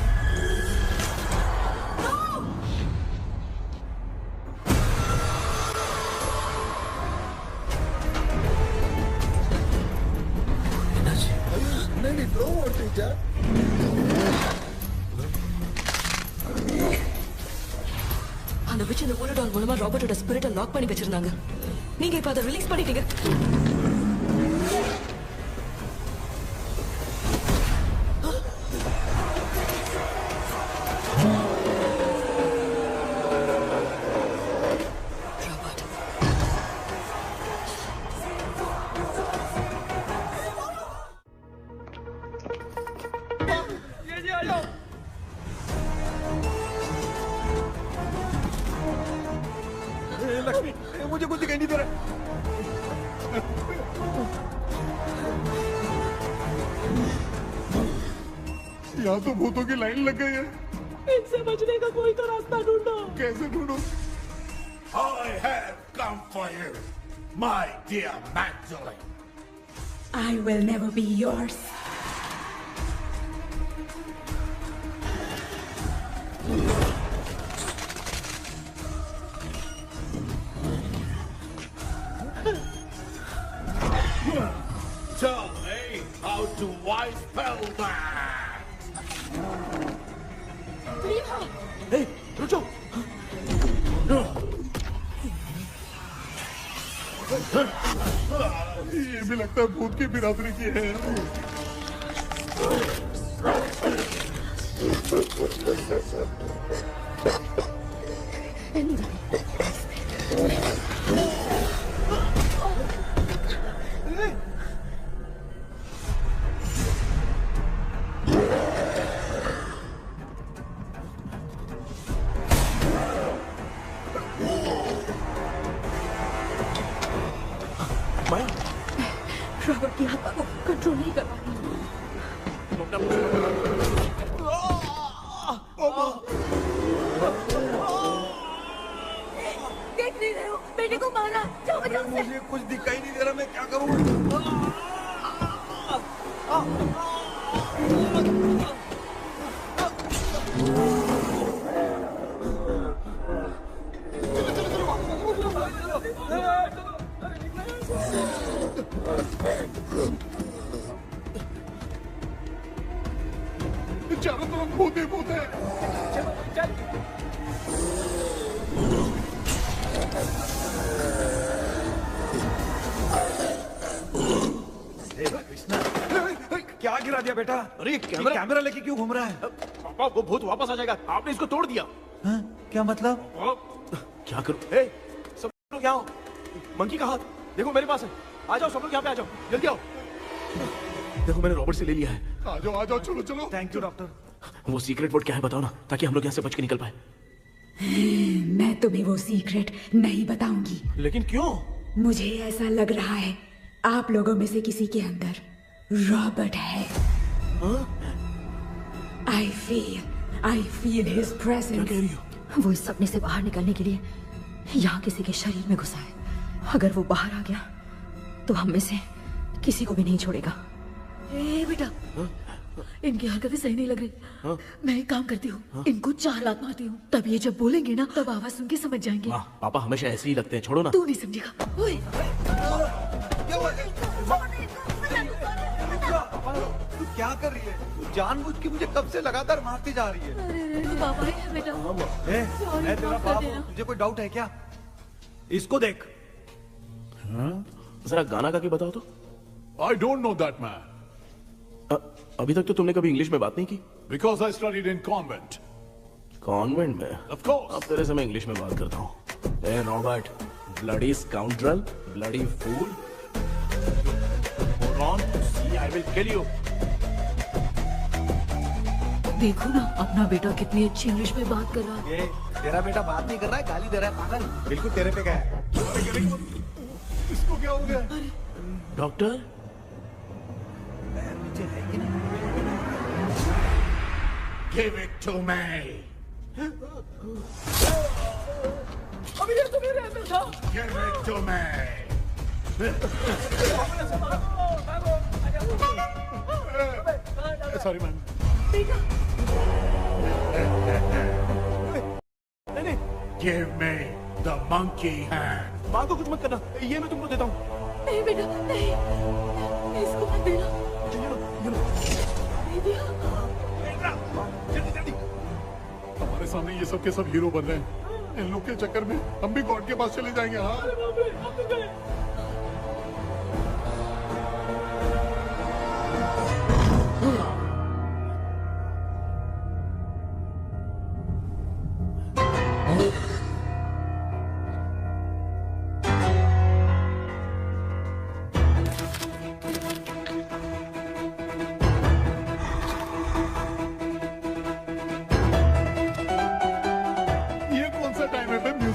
அந்த விட்ச் இந்த ஊரடால் மூலமா ராபர்ட்டோட ஸ்பிரிட்டை லாக் பண்ணி வச்சிருந்தாங்க. நீங்க இப்ப அதை ரிலீஸ் பண்ணிட்டீங்க. लक्ष्मी, मुझे कुछ दिखाई नहीं दे रहा। यहाँ तो भूतों की लाइन लग गई है। इनसे बचने का कोई तो रास्ता ढूंढो। कैसे ढूंढो? I have come for you, my dear Magdalene. I will never be yours. Tell me how to wipe spell that. Hey, रुको। ये भी लगता है भूत की बिरादरी की है। रॉबर्ट की आत्मा को कंट्रोल नहीं कर पा रही। देख नहीं रहे हो, बेटे को मारा। जाओ बचाओ उसे। मुझे कुछ दिखाई नहीं दे रहा, मैं क्या करूं? चारों तरफ भूत ही भूत है। क्या गिरा दिया बेटा? अरे कैमरा लेके क्यों घूम रहा है? पापा वो भूत वापस आ जाएगा, आपने इसको तोड़ दिया। हाँ? क्या मतलब? क्या करूं? सब लोग यहाँ आओ। मंकी का हाथ देखो मेरे पास है, आ जाओ सब लोग यहाँ पे, आ जाओ जल्दी आओ। देखो मैंने रॉबर्ट से ले लिया है। आ जाओ चलो चलो। Thank you doctor. वो सीक्रेट वर्ड क्या है बताओ ना, ताकि हम लोग यहाँ से बच के निकल पाए। मैं तुम्हें वो सीक्रेट नहीं बताऊंगी। लेकिन क्यों? मुझे ऐसा लग रहा है आप लोगों में से किसी के अंदर रॉबर्ट है। I feel his presence. क्या कह रही हो? वो इस सपने से बाहर निकलने के लिए यहाँ किसी के शरीर में घुसा है। अगर वो बाहर आ गया तो हम में से किसी को भी नहीं छोड़ेगा। ए बेटा, इनकी हरकतें सही नहीं लग रही। मैं एक काम करती हूँ, इनको 4 लात मारती हूँ, तब ये जब बोलेंगे ना तब आवाज सुन के समझ जाएंगे। पापा हमेशा ऐसे ही लगते हैं, छोड़ो ना। तू नहीं समझेगा। ओए, तू क्या कर रही है? जानबूझ के मुझे कब से लगातार मारती जा रही है। अरे तू पापा है बेटा। मैं तेरा बाप हूँ, तुझे कोई डाउट है क्या? इसको देख। जरा गाना गा के बताओ तो। I don't know that man. अभी तक तो तुमने कभी इंग्लिश में बात नहीं की। Because I studied in convent. Convent में? Of course. अब तेरे से मैं इंग्लिश में बात करता हूँ। ए Robert, bloody scoundrel, bloody fool, moron, see I will kill you. देखो ना अपना बेटा कितनी अच्छी इंग्लिश में बात कर रहा है। ये तेरा बेटा बात नहीं कर रहा है, गाली दे रहा है पागल। बिल्कुल तेरे पे क्या है? इसको क्या हो गया? Doctor Give it to me. अभी ये तो मेरे अंदर था। Give it to me. Sorry man. नहीं। Give me the monkey hand. माँ को कुछ मत करना, ये मैं तुमको देता हूँ। नहीं बेटा नहीं, इसको मत देना। नहीं दिया। हमारे सामने ये सब के सब हीरो बन रहे हैं। इन लोग के चक्कर में हम भी गॉड के पास चले जाएंगे। हाँ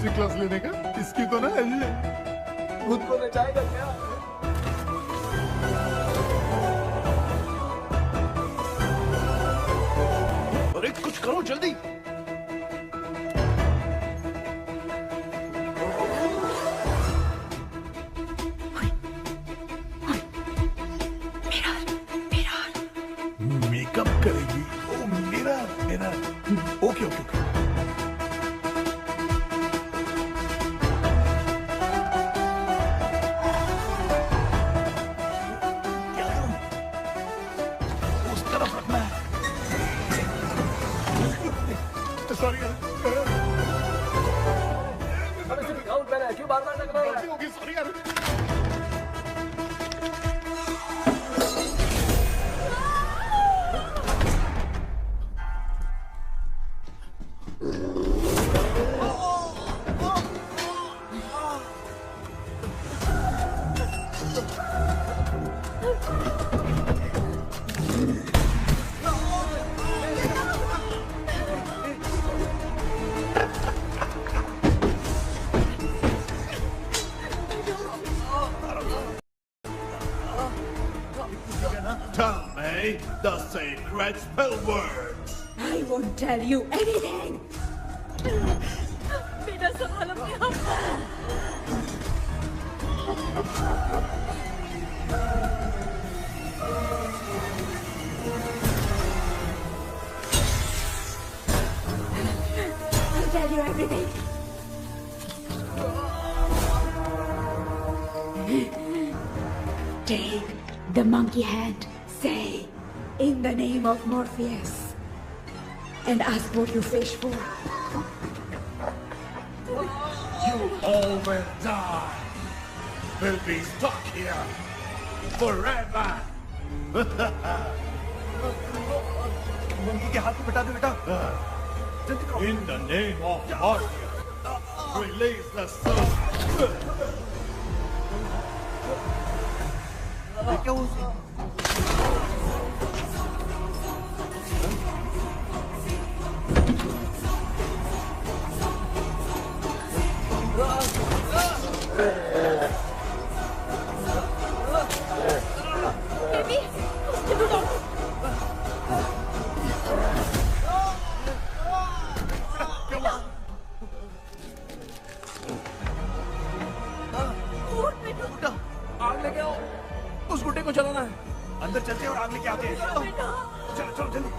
क्लास लेने का। इसकी तो ना खुद को नचाएगा क्या? अरे कुछ करो जल्दी। मेकअप करेगी? ओ मेरा okay okay okay. Tell me the sacred spell words. I won't tell you anything. बेटा संभाल अपने आप। I'll tell you everything. Take the monkey hand. Say, in the name of Morpheus, and ask what you fish for. You all will die. We'll be stuck here forever. Monkey के हाथ में बिठा दो बेटा। In the name of Marcia, release the soul. क्या हुआ? आग लेके आओ, उस गुड्डे को चलाना है। अंदर चलते हैं और आग लेके आते हैं। चलो चलो जल्दी।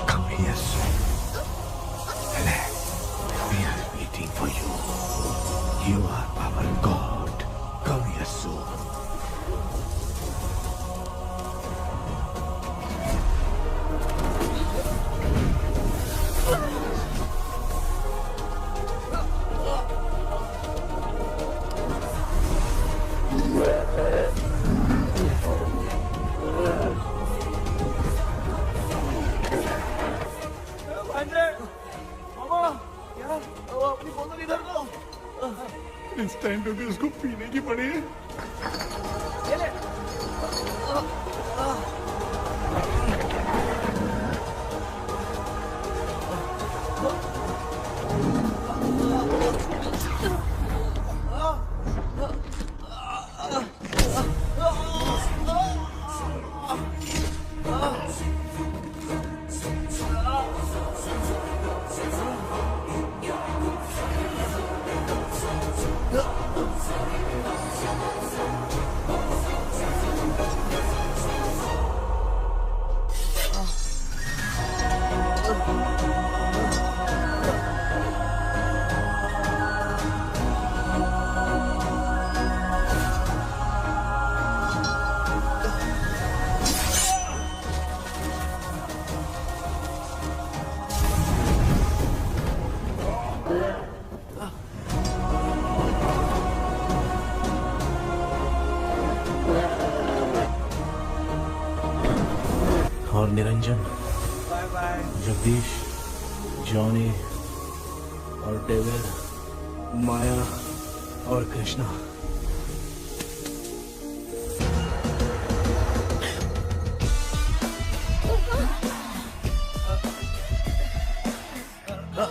Come here soon. Relax. We are waiting for you. You are our God. Come here soon. अपनी बोतल इधर दो। इस टाइम पे भी उसको पीने की पड़ी है। और निरंजन, जगदीश, जॉनी और डेविड, माया और कृष्णा।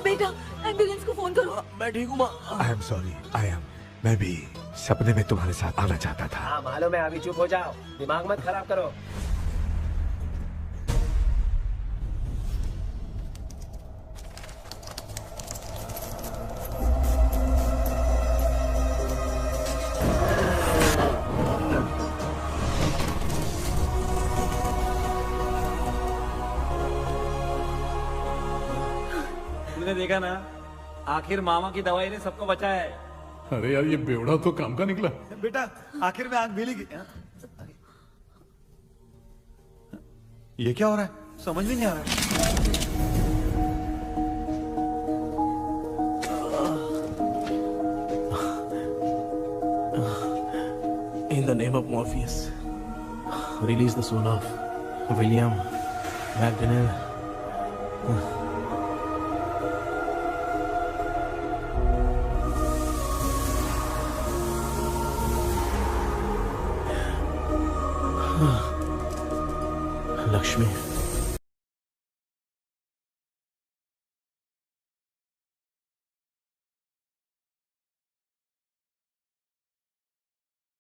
बेटा एम्बुलेंस को फोन करो। मैं ठीक हूँ माँ। I am sorry. मैं भी सपने में तुम्हारे साथ आना चाहता था। हाँ मालूम है, अभी चुप हो जाओ, दिमाग मत खराब करो। तुमने देखा ना, आखिर मामा की दवाई ने सबको बचाया है। अरे यार, ये बेवड़ा तो काम का निकला। बेटा आखिर में आग मिली। ये क्या हो रहा है? समझ में नहीं आ रहा है। In the name of Morpheus, release the soul of William McDonnell. Lakshmi.